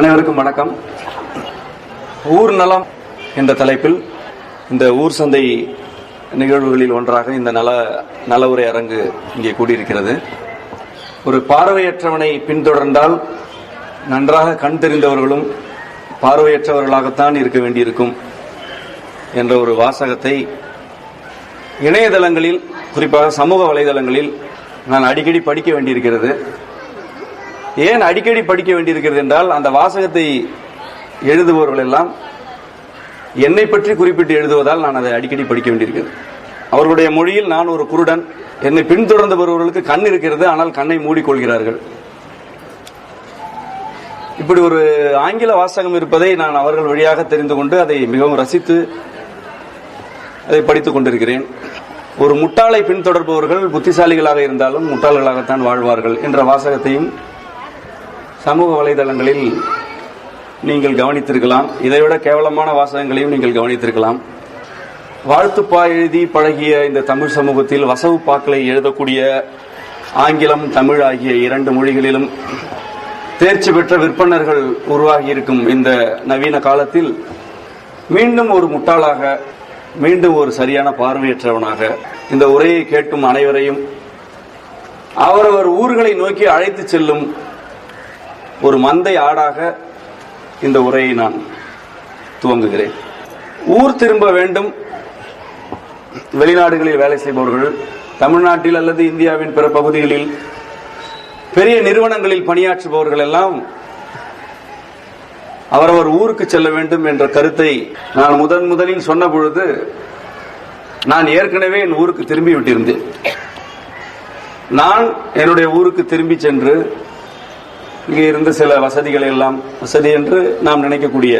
அனைவருக்கும் வணக்கம். ஊர் நலம் என்ற தலைப்பில் இந்த ஊர் சந்தை நிகழ்வுகளில் ஒன்றாக இந்த நல உரை அரங்கு இங்கே கூடியிருக்கிறது. ஒரு பார்வையற்றவனை பின்தொடர்ந்தால் நன்றாக கண் தெரிந்தவர்களும் பார்வையற்றவர்களாகத்தான் இருக்க வேண்டியிருக்கும் என்ற ஒரு வாசகத்தை இணையதளங்களில், குறிப்பாக சமூக வலைதளங்களில் நான் அடிக்கடி படிக்க வேண்டியிருக்கிறது. ஏன் அடிக்கடி படிக்க வேண்டியிருக்கிறது என்றால், அந்த வாசகத்தை எழுதுபவர்கள் எல்லாம் என்னை பற்றி குறிப்பிட்டு எழுதுவதால் நான் அதை அடிக்கடி படிக்க வேண்டியிருக்கிறது. அவர்களுடைய மொழியில் நான் ஒரு குருடன், என்னை பின்தொடர்ந்து வருபவர்களுக்கு கண் இருக்கிறது, ஆனால் கண்ணை மூடிக்கொள்கிறார்கள். இப்படி ஒரு ஆங்கில வாசகம் இருப்பதை நான் அவர்கள் வழியாக தெரிந்து கொண்டு அதை மிகவும் ரசித்து அதை படித்துக் கொண்டிருக்கிறேன். ஒரு முட்டாளை பின்தொடர்பவர்கள் புத்திசாலிகளாக இருந்தாலும் முட்டாள்களாகத்தான் வாழ்வார்கள் என்ற வாசகத்தையும் சமூக வலைதளங்களில் நீங்கள் கவனித்திருக்கலாம். இதைவிட கேவலமான வாசகங்களையும் நீங்கள் கவனித்திருக்கலாம். வாழ்த்துப்பா எழுதி பழகிய இந்த தமிழ் சமூகத்தில் வசவுப்பாக்களை எழுதக்கூடிய ஆங்கிலம், தமிழ் ஆகிய இரண்டு மொழிகளிலும் தேர்ச்சி பெற்ற விற்பனர்கள் உருவாகி இருக்கும் இந்த நவீன காலத்தில் மீண்டும் ஒரு முட்டாளாக, மீண்டும் ஒரு சரியான பார்வையற்றவனாக இந்த உரையை கேட்கும் அனைவரையும் அவரவர் ஊர்களை நோக்கி அழைத்து செல்லும் ஒரு மந்தை ஆடாக இந்த உரையை நான் துவங்குகிறேன். ஊர் திரும்ப வேண்டும். வெளிநாடுகளில் வேலை செய்பவர்கள், தமிழ்நாட்டில் அல்லது இந்தியாவின் பிற பகுதிகளில் பெரிய நிறுவனங்களில் பணியாற்றுபவர்கள் எல்லாம் அவரவர் ஊருக்கு செல்ல வேண்டும் என்ற கருத்தை நான் முதலில் சொன்ன பொழுது நான் ஏற்கனவே என் ஊருக்கு திரும்பி விட்டிருந்தேன். நான் என்னுடைய ஊருக்கு திரும்பி சென்று இங்கே இருந்த சில வசதிகளை எல்லாம், வசதி என்று நாம் நினைக்கக்கூடிய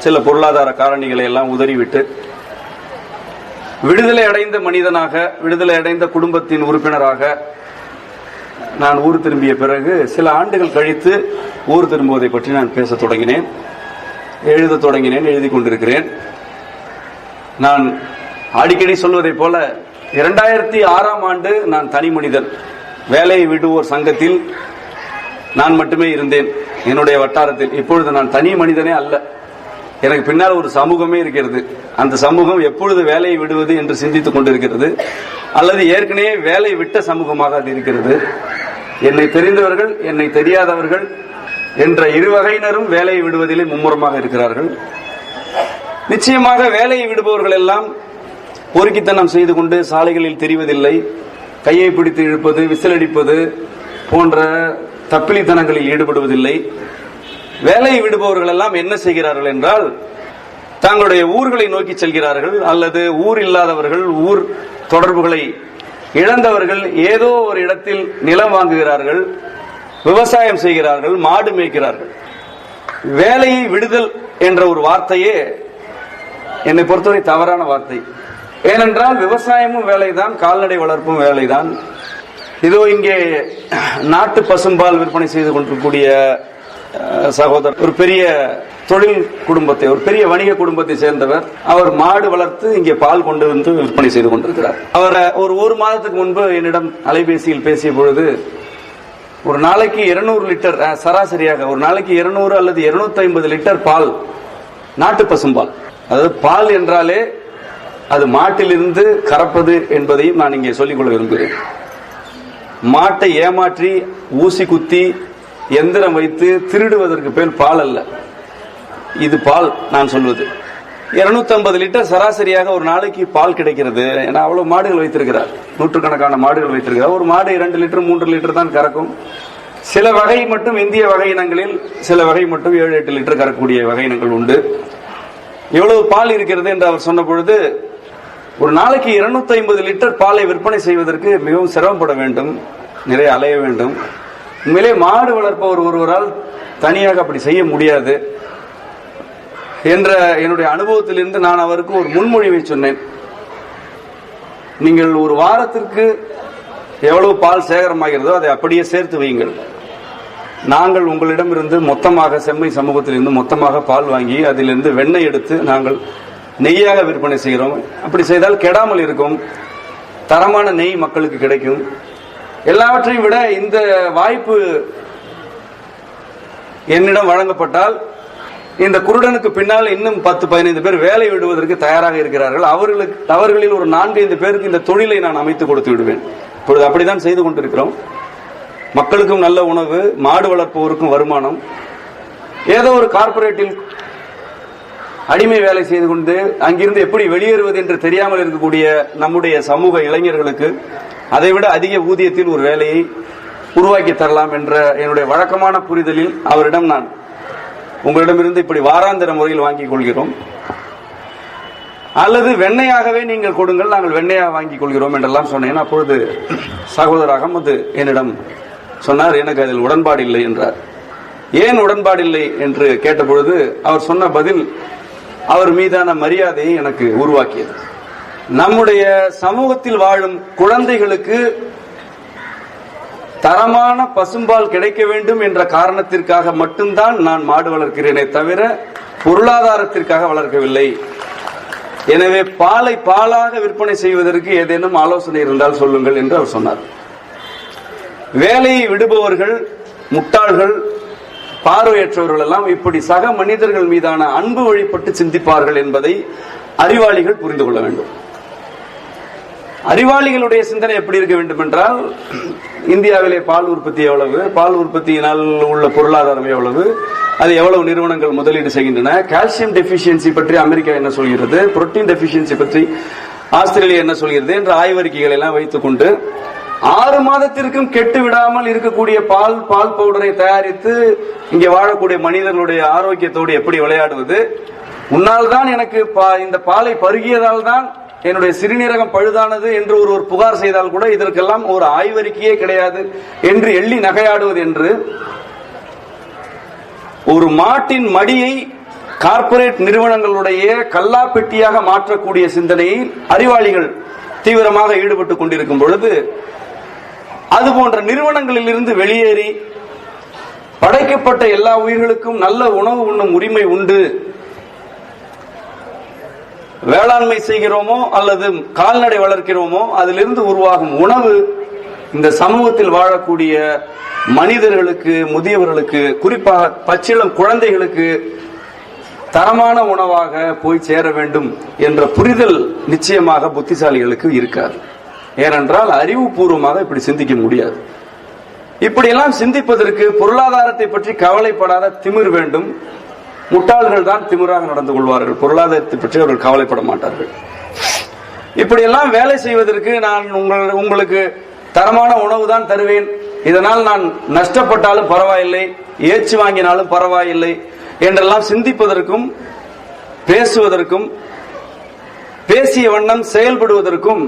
சில பொருளாதார காரணிகளை எல்லாம் உதறிவிட்டு விடுதலை அடைந்த மனிதனாக, விடுதலை அடைந்த குடும்பத்தின் உறுப்பினராக நான் ஊர் திரும்பிய பிறகு சில ஆண்டுகள் கழித்து ஊர் திரும்புவதை பற்றி நான் பேச தொடங்கினேன், எழுத தொடங்கினேன், எழுதி கொண்டிருக்கிறேன். நான் அடிக்கடி சொல்வதை போல 2006ஆம் ஆண்டு நான் தனி மனிதன். வேலையை விடுவோர் சங்கத்தில் நான் மட்டுமே இருந்தேன் என்னுடைய வட்டாரத்தில். இப்பொழுது நான் தனி மனிதனே அல்ல, எனக்கு பின்னால் ஒரு சமூகமே இருக்கிறது. அந்த சமூகம் எப்பொழுது வேலையை விடுவது என்று சிந்தித்துக் கொண்டிருக்கிறது, அல்லது ஏற்கனவே வேலை விட்ட சமூகமாக அது இருக்கிறது. என்னை தெரிந்தவர்கள், என்னை தெரியாதவர்கள் என்ற இரு வகையினரும் வேலையை விடுவதிலே மும்முரமாக இருக்கிறார்கள். நிச்சயமாக வேலையை விடுபவர்கள் எல்லாம் பொறுக்கித்தனம் செய்து கொண்டு சாலைகளில் தெரிவதில்லை. கையை பிடித்து இழுப்பது, விசிலடிப்பது போன்ற தப்பிலித்தனங்களில் ஈடுபடுவதில்லை. வேலையை விடுபவர்கள் எல்லாம் என்ன செய்கிறார்கள் என்றால், தங்களுடைய ஊர்களை நோக்கி செல்கிறார்கள், அல்லது ஊர் இல்லாதவர்கள், ஊர் தொடர்புகளை இழந்தவர்கள் ஏதோ ஒரு இடத்தில் நிலம் வாங்குகிறார்கள், விவசாயம் செய்கிறார்கள், மாடு மேய்க்கிறார்கள். வேலையை விடுதல் என்ற ஒரு வார்த்தையே என்னை பொறுத்தவரை தவறான வார்த்தை. ஏனென்றால் விவசாயமும் வேலைதான், கால்நடை வளர்ப்பும் வேலைதான். இதோ இங்கே நாட்டு பசும்பால் விற்பனை செய்து கொண்டிருக்கக்கூடிய சகோதரர் ஒரு பெரிய தொழில் குடும்பத்தை, ஒரு பெரிய வணிக குடும்பத்தை சேர்ந்தவர். அவர் மாடு வளர்த்து இங்கே பால் கொண்டு வந்து விற்பனை செய்து கொண்டிருக்கிறார். அவர் ஒரு மாதத்துக்கு முன்பு என்னிடம் அலைபேசியில் பேசிய பொழுது, ஒரு நாளைக்கு 200 லிட்டர், சராசரியாக ஒரு நாளைக்கு 200 அல்லது 250 லிட்டர் பால், நாட்டு பசும்பால். அதாவது பால் என்றாலே அது மாட்டிலிருந்து கறப்பது என்பதையும் நான் இங்கே சொல்லிக்கொள்ள விரும்புகிறேன். மாட்டை ஏமாற்றி ஊசி குத்தி எந்திரம் வைத்து திருடுவதற்கு பேர் பால் அல்ல, இது பால். நான் சொல்வது 250 லிட்டர் சராசரியாக ஒரு நாளைக்கு பால் கிடைக்கிறது. ஏன்னா அவ்வளவு மாடுகள் வைத்திருக்கிறார், நூற்றுக்கணக்கான மாடுகள் வைத்திருக்கிறார். ஒரு மாடு 2 லிட்டர் 3 லிட்டர் தான் கறக்கும். சில வகை மட்டும், இந்திய வகை இனங்களில் சில வகை மட்டும் 7-8 லிட்டர் கறக்கக்கூடிய வகை இனங்கள் உண்டு. எவ்வளவு பால் இருக்கிறது என்று அவர் சொன்ன பொழுது, ஒரு நாளைக்கு 250 லிட்டர் பாலை விற்பனை செய்வதற்கு மிகவும் சிரமப்பட வேண்டும், நிறைய அலைய வேண்டும். உண்மையிலே மாடு வளர்ப்பவர் ஒருவரால் தனியாக அப்படி செய்ய முடியாது என்ற என்னுடைய அனுபவத்திலிருந்து நான் அவருக்கு ஒரு முன்மொழிவை சொன்னேன். நீங்கள் ஒரு வாரத்திற்கு எவ்வளவு பால் சேகரமாகிறதோ அதை அப்படியே சேர்த்து வையுங்கள். நாங்கள் உங்களிடமிருந்து மொத்தமாக, செம்மை சமூகத்திலிருந்து மொத்தமாக பால் வாங்கி அதிலிருந்து வெண்ணெய் எடுத்து நாங்கள் நெய்யாக விற்பனை செய்கிறோம். அப்படி செய்தால் கெடாமல் இருக்கும், தரமான நெய் மக்களுக்கு கிடைக்கும். எல்லாவற்றையும் விட இந்த வாய்ப்பு என்னிடம் வழங்கப்பட்டால் இந்த குருடனுக்கு பின்னால் இன்னும் 10-15 பேர் வேலை விடுவதற்கு தயாராக இருக்கிறார்கள். அவர்களில் ஒரு 4-5 பேருக்கு இந்த தொழிலை நான் அமைத்து கொடுத்து விடுவேன். இப்பொழுது அப்படித்தான் செய்து கொண்டிருக்கிறோம். மக்களுக்கும் நல்ல உணவு, மாடு வளர்ப்பவருக்கும் வருமானம். ஏதோ ஒரு கார்பரேட்டில் அடிமை வேலை செய்து கொண்டு அங்கிருந்து எப்படி வெளியேறுவது என்று தெரியாமல் இருக்கக்கூடிய நம்முடைய சமூக இளைஞர்களுக்கு அதைவிட அதிக ஊதியத்தில் ஒரு வேலையை உருவாக்கி தரலாம் என்ற என்னுடைய வழக்கமான புரிதலில் அவரிடம் நான் உங்களிடமிருந்து இப்படி வாராந்திர முறையில் வாங்கிக் கொள்கிறோம், அல்லது வெண்ணையாகவே நீங்கள் கொடுங்கள், நாங்கள் வெண்ணையாக வாங்கிக் கொள்கிறோம் என்றெல்லாம் சொன்னேன். அப்பொழுது சகோதரர் அகமது என்னிடம் சொன்னார், எனக்கு அதில் உடன்பாடு இல்லை என்றார். ஏன் உடன்பாடு இல்லை என்று கேட்டபொழுது அவர் சொன்ன பதில் அவர் மீதான மரியாதையை எனக்கு உருவாக்கியது. நம்முடைய சமூகத்தில் வாழும் குழந்தைகளுக்கு தரமான பசும்பால் கிடைக்க வேண்டும் என்ற காரணத்திற்காக மட்டும்தான் நான் மாடு வளர்க்கிறேனே தவிர பொருளாதாரத்திற்காக வளர்க்கவில்லை. எனவே பாலை பாலாக விற்பனை செய்வதற்கு ஏதேனும் ஆலோசனை இருந்தால் சொல்லுங்கள் என்று அவர் சொன்னார். வேலையை விடுபவர்கள், முட்டாள்கள், பார்வையற்றவர்கள் எல்லாம் இப்படி சக மனிதர்கள் மீதான அன்பு வழிபட்டு சிந்திப்பார்கள் என்பதை அறிவாளிகள் புரிந்து கொள்ள வேண்டும். அறிவாளிகளுடைய சிந்தனை எப்படி இருக்க வேண்டும் என்றால், இந்தியாவிலே பால் உற்பத்தி எவ்வளவு, பால் உற்பத்தியினால் உள்ள பொருளாதாரம் எவ்வளவு, அது எவ்வளவு நிறுவனங்கள் முதலீடு செய்கின்றன, கால்சியம் டெபிஷியன்சி பற்றி அமெரிக்கா என்ன சொல்கிறது, புரோட்டீன் டெபிஷியன்சி பற்றி ஆஸ்திரேலியா என்ன சொல்கிறது என்ற ஆய்வறிக்கைகளை எல்லாம் வைத்துக் கொண்டு 6 மாதத்திற்கும் கெட்டு விடாமல் இருக்கக்கூடிய பால் பவுடரை தயாரித்து இங்கே வாழக்கூடிய மனிதர்களுடைய ஆரோக்கியத்தோடு எப்படி விளையாடுவது, உன்னால் தான் எனக்கு இந்த பாலை பருகியதால் தான் என்னுடைய சிறுநீரகம் பழுதானது என்று ஒருவர் புகார் செய்தால் கூட இதற்கெல்லாம் ஒரு ஆய்வறிக்கையே கிடையாது என்று எள்ளி நகையாடுவது என்று ஒரு மாட்டின் மடியை கார்ப்பரேட் நிறுவனங்களுடைய கல்லாப்பெட்டியாக மாற்றக்கூடிய சிந்தனையை அறிவாளிகள் தீவிரமாக ஈடுபட்டுக் கொண்டிருக்கும் பொழுது, அதுபோன்ற நிறுவனங்களில் இருந்து வெளியேறி படைக்கப்பட்ட எல்லா உயிர்களுக்கும் நல்ல உணவு உண்ணும் உரிமை உண்டு, வேளாண்மை செய்கிறோமோ அல்லது கால்நடை வளர்க்கிறோமோ அதிலிருந்து உருவாகும் உணவு இந்த சமூகத்தில் வாழக்கூடிய மனிதர்களுக்கு, முதியவர்களுக்கு, குறிப்பாக பச்சிளம் குழந்தைகளுக்கு தரமான உணவாக போய் சேர வேண்டும் என்ற புரிதல் நிச்சயமாக புத்திசாலிகளுக்கு இருக்காது. ஏனென்றால் அறிவுபூர்வமாக இப்படி சிந்திக்க முடியாது. இப்படியெல்லாம் சிந்திப்பதற்கு பொருளாதாரத்தை பற்றி கவலைப்படாத திமிர் வேண்டும். முட்டாள்கள் தான் திமிராக நடந்து கொள்வார்கள், பொருளாதாரத்தை பற்றி அவர்கள் கவலைப்பட மாட்டார்கள். இப்படியெல்லாம் வேலை செய்வதற்கு நான் உங்களுக்கு தரமான உணவு தான் தருவேன், இதனால் நான் நஷ்டப்பட்டாலும் பரவாயில்லை, ஏச்சு வாங்கினாலும் பரவாயில்லை என்றெல்லாம் சிந்திப்பதற்கும் பேசுவதற்கும் பேசிய வண்ணம் செயல்படுவதற்கும்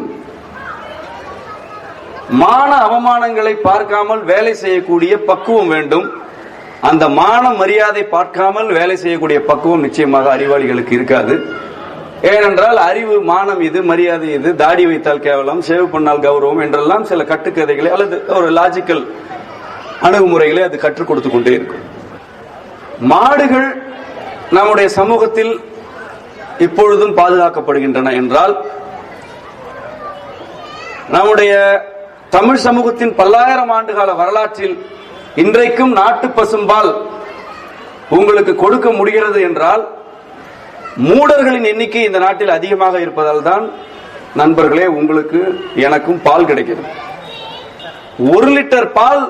மான அவமானங்களை பார்க்காமல் வேலை செய்யக்கூடிய பக்குவம் வேண்டும். அந்த மான மரியாதை பார்க்காமல் வேலை செய்யக்கூடிய பக்குவம் நிச்சயமாக அறிவாளிகளுக்கு இருக்காது. ஏனென்றால் அறிவு மானம் இது, மரியாதை இது, தாடி வைத்தால் கேவலம், சேவ் பண்ணால் கௌரவம் என்றெல்லாம் சில கட்டுக்கதைகளை அல்லது ஒரு லாஜிக்கல் அணுகுமுறைகளை அது கற்றுக் கொடுத்து கொண்டே இருக்கும். மாடுகள் நம்முடைய சமூகத்தில் இப்பொழுதும் பாதுகாக்கப்படுகின்றன என்றால், நம்முடைய தமிழ் சமூகத்தின் பல்லாயிரம் ஆண்டுகால வரலாற்றில் இன்றைக்கும் நாட்டு பசும்பால் உங்களுக்கு கொடுக்க முடிகிறது என்றால், மூடர்களின் எண்ணிக்கை இந்த நாட்டில் அதிகமாக இருப்பதால் தான் நண்பர்களே உங்களுக்கு எனக்கும் பால் கிடைக்கிறது. 1 லிட்டர் பால்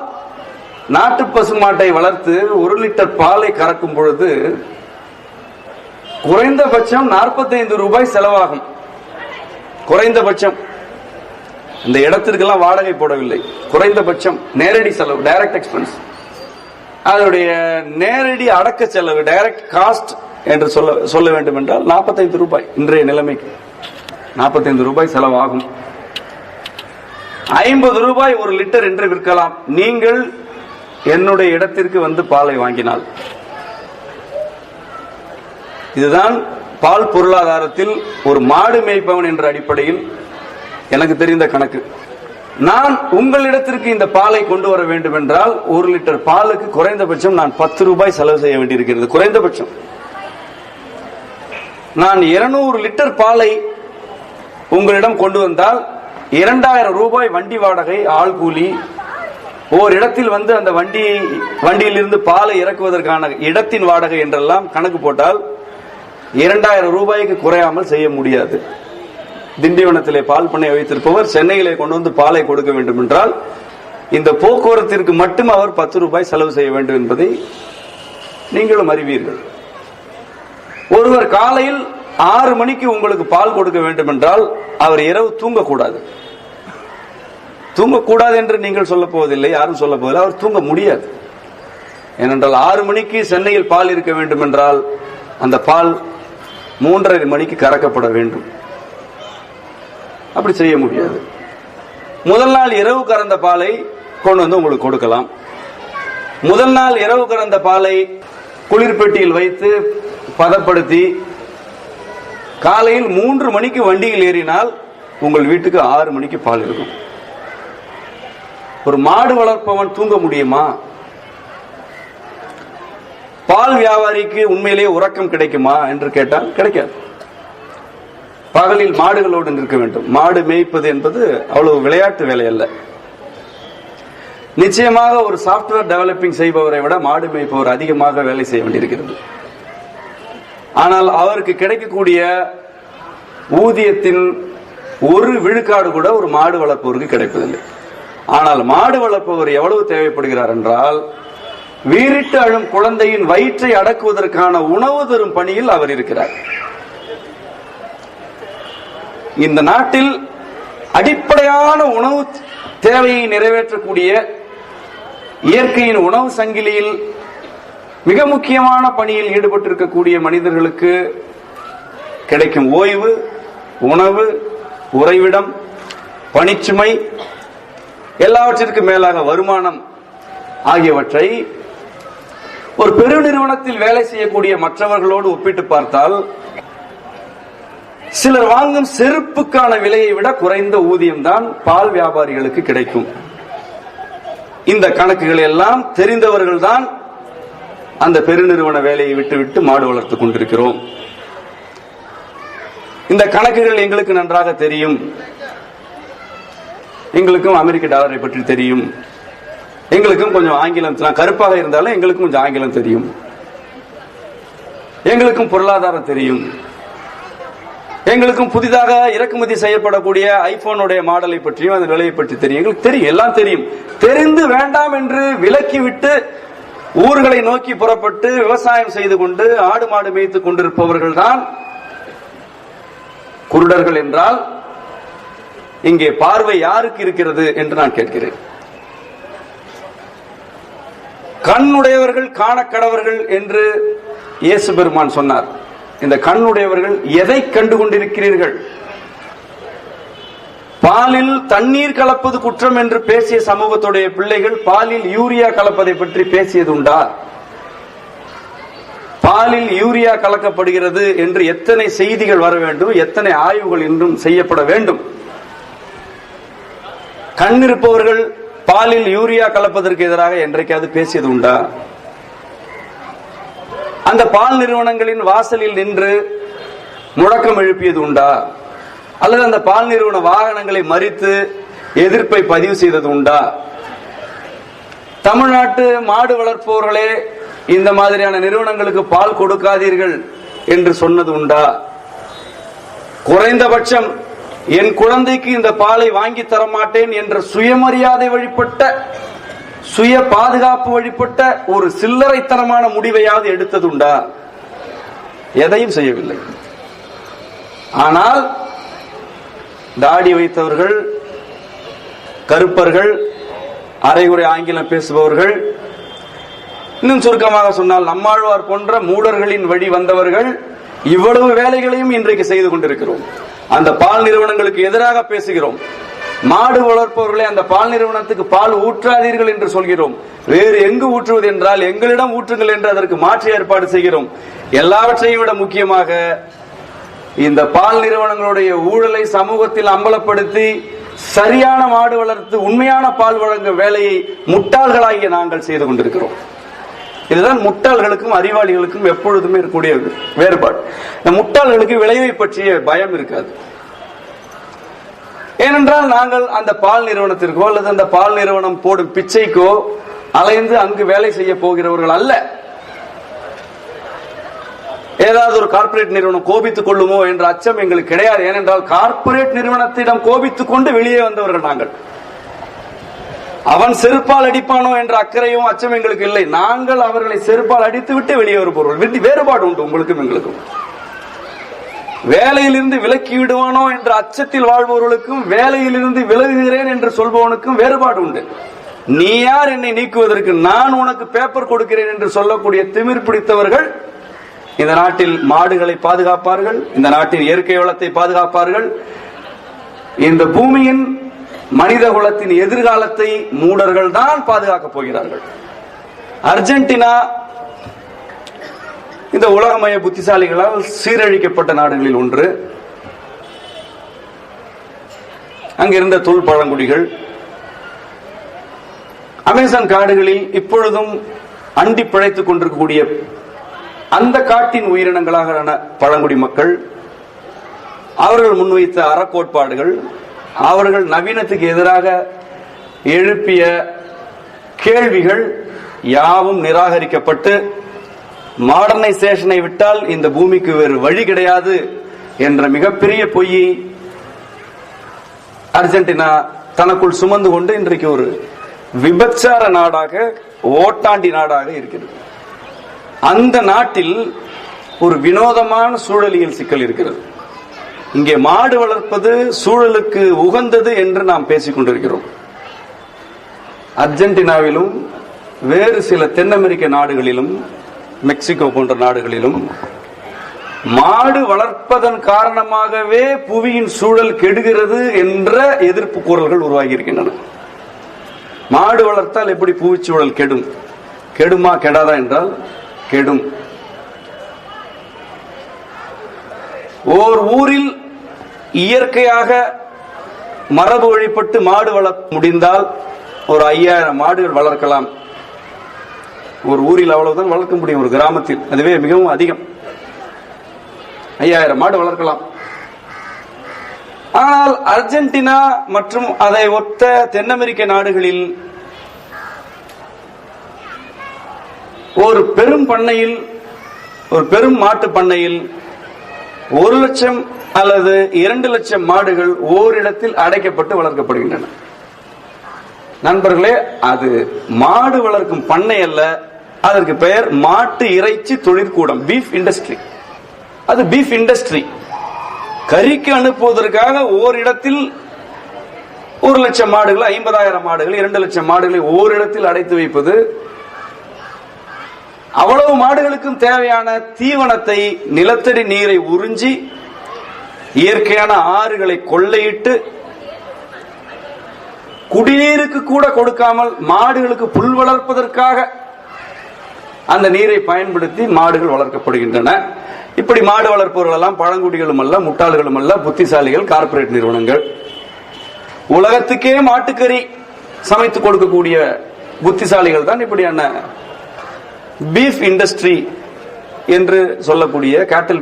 நாட்டு பசுமாட்டை வளர்த்து 1 லிட்டர் பாலை கறக்கும் பொழுது குறைந்தபட்சம் 45 ரூபாய் செலவாகும். குறைந்தபட்சம். இந்த இடத்திற்கெல்லாம் வாடகை போடவில்லை, குறைந்தபட்சம் நேரடி செலவு, டைரக்ட் எக்ஸ்பென்ஸ். அதனுடைய நேரடி அடக்க செலவு, டைரக்ட் காஸ்ட் என்று சொல்ல வேண்டும் என்றால் 45 ரூபாய். இன்றைய நிலைமைக்கு 45 ரூபாய் செலவாகும். 50 ரூபாய் 1 லிட்டர் என்று விற்கலாம். நீங்கள் என்னுடைய இடத்திற்கு வந்து பாலை வாங்கினால். இதுதான் பால் பொருளாதாரத்தில் ஒரு மாடு மேய்ப்பவன் என்ற அடிப்படையில் எனக்கு தெரிந்த கணக்கு. நான் உங்களிடத்திற்கு இந்த பாலை கொண்டு வர வேண்டும் என்றால் 1 லிட்டர் பாலுக்கு குறைந்தபட்சம் நான் 10 ரூபாய் செலவு செய்ய வேண்டியிருக்கிறது, குறைந்தபட்சம். நான் 200 லிட்டர் பாலை உங்களிடம் கொண்டு வந்தால் 2000 ரூபாய் வண்டி வாடகை, ஆள் கூலி, ஓர் இடத்தில் வந்து அந்த வண்டியிலிருந்து பாலை இறக்குவதற்கான இடத்தின் வாடகை என்றெல்லாம் கணக்கு போட்டால் 2000 ரூபாய்க்கு குறையாமல் செய்ய முடியாது. திண்டிவனத்திலே பால் பண்ணை வைத்திருப்பவர் சென்னையிலே கொண்டு வந்து பாலை கொடுக்க வேண்டும் என்றால் இந்த போக்குவரத்திற்கு மட்டும் அவர் 10 ரூபாய் செலவு செய்ய வேண்டும் என்பதை நீங்களும் அறிவீர்கள். ஒருவர் காலையில் 6 மணிக்கு உங்களுக்கு பால் கொடுக்க வேண்டும் என்றால் அவர் இரவு தூங்கக்கூடாது. தூங்கக்கூடாது என்று நீங்கள் சொல்ல போவதில்லை, யாரும் சொல்ல போவதில்லை. அவர் தூங்க முடியாது. ஏனென்றால் 6 மணிக்கு சென்னையில் பால் இருக்க வேண்டும் என்றால் அந்த பால் 3:30 மணிக்கு கறக்கப்பட வேண்டும். அப்படி செய்ய முடியாது. முதல் நாள் இரவு கறந்த பாலை கொண்டு வந்து உங்களுக்கு கொடுக்கலாம். முதல் நாள் இரவு கறந்த பாலை குளிர்பெட்டியில் வைத்து பதப்படுத்தி காலையில் 3 மணிக்கு வண்டியில் ஏறினால் உங்கள் வீட்டுக்கு 6 மணிக்கு பால் இருக்கும். ஒரு மாடு வளர்ப்பவன் தூங்க முடியுமா? பால் வியாபாரிக்கு உண்மையிலேயே உறக்கம் கிடைக்குமா என்று கேட்டால் கிடைக்காது. பகலில் மாடுகளோடு நிற்க வேண்டும். மாடு மேய்ப்பது என்பது அவ்வளவு விளையாட்டு வேலை அல்ல. நிச்சயமாக ஒரு சாப்ட்வேர் டெவலப்பிங் செய்பவரை விட மாடு மேய்ப்பவர் அதிகமாக வேலை செய்ய வேண்டியிருக்கிறது. ஆனால் அவருக்கு கிடைக்கக்கூடிய ஊதியத்தின் 1 விழுக்காடு கூட ஒரு மாடு வளர்ப்பவருக்கு கிடைப்பதில்லை. ஆனால் மாடு வளர்ப்பவர் எவ்வளவு தேவைப்படுகிறார் என்றால் வீறிட்டு அழும் குழந்தையின் வயிற்றை அடக்குவதற்கான உணவு தரும் பணியில் அவர் இருக்கிறார். இந்த நாட்டில் அடிப்படையான உணவு தேவையை நிறைவேற்றக்கூடிய இயற்கையின் உணவு சங்கிலியில் மிக முக்கியமான பணியில் ஈடுபட்டிருக்கக்கூடிய மனிதர்களுக்கு கிடைக்கும் ஓய்வு, உணவு, உறைவிடம், பணிச்சுமை, எல்லாவற்றிற்கும் மேலாக வருமானம் ஆகியவற்றை ஒரு பெருநிறுவனத்தில் வேலை செய்யக்கூடிய மற்றவர்களோடு ஒப்பிட்டு பார்த்தால் சிலர் வாங்கும் செருப்புக்கான விலையை விட குறைந்த ஊதியம் தான் பால் வியாபாரிகளுக்கு கிடைக்கும். இந்த கணக்குகள் எல்லாம் தெரிந்தவர்கள் தான் அந்த பெருநிறுவன வேலையை விட்டுவிட்டு மாடு வளர்த்துக் கொண்டிருக்கிறோம். இந்த கணக்குகள் எங்களுக்கு நன்றாக தெரியும். எங்களுக்கும் அமெரிக்க டாலரை பற்றி தெரியும். எங்களுக்கும் கொஞ்சம் ஆங்கிலம், கருப்பாக இருந்தாலும் எங்களுக்கும் கொஞ்சம் ஆங்கிலம் தெரியும். எங்களுக்கும் பொருளாதாரம் தெரியும். எங்களுக்கும் புதிதாக இறக்குமதி செய்யப்படக்கூடிய ஐபோனுடைய மாடலை பற்றியும் அந்த விலையை பற்றி தெரியும். எங்களுக்கு தெரியும், எல்லாம் தெரியும். தெரிந்து வேண்டாம் என்று விலக்கிவிட்டு ஊர்களை நோக்கி புறப்பட்டு விவசாயம் செய்து கொண்டு ஆடு மாடு மேய்த்துக் கொண்டிருப்பவர்கள் தான் குருடர்கள் என்றால் இங்கே பார்வை யாருக்கு இருக்கிறது என்று நான் கேட்கிறேன். கண்ணுடையவர்கள் காணக்கடவர்கள் என்று இயேசு பெருமான் சொன்னார். இந்த கண்ணுடையவர்கள் எதை கண்டு கொண்டிருக்கிறீர்கள்? பாலில் தண்ணீர் கலப்பது குற்றம் என்று பேசிய சமூகத்துடைய பிள்ளைகள் பாலில் யூரியா கலப்பதை பற்றி பேசியது உண்டா? பாலில் யூரியா கலக்கப்படுகிறது என்று எத்தனை செய்திகள் வர வேண்டும், எத்தனை ஆய்வுகள் இன்றும் செய்யப்பட வேண்டும். கண் இருப்பவர்கள் பாலில் யூரியா கலப்பதற்கு எதிராக என்றைக்காவது பேசியது உண்டா? அந்த பால் நிறுவனங்களின் வாசலில் நின்று முழக்கம் எழுப்பியது உண்டா? அல்லது அந்த பால் நிறுவன வாகனங்களை மறித்து எதிர்ப்பை பதிவு செய்தது உண்டா? தமிழ்நாட்டு மாடு வளர்ப்பவர்களே இந்த மாதிரியான நிறுவனங்களுக்கு பால் கொடுக்காதீர்கள் என்று சொன்னது உண்டா? குறைந்தபட்சம் என் குழந்தைக்கு இந்த பாலை வாங்கி தரமாட்டேன் என்ற சுயமரியாதை வழிபட்ட, சுய பாதுகாப்பு வழிபட்ட ஒரு சில்லறைத்தனமான முடிவையாவது எடுத்ததுண்டா? எதையும் செய்யவில்லை. ஆனால் தாடி வைத்தவர்கள், கருப்பர்கள், அரைகுறை ஆங்கிலம் பேசுபவர்கள், இன்னும் சுருக்கமாக சொன்னால் நம்மாழ்வார் போன்ற மூடர்களின் வழி வந்தவர்கள் இவ்வளவு வேலைகளையும் இன்றைக்கு செய்து கொண்டிருக்கிறோம். அந்த பால் நிறுவனங்களுக்கு எதிராக பேசுகிறோம். மாடு வளர்ப்பவர்களை அந்த பால் நிறுவனத்துக்கு பால் ஊற்றாதீர்கள் என்று சொல்கிறோம். வேறு எங்கு ஊற்றுவது என்றால் எங்களிடம் ஊற்றுங்கள் என்று அதற்கு மாற்று ஏற்பாடு செய்கிறோம். எல்லாவற்றையும் விட முக்கியமாக இந்த பால் நிறுவனங்களுடைய ஊழலை சமூகத்தில் அம்பலப்படுத்தி சரியான மாடு வளர்த்து உண்மையான பால் வழங்கும் வேலையை முட்டாள்களாகிய நாங்கள் செய்து கொண்டிருக்கிறோம். இதுதான் முட்டாள்களுக்கும் அறிவாளிகளுக்கும் எப்பொழுதுமே இருக்கக்கூடிய வேறுபாடு. இந்த முட்டாள்களுக்கு விளைவை பற்றிய பயம் இருக்காது. ஏனென்றால் நாங்கள் அந்த பால் நிறுவனத்திற்கோ அல்லது அந்த பால் நிறுவனம் போடும் பிச்சைக்கோ அலைந்து அங்கு வேலை செய்ய போகிறவர்கள் அல்ல. ஏதாவது ஒரு கார்ப்பரேட் நிறுவனம் கோபித்துக் கொள்ளுமோ என்ற அச்சம் எங்களுக்கு கிடையாது. ஏனென்றால் கார்ப்பரேட் நிறுவனத்திடம் கோபித்துக் கொண்டு வெளியே வந்தவர்கள் நாங்கள். அவன் செருப்பால் அடிப்பானோ என்ற அக்கறையும் அச்சம் எங்களுக்கு இல்லை. நாங்கள் அவர்களை செருப்பால் அடித்து விட்டு வெளியே வருபவர்கள். வேறுபாடு உண்டு உங்களுக்கும் எங்களுக்கும். வேலையிலிருந்து விலக்கி விடுவானோ என்ற அச்சத்தில் வாழ்பவர்களுக்கும் வேலையிலிருந்து விலகுகிறேன் என்று சொல்பவனுக்கும் வேறுபாடு உண்டு. நீ யார் என்னை நீக்குவதற்கு, நான் உனக்கு பேப்பர் கொடுக்கிறேன் என்று சொல்லக்கூடிய திமிர் பிடித்தவர்கள் இந்த நாட்டில் மாடுகளை பாதுகாப்பார்கள், இந்த நாட்டின் இயற்கை வளத்தை பாதுகாப்பார்கள், இந்த பூமியின் மனித குலத்தின் எதிர்காலத்தை மூடர்கள் தான் பாதுகாக்கப் போகிறார்கள். அர்ஜென்டினா இந்த உலகமய புத்திசாலிகளால் சீரழிக்கப்பட்ட நாடுகளில் ஒன்று. அங்கிருந்த தொல் பழங்குடிகள் அமேசான் காடுகளில் இப்பொழுதும் அண்டி பிழைத்துக் கொண்டிருக்கக்கூடிய அந்த காட்டின் உயிரினங்களாக பழங்குடி மக்கள், அவர்கள் முன்வைத்த அறக்கோட்பாடுகள், அவர்கள் நவீனத்துக்கு எதிராக எழுப்பிய கேள்விகள் யாவும் நிராகரிக்கப்பட்டு மாடர்னைசேஷனை விட்டால் இந்த பூமிக்கு வேறு வழி கிடையாது என்ற மிகப்பெரிய பொய்யை அர்ஜென்டினா தனக்குள் சுமந்து கொண்டு இன்றைக்கு ஒரு விபச்சார நாடாக, ஓட்டாண்டி நாடாக இருக்கிறது. அந்த நாட்டில் ஒரு வினோதமான சூழலியல் சிக்கல் இருக்கிறது. இங்கே மாடு வளர்ப்பது சூழலுக்கு உகந்தது என்று நாம் பேசிக் கொண்டிருக்கிறோம். அர்ஜென்டினாவிலும் வேறு சில தென் அமெரிக்க நாடுகளிலும், மெக்சிகோ போன்ற நாடுகளிலும் மாடு வளர்ப்பதன் காரணமாகவே புவியின் சூழல் கெடுகிறது என்ற எதிர்ப்பு குரல்கள் உருவாகி இருக்கின்றன. மாடு வளர்த்தால் எப்படி புவிச்சூழல் கெடும்? கெடுமா கெடாதா என்றால் கெடும். ஓர் ஊரில் இயற்கையாக மரபு வழிபட்டு மாடு வளர்க்க முடிந்தால் ஒரு 5000 மாடுகள் வளர்க்கலாம். ஒரு ஊரில் அவ்வளவுதான் வளர்க்க முடியும். ஒரு கிராமத்தில் அதுவே மிகவும் அதிகம். 5000 மாடு வளர்க்கலாம். ஆனால் அர்ஜென்டினா மற்றும் அதை ஒத்த தென் அமெரிக்க நாடுகளில் ஒரு பெரும் பண்ணையில், ஒரு பெரும் மாட்டு பண்ணையில் 1,00,000 அல்லது 2,00,000 மாடுகள் ஓரிடத்தில் அடைக்கப்பட்டு வளர்க்கப்படுகின்றன. நண்பர்களே, அது மாடு வளர்க்கும் பண்ணை அல்ல, அதற்கு பெயர் மாட்டு இறைச்சி தொழிற்கூடம், பீஃப் இண்டஸ்ட்ரி. அது பீஃப் இண்டஸ்ட்ரி. கறிக்கு அனுப்புவதற்காக ஓரிடத்தில் 1,00,000 மாடுகள், 50,000 மாடுகள், 2,00,000 மாடுகளை ஓரிடத்தில் அடைத்து வைப்பது, அவ்வளவு மாடுகளுக்கும் தேவையான தீவனத்தை, நிலத்தடி நீரை உறிஞ்சி இயற்கையான ஆறுகளை கொள்ளையிட்டு குடிநீருக்கு கூட கொடுக்காமல் மாடுகளுக்கு புல் வளர்ப்பதற்காக அந்த நீரை பயன்படுத்தி மாடுகள் வளர்க்கப்படுகின்றன. இப்படி மாடு வளர்ப்பவர்கள் எல்லாம் பழங்குடிகளும் அல்ல, முட்டாள்களும் அல்ல, புத்திசாலிகள், கார்ப்பரேட் நிறுவனங்கள். உலகத்துக்கே மாட்டுக்கறி சமைத்து கொடுக்கக்கூடிய புத்திசாலிகள் தான் இப்படியான பீஃப் இண்டஸ்ட்ரி என்று சொல்லக்கூடிய கேட்டில்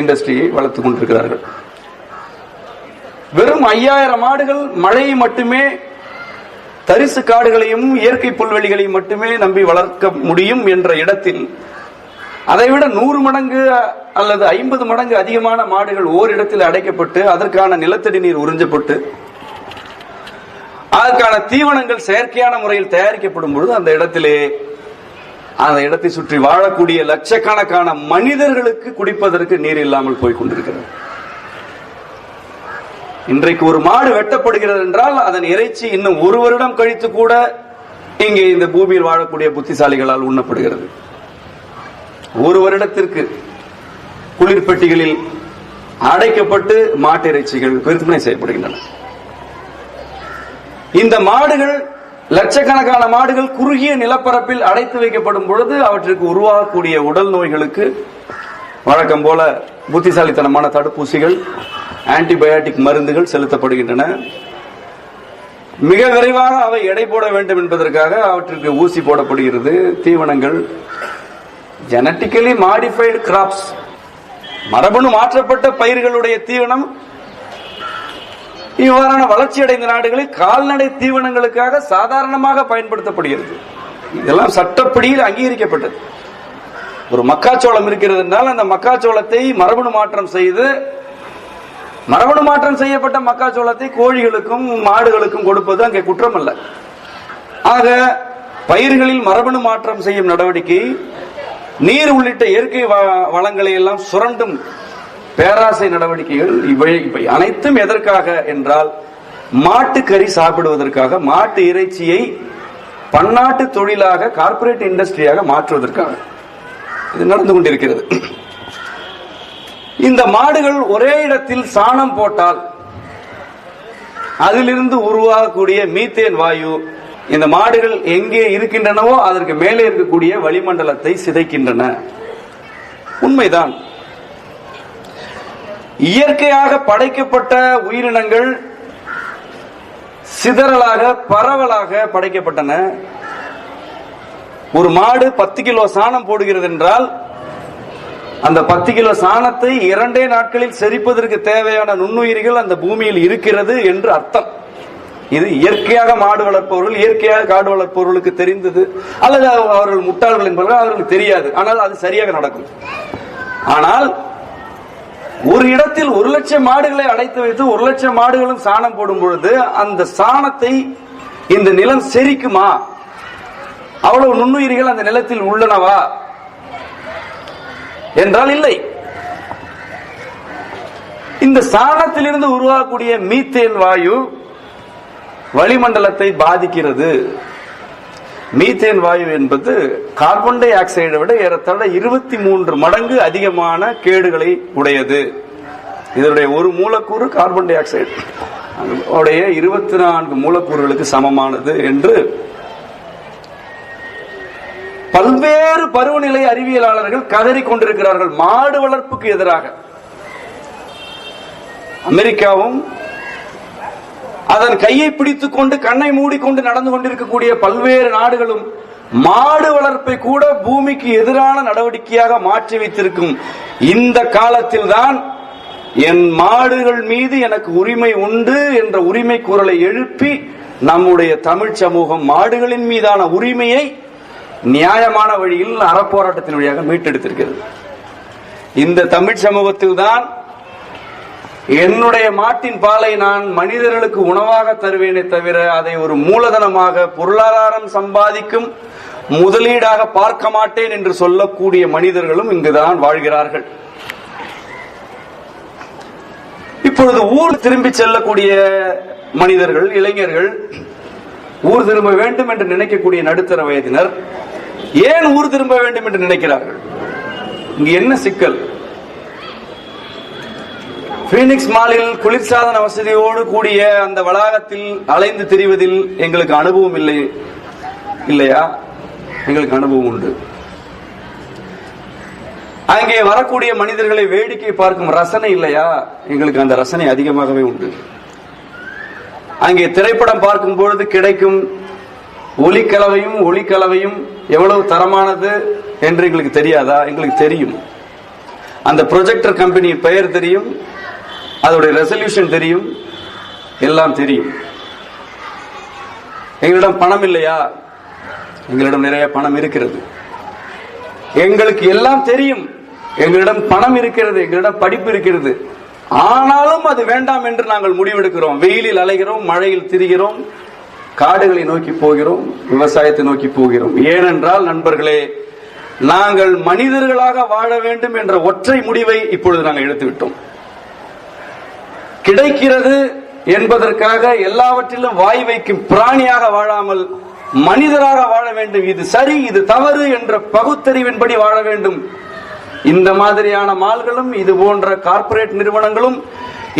இண்டஸ்ட்ரியை வளர்த்துக் கொண்டிருக்கிறார்கள். வெறும் 5000 மாடுகள் மழையை மட்டுமே, தரிசு காடுகளையும் இயற்கை புல்வெளிகளையும் மட்டுமே நம்பி வளர்க்க முடியும் என்ற இடத்தில் அதைவிட 100 மடங்கு அல்லது 50 மடங்கு அதிகமான மாடுகள் ஓரிடத்தில் அடைக்கப்பட்டு அதற்கான நிலத்தடி நீர் உறிஞ்சப்பட்டு அதற்கான தீவனங்கள் செயற்கையான முறையில் தயாரிக்கப்படும் பொழுது அந்த இடத்தை சுற்றி வாழக்கூடிய லட்சக்கணக்கான மனிதர்களுக்கு குடிப்பதற்கு நீர் இல்லாமல் போய்கொண்டிருக்கிறது. இன்றைக்கு ஒரு மாடு வெட்டப்படுகிறது என்றால் அதன் இறைச்சி இன்னும் 1 வருடம் கழித்து கூட இங்கே இந்த பூமியில் வாழக்கூடிய புத்திசாலிகளால் உண்ணப்படுகிறது. 1 வருடத்திற்கு குளிர்பெட்டிகளில் அடைக்கப்பட்டு மாட்டு இறைச்சிகள் விற்பனை செய்யப்படுகின்றன. இந்த மாடுகள், லட்சக்கணக்கான மாடுகள் குறுகிய நிலப்பரப்பில் அடைத்து வைக்கப்படும் பொழுது அவற்றிற்கு உருவாகக்கூடிய உடல் நோய்களுக்கு வழக்கம் போல புத்திசாலித்தனமான தடுப்பூசிகள், ஆன்டிபயோட்டிக் மருந்துகள் செலுத்தப்படுகின்றன. மிக விரைவாக அவை எடை போட வேண்டும் என்பதற்காக அவற்றிற்கு ஊசி போடப்படுகிறது. தீவனங்கள், ஜெனட்டிக்கலி மாடிஃபைடு கிராப்ஸ், மரபணு மாற்றப்பட்ட பயிர்களுடைய தீவனம் இவ்வாறான வளர்ச்சி அடைந்த நாடுகளில் கால்நடை தீவனங்களுக்காக சாதாரணமாக பயன்படுத்தப்படுகிறது. இதெல்லாம் சட்டப்படியில் அங்கீகரிக்கப்பட்டது. ஒரு மக்காச்சோளம் இருக்கிறது என்றால் அந்த மக்காச்சோளத்தை மரபணு மாற்றம் செய்து மரபணு மாற்றம் செய்யப்பட்ட மக்காச்சோளத்தை கோழிகளுக்கும் மாடுகளுக்கும் கொடுப்பது அங்கே குற்றம் அல்ல. ஆக பயிர்களில் மரபணு மாற்றம் செய்யும் நடவடிக்கை, நீர் உள்ளிட்ட இயற்கை வளங்களை எல்லாம் சுரண்டும் பேராசை நடவடிக்கைகள் இவை அனைத்தும் எதற்காக என்றால் மாட்டுக்கறி சாப்பிடுவதற்காக, மாட்டு இறைச்சியை பன்னாட்டு தொழிலாக கார்ப்பரேட் இண்டஸ்ட்ரியாக மாற்றுவதற்காக இது நடந்து கொண்டிருக்கிறது. இந்த மாடுகள் ஒரே இடத்தில் சாணம் போட்டால் அதிலிருந்து உருவாகக்கூடிய மீத்தேன் வாயு இந்த மாடுகள் எங்கே இருக்கின்றனவோ அதற்கு மேலே இருக்கக்கூடிய வளிமண்டலத்தை சிதைக்கின்றன. உண்மைதான். இயற்கையாக படைக்கப்பட்ட உயிரினங்கள் சிதறலாக பரவலாக படைக்கப்பட்டன. ஒரு மாடு 10 கிலோ சாணம் போடுகிறது என்றால் அந்த 10 கிலோ சாணத்தை 2 நாட்களில் செரிப்பதற்கு தேவையான நுண்ணுயிரிகள் அந்த பூமியில் இருக்கிறது என்று அர்த்தம். இது இயற்கையாக மாடு வளர்ப்பவர்கள், இயற்கையாக காடு வளர்ப்பவர்களுக்கு தெரிந்தது, அல்லது அவர்கள் முட்டாள்கள் என்பவர்கள் அவர்களுக்கு தெரியாது. ஆனால் அது சரியாக நடக்கும். ஆனால் ஒரு இடத்தில் 1 லட்சம் மாடுகளை அடைத்து வைத்து 1 லட்சம் மாடுகளும் சாணம் போடும் பொழுது அந்த சாணத்தை இந்த நிலம் செரிக்குமா? அவ்வளவு நுண்ணுயிரிகள் அந்த நிலத்தில் உள்ளனவா என்றால் இல்லை. இந்த சாணத்திலிருந்து உருவாகக்கூடிய மீத்தேன் வாயு வளிமண்டலத்தை பாதிக்கிறது. மீத்தேன் வாயு என்பது கார்பன் டை ஆக்சைடை விட ஏறத்தாழ 23 மடங்கு அதிகமான கேடுகளை உடையது. இதனுடைய ஒரு மூலக்கூறு கார்பன் டை ஆக்சைடு 24 மூலக்கூறுகளுக்கு சமமானது என்று பல்வேறு பருவநிலை அறிவியலாளர்கள் கதறிக் கொண்டிருக்கிறார்கள். மாடு வளர்ப்புக்கு எதிராக அமெரிக்காவும் அதன் கையை பிடித்துக் கொண்டு கண்ணை மூடிக்கொண்டு நடந்து கொண்டிருக்கக்கூடிய பல்வேறு நாடுகளும் மாடு வளர்ப்பை கூட பூமிக்கு எதிரான நடவடிக்கையாக மாற்றி வைத்திருக்கும் இந்த காலத்தில் தான் என் மாடுகள் மீது எனக்கு உரிமை உண்டு என்ற உரிமை குரலை எழுப்பி நம்முடைய தமிழ் சமூகம் மாடுகளின் மீதான உரிமையை நியாயமான வழியில் அறப்போராட்டத்தின் வழியாக மீட்டெடுத்திருக்கிறது. இந்த தமிழ் சமூகத்தில் தான் என்னுடைய மாட்டின் பாலை நான் மனிதர்களுக்கு உணவாக தருவேனே தவிர அதை ஒரு மூலதனமாக பொருளாதாரம் சம்பாதிக்கும் முதலீடாக பார்க்க மாட்டேன் என்று சொல்லக்கூடிய மனிதர்களும் இங்குதான் வாழ்கிறார்கள். இப்பொழுது ஊர் திரும்பி செல்லக்கூடிய மனிதர்கள், இளைஞர்கள், ஊர் திரும்ப வேண்டும் என்று நினைக்கக்கூடிய நடுத்தர வயதினர் ஏன் ஊர் திரும்ப வேண்டும் என்று நினைக்கிறார்கள்? இங்கு என்ன சிக்கல்? பீனிக்ஸ் மாலில் குளிர்சாதன வசதியோடு கூடிய அந்த வளாகத்தில் அலைந்து திரிவதில் எங்களுக்கு அனுபவம் இல்லை இல்லையா? எங்களுக்கு அனுபவம் உண்டு. அங்கே வரக்கூடிய மனிதர்களை வேடிக்கை பார்க்கும் ரசனை இல்லையா? எங்களுக்கு அந்த ரசனை அதிகமாகவே உண்டு. அங்கே திரைப்படம் பார்க்கும் பொழுது கிடைக்கும் ஒளிக்கலவையும் எவ்வளவு தரமானது என்று எங்களுக்கு தெரியாதா? எங்களுக்கு தெரியும். அந்த ப்ரொஜெக்டர் கம்பெனி பெயர் தெரியும், அதோடைய ரெசல்யூஷன் தெரியும், எல்லாம் தெரியும். எங்களிடம் பணம் இல்லையா? எங்களிடம் நிறைய பணம் இருக்கிறது. எங்களுக்கு எல்லாம் தெரியும். எங்களிடம் பணம் இருக்கிறது, எங்களிடம் படிப்பு இருக்கிறது. ஆனாலும் அது வேண்டாம் என்று நாங்கள் முடிவெடுக்கிறோம். வெயிலில் அலைகிறோம், மழையில் திரிகிறோம், காடுகளை நோக்கி போகிறோம், விவசாயத்தை நோக்கி போகிறோம். ஏனென்றால் நண்பர்களே, நாங்கள் மனிதர்களாக வாழ வேண்டும் என்ற ஒற்றை முடிவை இப்பொழுது நாங்கள் எடுத்துவிட்டோம். கிடைக்கிறது என்பதற்காக எல்லாவற்றிலும் வாய் வைக்கும் பிராணியாக வாழாமல் மனிதராக வாழ வேண்டும். இது சரி, இது தவறு என்ற பகுத்தறிவின்படி வாழ வேண்டும். இந்த மாதிரியான மால்களும் இது போன்ற கார்ப்பரேட் நிறுவனங்களும்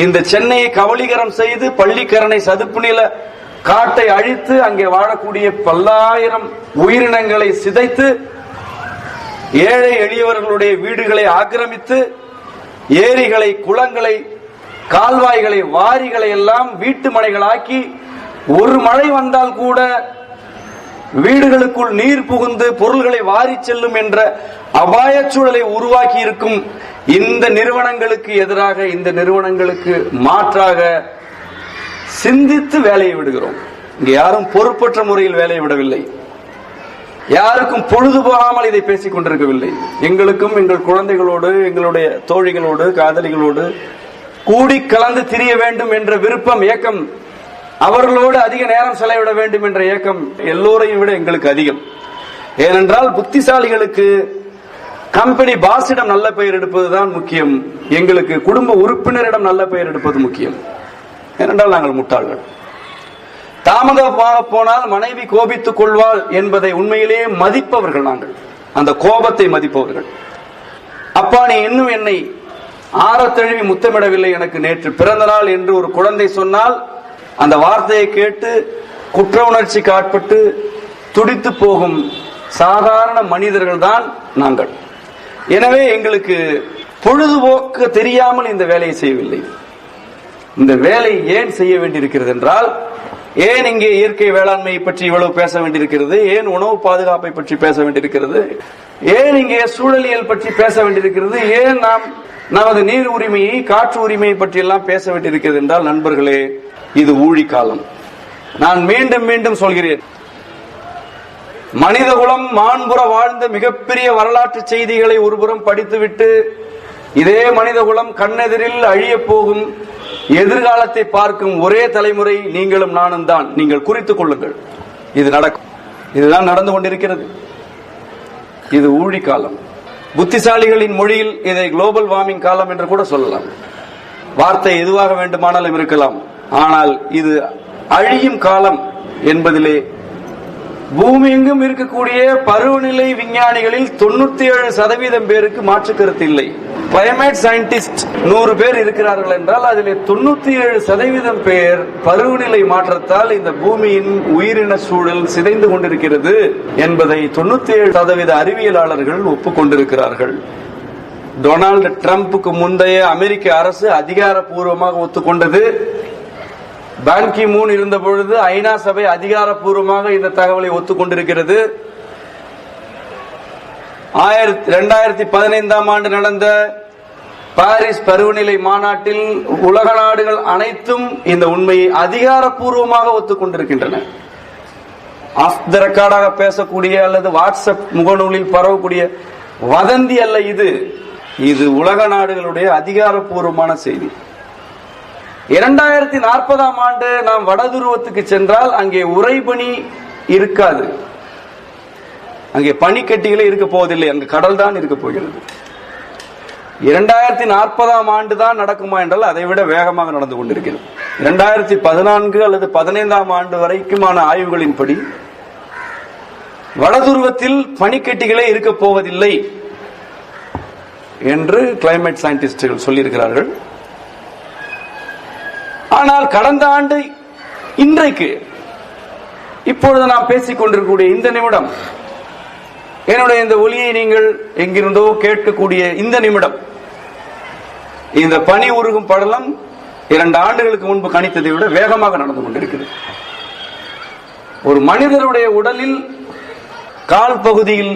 இந்த சென்னையை கவலீகரம் செய்து பள்ளிக்கரணை சதுப்பு நில காட்டை அழித்து அங்கே வாழக்கூடிய பல்லாயிரம் உயிரினங்களை சிதைத்து ஏழை எளியவர்களுடைய வீடுகளை ஆக்கிரமித்து ஏரிகளை, குளங்களை, கால்வாய்களை, வாரிகளை எல்லாம் வீட்டு மனைகளாக்கி ஒரு மழை வந்தால் கூட வீடுகளுக்குள் நீர் புகுந்து பொருள்களை வாரி செல்லும் என்ற அபாய சூழலை உருவாக்கி இருக்கும் இந்த நிறுவனங்களுக்கு எதிராக, இந்த நிறுவனங்களுக்கு மாற்றாக சிந்தித்து வேலையை விடுகிறோம். இங்க யாரும் பொறுப்பற்ற முறையில் வேலையை விடவில்லை. யாருக்கும் பொழுது போகாமல் இதை பேசிக் கொண்டிருக்கவில்லை. எங்களுக்கும் எங்கள் குழந்தைகளோடு, எங்களுடைய தோழிகளோடு, காதலிகளோடு கூடி கலந்து திரிய வேண்டும் என்ற விருப்பம், ஏக்கம், அவர்களோடு அதிக நேரம் செலவிட வேண்டும் என்ற ஏக்கம் எல்லோரையும் விட எங்களுக்கு அதிகம். ஏனென்றால் புத்திசாலிகளுக்கு கம்பெனி பாஸிடம் நல்ல பெயர் எடுப்பதுதான் முக்கியம். எங்களுக்கு குடும்ப உறுப்பினரிடம் நல்ல பெயர் எடுப்பது முக்கியம். ஏனென்றால் நாங்கள் முட்டாள்கள். தாமதமாக போனால் மனைவி கோபித்துக் கொள்வாள் என்பதை உண்மையிலேயே மதிப்பவர்கள் நாங்கள். அந்த கோபத்தை மதிப்பவர்கள். அப்பா, நீ இன்னும் என்னை ஆரத்தழுவி முத்தமிடவில்லை, எனக்கு நேற்று பிறந்த நாள் என்று ஒரு குழந்தை சொன்னால் அந்த வார்த்தையை கேட்டு குற்ற உணர்ச்சிக்கு ஆட்பட்டு துடித்து போகும் சாதாரண மனிதர்கள் தான் நாங்கள். எனவே எங்களுக்கு பொழுதுபோக்கு தெரியாமல் இந்த வேலையை செய்யவில்லை. இந்த வேலை ஏன் செய்ய வேண்டியிருக்கிறது என்றால், ஏன் இங்கே இயற்கை வேளாண்மையை பற்றி இவ்வளவு பேச வேண்டியிருக்கிறது, ஏன் உணவு பாதுகாப்பை பற்றி பேச வேண்டியிருக்கிறது, ஏன் இங்கே சூழலியல் பற்றி பேச வேண்டியிருக்கிறது, ஏன் நாம் நமது நீர் உரிமையை, காற்று உரிமையை பற்றி எல்லாம் பேச வேண்டியிருக்கிறது என்றால், நண்பர்களே, இது ஊழிக்காலம். நான் மீண்டும் மீண்டும் சொல்கிறேன், மனிதகுலம் மாண்புற வாழ்ந்த மிகப்பெரிய வரலாற்று செய்திகளை ஒருபுறம் படித்துவிட்டு இதே மனிதகுலம் கண்ணெதிரில் அழிய போகும் எதிர்காலத்தை பார்க்கும் ஒரே தலைமுறை நீங்களும் நானும் தான். நீங்கள் குறித்துக் கொள்ளுங்கள், இது நடக்கும். இதுதான் நடந்து கொண்டிருக்கிறது. இது ஊழி காலம். புத்திசாலிகளின் மொழியில் இதை குளோபல் வார்மிங் காலம் என்று கூட சொல்லலாம். வார்த்தை எதுவாக வேண்டுமானாலும் இருக்கலாம். ஆனால் இது அழியும் காலம் என்பதிலே பூமி எங்கும் இருக்கக்கூடிய பருவநிலை விஞ்ஞானிகளில் 97% பேருக்கு மாற்று கருத்து இல்லை. கிளைமேட் சயின்டிஸ்ட் 100 பேர் இருக்கிறார்கள் என்றால் அதிலே 97% பேர் பருவநிலை மாற்றத்தால் இந்த பூமியின் உயிரின சூழல் சிதைந்து கொண்டிருக்கிறது என்பதை 97% அறிவியலாளர்கள் ஒப்புக்கொண்டிருக்கிறார்கள். டொனால்டு டிரம்புக்கு முந்தைய அமெரிக்க அரசு அதிகாரப்பூர்வமாக ஒத்துக்கொண்டது. பான் கி மூன் இருந்த பொழுது ஐநா சபை அதிகாரப்பூர்வமாக இந்த தகவலை ஒத்துக்கொண்டிருக்கிறது. 2015 ஆண்டு நடந்த பாரிஸ் பருவநிலை மாநாட்டில் உலக நாடுகள் அனைத்தும் இந்த உண்மையை அதிகாரப்பூர்வமாக ஒத்துக்கொண்டிருக்கின்றன. ஆஃப் த ரெக்கார்டாக பேசக்கூடிய அல்லது வாட்ஸ்அப் முகநூலில் பரவக்கூடிய வதந்தி அல்ல இது. இது உலக நாடுகளுடைய அதிகாரப்பூர்வமான செய்தி. 2040 ஆண்டு நாம் வடதுருவத்துக்கு சென்றால் அங்கே உறைபனி இருக்காது. அங்கே பனிக்கட்டிகளே இருக்க போவதில்லை. அங்கு கடல் தான் இருக்க போகிறது. 2040 ஆண்டு தான் நடக்குமா என்றால் அதை விட வேகமாக நடந்து கொண்டிருக்கிறது. 2014 அல்லது 15 ஆண்டு வரைக்குமான ஆய்வுகளின்படி வடதுருவத்தில் பனிக்கட்டிகளே இருக்க போவதில்லை என்று கிளைமேட் சயின்டிஸ்டுகள் சொல்லியிருக்கிறார்கள். ஆனால் கடந்த ஆண்டு இன்றைக்கு இப்பொழுது நாம் பேசிக் கொண்டிருக்கக்கூடிய இந்த நிமிடம், என்னுடைய இந்த ஒலியை நீங்கள் எங்கிருந்தோ கேட்கக்கூடிய இந்த நிமிடம், இந்த பனி உருகும் படலம் 2 ஆண்டுகளுக்கு முன்பு கணித்ததை விட வேகமாக நடந்து கொண்டிருக்கிறது. ஒரு மனிதனுடைய உடலில் கால் பகுதியில்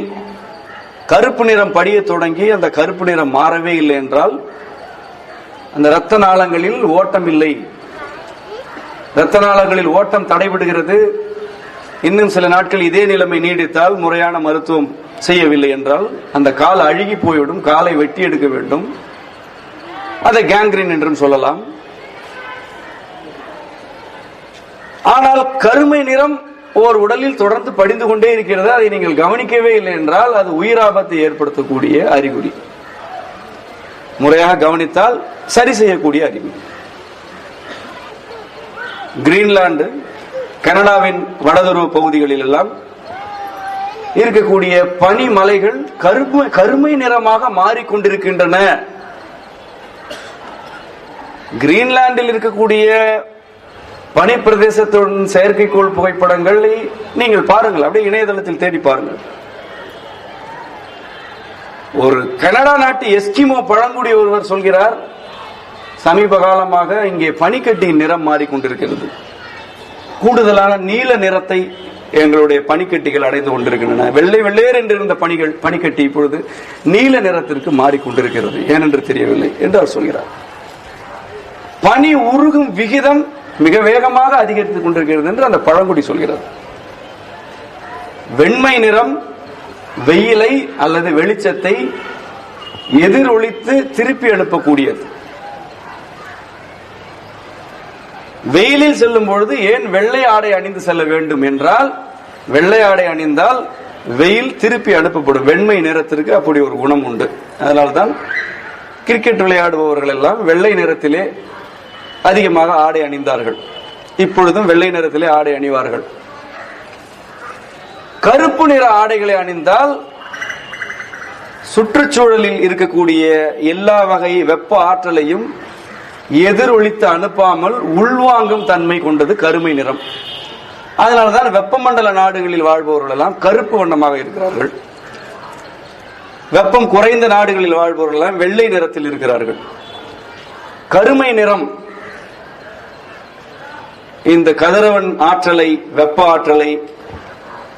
கருப்பு நிறம் படிய தொடங்கி அந்த கருப்பு நிறம் மாறவே இல்லை என்றால் அந்த இரத்த நாளங்களில் ஓட்டம் இல்லை. இரத்த நாளங்களில் ஓட்டம் தடைபடுகிறது. இன்னும் சில நாட்கள் இதே நிலைமை நீடித்தால், முறையான மருத்துவம் செய்யவில்லை என்றால் அந்த கால் அழுகி போய்விடும். காலை வெட்டி எடுக்க வேண்டும். அதை கேங்க்ரீன் என்றும் சொல்லலாம். ஆனால் கருமை நிறம் ஓர் உடலில் தொடர்ந்து படிந்து கொண்டே இருக்கிறது. அதை நீங்கள் கவனிக்கவே இல்லை என்றால் அது உயிராபத்தை ஏற்படுத்தக்கூடிய அறிகுறி. முறையாக கவனித்தால் சரி செய்யக்கூடிய அறிகுறி. கிரீன்லாந்து, கனடாவின் வடதுருவ பகுதிகளில் எல்லாம் இருக்கக்கூடிய பனிமலைகள் கருமை நிறமாக மாறிக்கொண்டிருக்கின்றன. கிரீன்லாந்தில் இருக்கக்கூடிய பனி பிரதேசத்துடன் செயற்கைக்கோள் புகைப்படங்களை நீங்கள் பாருங்கள். அப்படியே இணையதளத்தில் தேடி பாருங்கள். ஒரு கனடா நாட்டு எஸ்கிமோ பழங்குடி ஒருவர் சொல்கிறார், சமீப காலமாக இங்கே பனிக்கட்டியின் நிறம் மாறிக்கொண்டிருக்கிறது. கூடுதலான நீல நிறத்தை எங்களுடைய பனிக்கட்டிகள் அடைந்து கொண்டிருக்கின்றன. வெள்ளை வெள்ளையர் என்றிருந்த பனிக்கட்டி இப்பொழுது நீல நிறத்திற்கு மாறிக்கொண்டிருக்கிறது. ஏனென்று தெரியவில்லை என்று அவர் சொல்கிறார். பனி உருகும் விகிதம் மிக வேகமாக அதிகரித்துக் கொண்டிருக்கிறது என்று அந்த பழங்குடி சொல்கிறது. வெண்மை நிறம் வெயிலை அல்லது வெளிச்சத்தை எதிரொலித்து திருப்பி அனுப்பக்கூடியது. வெயிலில் செல்லும் பொழுது ஏன் வெள்ளை ஆடை அணிந்து செல்ல வேண்டும் என்றால், வெள்ளை ஆடை அணிந்தால் வெயில் திருப்பி அனுப்பப்படும். வெண்மை நிறத்திற்கு அப்படி ஒரு குணம் உண்டு. அதனால்தான் கிரிக்கெட் விளையாடுபவர்கள் எல்லாம் வெள்ளை நிறத்திலே அதிகமாக ஆடை அணிந்தார்கள். இப்பொழுதும் வெள்ளை நிறத்திலே ஆடை அணிவார்கள். கருப்பு நிற ஆடைகளை அணிந்தால் சுற்றுச்சூழலில் இருக்கக்கூடிய எல்லா வகை வெப்ப ஆற்றலையும் எதிரொலித்து அனுப்பாமல் உள்வாங்கும் தன்மை கொண்டது கருமை நிறம். அதனால்தான் வெப்பமண்டல நாடுகளில் வாழ்பவர்கள் எல்லாம் கருப்பு வண்ணமாக இருக்கிறார்கள். வெப்பம் குறைந்த நாடுகளில் வாழ்பவர்கள் எல்லாம் வெள்ளை நிறத்தில் இருக்கிறார்கள். கருமை நிறம் இந்த கதிரவன் ஆற்றலை, வெப்ப ஆற்றலை,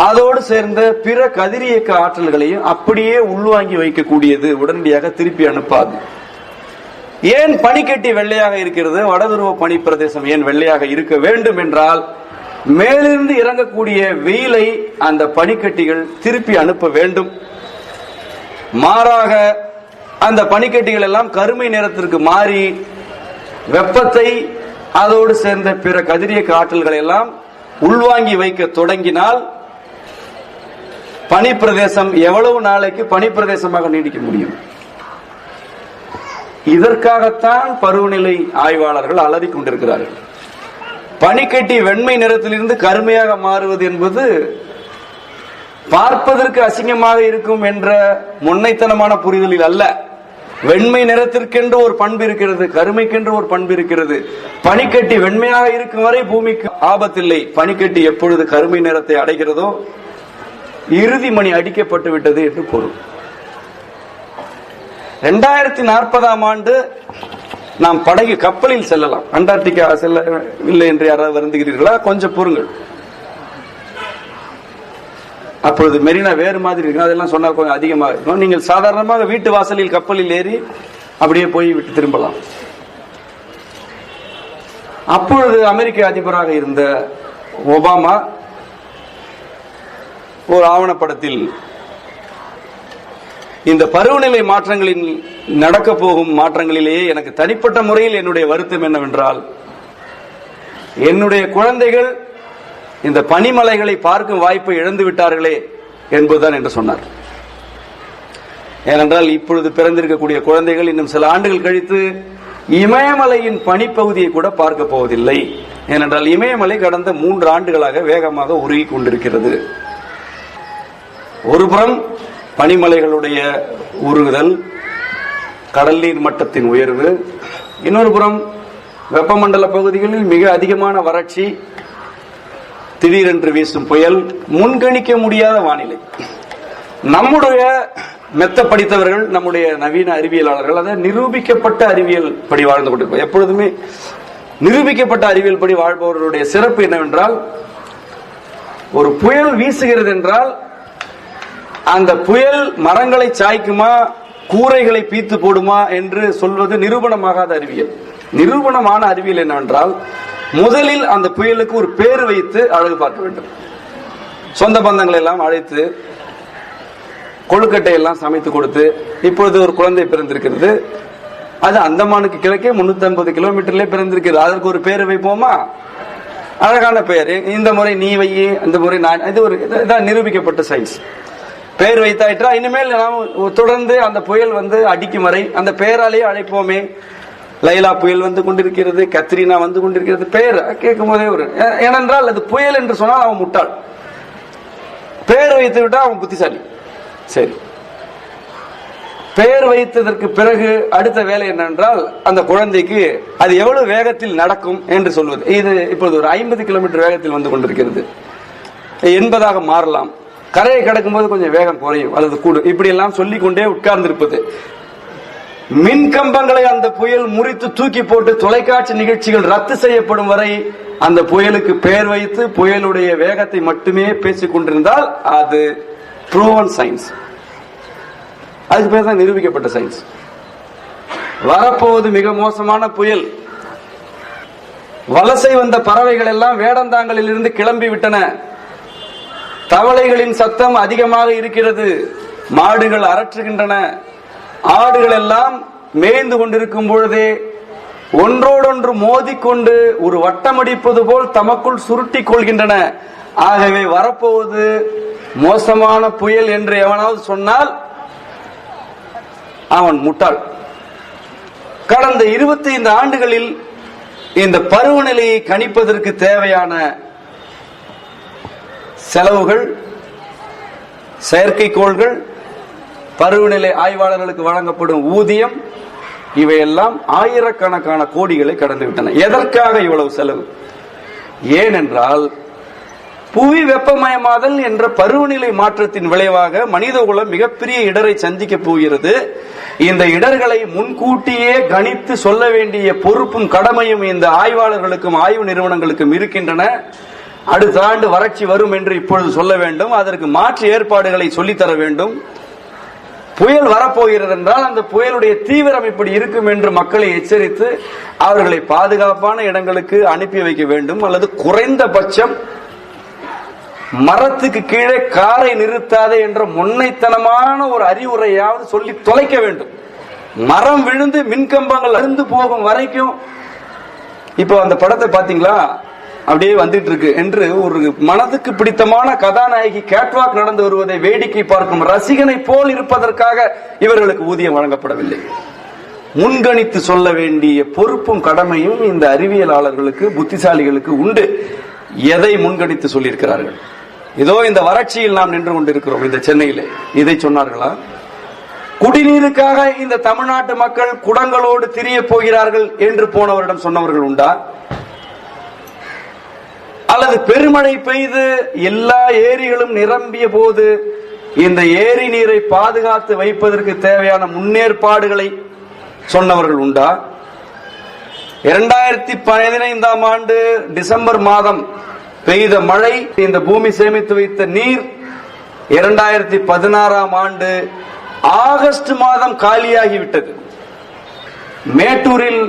அதோடு சேர்ந்த பிற கதிரியக்க ஆற்றல்களையும் அப்படியே உள்வாங்கி வைக்கக்கூடியது, உடனடியாக திருப்பி அனுப்பாது. ஏன் பனிக்கட்டி வெள்ளையாக இருக்கிறது? வடதுருவ பனி பிரதேசம் ஏன் வெள்ளையாக இருக்க வேண்டும் என்றால், மேலிருந்து இறங்கக்கூடிய வெயிலை அந்த பனிக்கட்டிகள் திருப்பி அனுப்ப வேண்டும். மாறாக அந்த பனிக்கட்டிகள் எல்லாம் கருமை நிறத்திற்கு மாறி வெப்பத்தை அதோடு சேர்ந்த பிற கதிரியக்க ஆற்றல்களை எல்லாம் உள்வாங்கி வைக்க தொடங்கினால் பனி பிரதேசம் எவ்வளவு நாளைக்கு பனி பிரதேசமாக நீடிக்க முடியும்? இதற்காகத்தான் பருவநிலை ஆய்வாளர்கள் அலறிக் கொண்டிருக்கிறார்கள். பனிக்கட்டி வெண்மை நிறத்திலிருந்து கருமையாக மாறுவது என்பது பார்ப்பதற்கு அசிங்கமாக இருக்கும் என்ற முன்னைத்தனமான புரிதலில் அல்ல. வெண்மை நிறத்திற்கென்று ஒரு பண்பு இருக்கிறது, கருமைக்கென்று ஒரு பண்பு இருக்கிறது. பனிக்கட்டி வெண்மையாக இருக்கும் வரை பூமிக்கு ஆபத்தில்லை. பனிக்கட்டி எப்பொழுது கருமை நிறத்தை அடைகிறதோ இறுதி மணி அடிக்கப்பட்டு விட்டது என்று பொருள். 2040 நாம் படகு கப்பலில் செல்லலாம். அண்டார்டிகா செல்ல இல்லை என்று யாராவது வருந்துகிறீர்களா? கொஞ்சம் பொறுங்கள். அப்பொழுது மெரினா வேறு மாதிரி இருக்கு. அதெல்லாம் சொன்னால் கொஞ்சம் அதிகமாக இருக்கும். நீங்கள் சாதாரணமாக வீட்டு வாசலில் கப்பலில் ஏறி அப்படியே போய் விட்டு திரும்பலாம். அப்பொழுது அமெரிக்க அதிபராக இருந்த ஒபாமா ஒரு ஆவணப்படத்தில் இந்த பருவநிலை மாற்றங்களில் நடக்க போகும் மாற்றங்களிலேயே எனக்கு தனிப்பட்ட முறையில் என்னுடைய வருத்தம் என்னவென்றால், என்னுடைய குழந்தைகள் இந்த பனிமலைகளை பார்க்கும் வாய்ப்பை இழந்து விட்டார்களே என்பதுதான் என்று சொன்னார். ஏனென்றால் இப்பொழுது பிறந்திருக்கக்கூடிய குழந்தைகள் இன்னும் சில ஆண்டுகள் கழித்து இமயமலையின் பனிப்பகுதியை கூட பார்க்க போவதில்லை. ஏனென்றால் இமயமலை கடந்த 3 ஆண்டுகளாக வேகமாக உருகி கொண்டிருக்கிறது. ஒருபுறம் பனிமலைகளுடைய உருகுதல், கடல் நீர் மட்டத்தின் உயர்வு, இன்னொரு புறம் வெப்பமண்டல பகுதிகளில் மிக அதிகமான வறட்சி, திடீரென்று வீசும் புயல், முன்கணிக்க முடியாத வானிலை. நம்முடைய மெத்த படித்தவர்கள், நம்முடைய நவீன அறிவியலாளர்கள் அதை நிரூபிக்கப்பட்ட அறிவியல் படி வாழ்ந்து கொண்டிருப்போம். எப்பொழுதுமே நிரூபிக்கப்பட்ட அறிவியல் படி வாழ்பவர்களுடைய சிறப்பு என்னவென்றால், ஒரு புயல் வீசுகிறது என்றால் அந்த புயல் மரங்களை சாய்க்குமா, கூரைகளை பீத்து போடுமா என்று சொல்வது நிரூபணமாகாத அறிவியல். நிரூபணமான அறிவியல் என்னவென்றால், முதலில் அந்த புயலுக்கு ஒரு பேர் வைத்து அழகு பார்க்க வேண்டும். சொந்த பந்தங்களை எல்லாம் அழைத்து கொழுக்கட்டை எல்லாம் சமைத்து கொடுத்து, இப்பொழுது ஒரு குழந்தை பிறந்திருக்கிறது, அது அந்தமானுக்கு கிழக்கே 350 கிலோமீட்டர்ல பிறந்திருக்கிறது, அதற்கு ஒரு பேர் வைப்போமா? அழகான பெயர். இந்த முறை நீ வையே, அந்த முறை நான். இது ஒரு நிரூபிக்கப்பட்ட சயின்ஸ். பெயர் வைத்தாயிற்றா, இனிமேல் நாம் தொடர்ந்து அந்த புயல் அடிக்கும் வரை அந்த பெயராலேயே அழைப்போமே. லைலா புயல் வந்து கொண்டிருக்கிறது, கத்ரீனா வந்து கொண்டிருக்கிறது. பெயர் கேட்கும் போதே ஒரு, ஏனென்றால் அது புயல் என்று சொன்னால் அவன் முட்டாள், பெயர் வைத்து விட்டா அவன் புத்திசாலி. சரி, பெயர் வைத்ததற்கு பிறகு அடுத்த வேலை என்னென்றால் அந்த குழந்தைக்கு அது எவ்வளவு வேகத்தில் நடக்கும் என்று சொல்வது. இது இப்போது ஒரு 50 கிலோமீட்டர் வேகத்தில் வந்து கொண்டிருக்கிறது, 80ஆக மாறலாம். கரையை கடக்கும் போது கொஞ்சம் வேகம் குறையும் அல்லது கூடும். இப்படி எல்லாம் சொல்லிக் கொண்டே உட்கார்ந்திருப்பது. மின் கம்பங்களை அந்த புயல் முறித்து தூக்கி போட்டு தொலைக்காட்சி நிகழ்ச்சிகள் ரத்து செய்யப்படும் வரை அந்த புயலுக்கு பெயர் வைத்து புயலுடைய வேகத்தை மட்டுமே பேசிக் கொண்டிருந்தால் அது ப்ரூவன் சயின்ஸ். அதுக்கு பேர் தான் நிரூபிக்கப்பட்ட சயின்ஸ். வரப்போவது மிக மோசமான புயல், வலசை வந்த பறவைகள் எல்லாம் வேடந்தாங்களில் இருந்து கிளம்பி விட்டன. தவளைகளின் சத்தம் அதிகமாக இருக்கிறது. மாடுகள் அரற்றுகின்றன. ஆடுகள் எல்லாம் மேய்ந்து கொண்டிருக்கும் பொழுதே ஒன்றோடொன்று மோதிக்கொண்டு ஒரு வட்டமடிப்பது போல் தமக்குள் சுருட்டிக் கொள்கின்றன. ஆகவே வரப்போவது மோசமான புயல் என்று எவனாவது சொன்னால் அவன் முட்டாள். கடந்த 25 ஆண்டுகளில் இந்த பருவநிலையை கணிப்பதற்கு தேவையான செலவுகள், செயற்கைக்கோள்கள், பருவநிலை ஆய்வாளர்களுக்கு வழங்கப்படும் ஊதியம், இவையெல்லாம் ஆயிரக்கணக்கான கோடிகளை கடந்துவிட்டன. எதற்காக இவ்வளவு செலவு? ஏனென்றால் புவி வெப்பமயமாதல் என்ற பருவநிலை மாற்றத்தின் விளைவாக மனிதகுலம் மிகப்பெரிய இடரை சந்திக்க போகிறது. இந்த இடர்களை முன்கூட்டியே கணித்து சொல்ல வேண்டிய பொறுப்பும் கடமையும் இந்த ஆய்வாளர்களுக்கும் ஆய்வு நிறுவனங்களுக்கும் இருக்கின்றன. அடுத்த ஆண்டு வறட்சி வரும் என்று இப்பொழுது சொல்ல வேண்டும். அதற்கு மாற்று ஏற்பாடுகளை சொல்லித்தர வேண்டும். புயல் வரப்போகிறது என்றால் அந்த புயலுடைய தீவிரம் இப்படி இருக்கும் என்று மக்களை எச்சரித்து அவர்களை பாதுகாப்பான இடங்களுக்கு அனுப்பி வைக்க வேண்டும். அல்லது குறைந்தபட்சம் மரத்துக்கு கீழே காரை நிறுத்தாதே என்ற முன்னைத்தனமான ஒரு அறிவுரையாவது சொல்லி தொலைக்க வேண்டும். மரம் விழுந்து மின்கம்பங்கள் அருந்து போகும் வரைக்கும், இப்போ அந்த படத்தை பாத்தீங்களா, அப்படியே வந்துட்டு இருக்கு என்று ஒரு மனதுக்கு பிடித்தமான கதாநாயகி கேட்வாக் நடந்து வருவதை வேடிக்கை பார்க்கும் ரசிகனை போல் இருப்பதற்காக இவர்களுக்கு ஊதியம் வழங்கப்படவில்லை. முன்கணித்து சொல்ல வேண்டிய பொறுப்பும் கடமையும் இந்த அறிவியலாளர்களுக்கு, புத்திசாலிகளுக்கு உண்டு. எதை முன்கணித்து சொல்லியிருக்கிறார்கள்? இதோ இந்த வறட்சியில் நாம் நின்று கொண்டிருக்கிறோம் இந்த சென்னையிலே. இதை சொன்னார்களா? குடிநீருக்காக இந்த தமிழ்நாட்டு மக்கள் குடங்களோடு திரிய போகிறார்கள் என்று போனவரிடம் சொன்னவர்கள் உண்டா? அல்லது பெருமழை பெய்து எல்லா ஏரிகளும் நிரம்பிய போது இந்த ஏரி நீரை பாதுகாத்து வைப்பதற்கு தேவையான முன்னேற்பாடுகளை சொன்னவர்கள் உண்டா? 2015 ஆண்டு டிசம்பர் மாதம் பெய்த மழை, இந்த பூமி சேமித்து வைத்த நீர் 2016 ஆண்டு ஆகஸ்ட் மாதம் காலியாகிவிட்டது. மேட்டூரில்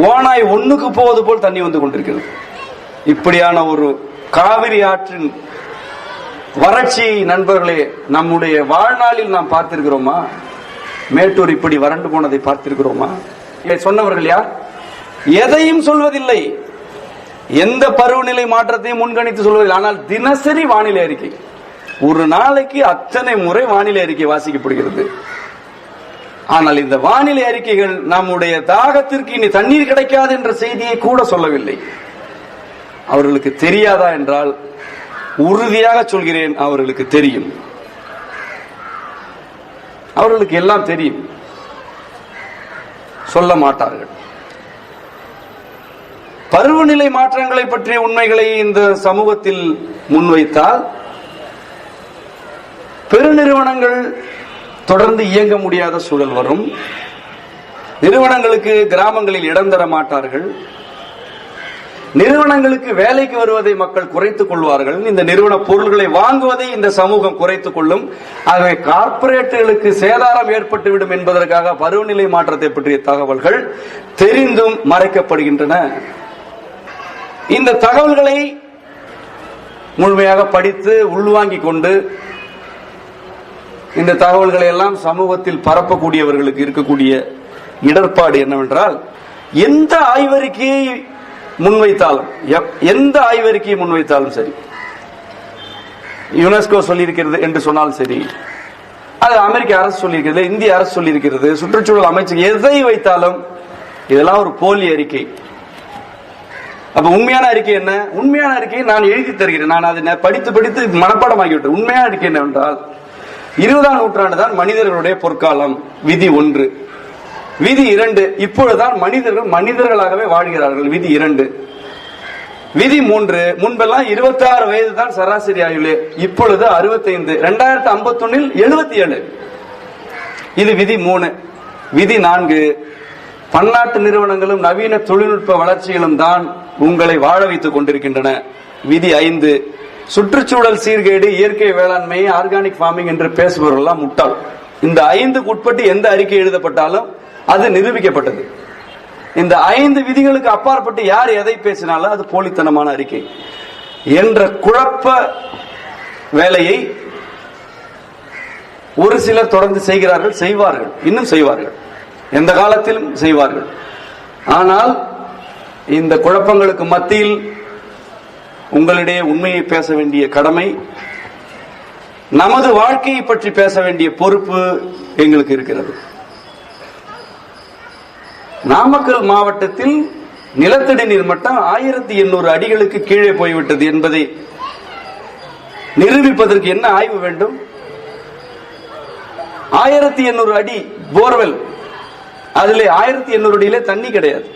ஓனாய் ஒண்ணுக்கு போவது போல் தண்ணி வந்து கொண்டிருக்கிறது. இப்படியான ஒரு காவிரி ஆற்றின் வறட்சி நண்பர்களே நம்முடைய வாழ்நாளில் நாம் பார்த்திருக்கிறோமா? மேட்டூர் இப்படி வறண்டு போனதை பார்த்திருக்கிறோமா? சொன்னவர்கள் யார்? எதையும் சொல்வதில்லை. எந்த பருவநிலை மாற்றத்தையும் முன்கணித்து சொல்வதில்லை. ஆனால் தினசரி வானிலை அறிக்கை, ஒரு நாளைக்கு அத்தனை முறை வானிலை அறிக்கை வாசிக்கப்படுகிறது. ஆனால் இந்த வானிலை அறிக்கைகள் நம்முடைய தாகத்திற்கு இனி தண்ணீர் கிடைக்காது என்ற செய்தியை கூட சொல்லவில்லை. அவர்களுக்கு தெரியாதா என்றால் உறுதியாக சொல்கிறேன், அவர்களுக்கு தெரியும். அவர்களுக்கு எல்லாம் தெரியும், சொல்ல மாட்டார்கள். பருவநிலை மாற்றங்களை பற்றிய உண்மைகளை இந்த சமூகத்தில் முன்வைத்தால் பெருநிறுவனங்கள் தொடர்ந்து இயங்க முடியாத சூழல் வரும். நிறுவனங்களுக்கு கிராமங்களில் இடம் தர மாட்டார்கள். நிறுவனங்களுக்கு வேலைக்கு வருவதை மக்கள் குறைத்துக் கொள்வார்கள். இந்த நிறுவன பொருள்களை வாங்குவதை இந்த சமூகம் குறைத்துக் கொள்ளும். ஆகவே கார்ப்பரேட்டுகளுக்கு சேதாரம் ஏற்பட்டுவிடும் என்பதற்காக பருவநிலை மாற்றத்தை பற்றிய தகவல்கள் தெரிந்தும் மறைக்கப்படுகின்றன. இந்த தகவல்களை முழுமையாக படித்து உள்வாங்கிக் கொண்டு இந்த தகவல்களை எல்லாம் சமூகத்தில் பரப்பக்கூடியவர்களுக்கு இருக்கக்கூடிய இடர்பாடு என்னவென்றால், எந்த ஆய்வறிக்கையை முன்வைத்தாலும் சரி, யுனெஸ்கோ சொல்லியிருக்கிறது என்று சொன்னாலும் சரி, அது அமெரிக்க அரசு சொல்லியிருக்கிறது, இந்திய அரசு சொல்லியிருக்கிறது, சுற்றுச்சூழல் அமைச்சர் எதை வைத்தாலும் இதெல்லாம் ஒரு போலி அறிக்கை. அப்ப உண்மையான அறிக்கை என்ன? உண்மையான அறிக்கையை நான் எழுதி தருகிறேன். நான் அதை படித்து மனப்பாடமாகிவிட்டேன். உண்மையான அறிக்கை என்னவென்றால், 20ஆம் நூற்றாண்டு தான் மனிதர்களுடைய பொற்காலம். விதி 1. விதி 2, இப்பொழுதுதான் மனிதர்கள் மனிதர்களாகவே வாழ்கிறார்கள். விதி 2. விதி 3, முன்பெல்லாம் 26 வயது தான் சராசரி ஆயுளே, இப்பொழுது 65. 2051 77. இது விதி 3. விதி 4, பன்னாட்டு நிறுவனங்களும் நவீன தொழில்நுட்ப வளர்ச்சிகளும் தான் உங்களை வாழ வைத்துக் கொண்டிருக்கின்றன. விதி 5, சுற்றுச்சூழல் சீர்கேடு, இயற்கை வேளாண்மை, ஆர்கானிக் ஃபார்மிங் என்று பேசுபவர்கள் முட்டாள். இந்த 5க்கு உட்பட்டு எந்த அறிக்கை எழுதப்பட்டாலும் அது நிரூபிக்கப்பட்டது. இந்த 5 விதிகளுக்கு அப்பாற்பட்டு யார் எதை பேசினாலும் அது போலித்தனமான அறிக்கை என்ற குழப்ப வேலையை ஒரு சிலர் தொடர்ந்து செய்கிறார்கள், செய்வார்கள், இன்னும் செய்வார்கள், எந்த காலத்திலும் செய்வார்கள். ஆனால் இந்த குழப்பங்களுக்கு மத்தியில் உங்களிடையே உண்மையை பேச வேண்டிய கடமை, நமது வாழ்க்கையை பற்றி பேச வேண்டிய பொறுப்பு எங்களுக்கு இருக்கிறது. நாமக்கல் மாவட்டத்தில் நிலத்தடி நீர் மட்டம் 1800 அடிகளுக்கு கீழே போய்விட்டது என்பதை நிரூபிப்பதற்கு என்ன ஆய்வு வேண்டும்? 1800 அடி போர்வெல், அதிலே 1800 அடியிலே தண்ணி கிடையாது.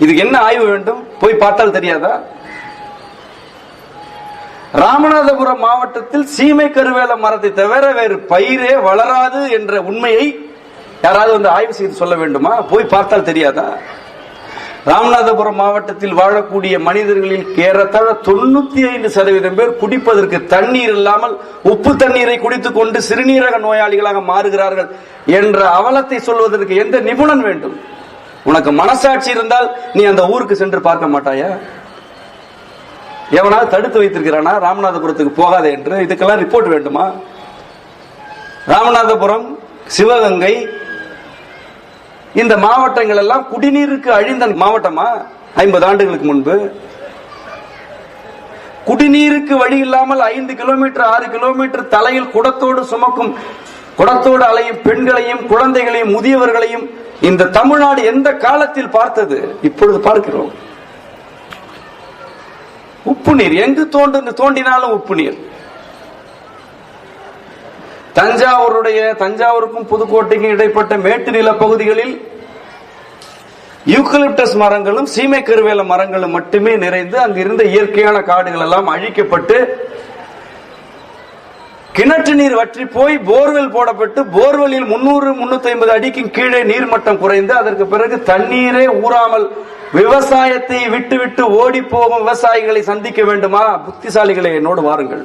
இதுக்கு என்ன ஆய்வு வேண்டும்? போய் பார்த்தால் தெரியாதா? ராமநாதபுரம் மாவட்டத்தில் சீமை கருவேல மரத்தை தவிர வேறு பயிரே வளராது என்ற உண்மையை யாராவது வந்து ஆய்வு செய்து சொல்ல வேண்டுமா? போய் பார்த்தால் தெரியாதா? ராமநாதபுரம் மாவட்டத்தில் வாழக்கூடிய மனிதர்களில் ஏறத்தாழ 95% பேர் குடிப்பதற்கு தண்ணீர் இல்லாமல் உப்பு தண்ணீரை குடித்துக் கொண்டு சிறுநீரக நோயாளிகளாக மாறுகிறார்கள் என்ற அவலத்தை சொல்வதற்கு எந்த நிபுணன் வேண்டும்? உனக்கு மனசாட்சி இருந்தால் நீ அந்த ஊருக்கு சென்று பார்க்க மாட்டாயா? எவனாவது தடுத்து வைத்திருக்கிறானா ராமநாதபுரத்துக்கு போகாதே என்று? இதுக்கெல்லாம் ரிப்போர்ட் வேண்டுமா? ராமநாதபுரம், சிவகங்கை, இந்த மாவட்டங்கள் எல்லாம் குடிநீருக்கு அழிந்த மாவட்டமா? 50 ஆண்டுகளுக்கு முன்பு குடிநீருக்கு வழி இல்லாமல் 5 கிலோமீட்டர் 6 கிலோமீட்டர் தலையில் குடத்தோடு சுமக்கும், குடத்தோடு அலையும் பெண்களையும் குழந்தைகளையும் முதியவர்களையும் இந்த தமிழ்நாடு எந்த காலத்தில் பார்த்தது? இப்பொழுது பார்க்கிறோம். உப்பு நீர் எங்கு தோண்டினாலும் உப்பு நீர். தஞ்சாவூருக்கும் புதுக்கோட்டைக்கும் இடைப்பட்ட மேட்டு நில பகுதிகளில் யூக்கலிப்டஸ் மரங்களும் சீமை கருவேல மரங்களும் மட்டுமே நிறைந்து அங்கிருந்த இயற்கையான காடுகள் எல்லாம் அழிக்கப்பட்டு கிணற்று நீர் வற்றி போய் போர்வெல் போடப்பட்டு போர்வெல்லில் 300-350 அடிக்கு கீழே நீர்மட்டம் குறைந்து அதற்கு பிறகு தண்ணீரே ஊறாமல் விவசாயத்தை விட்டு ஓடி போகும் விவசாயிகளை சந்திக்க வேண்டுமா? புத்திசாலிகளை என்னோடு வாருங்கள்,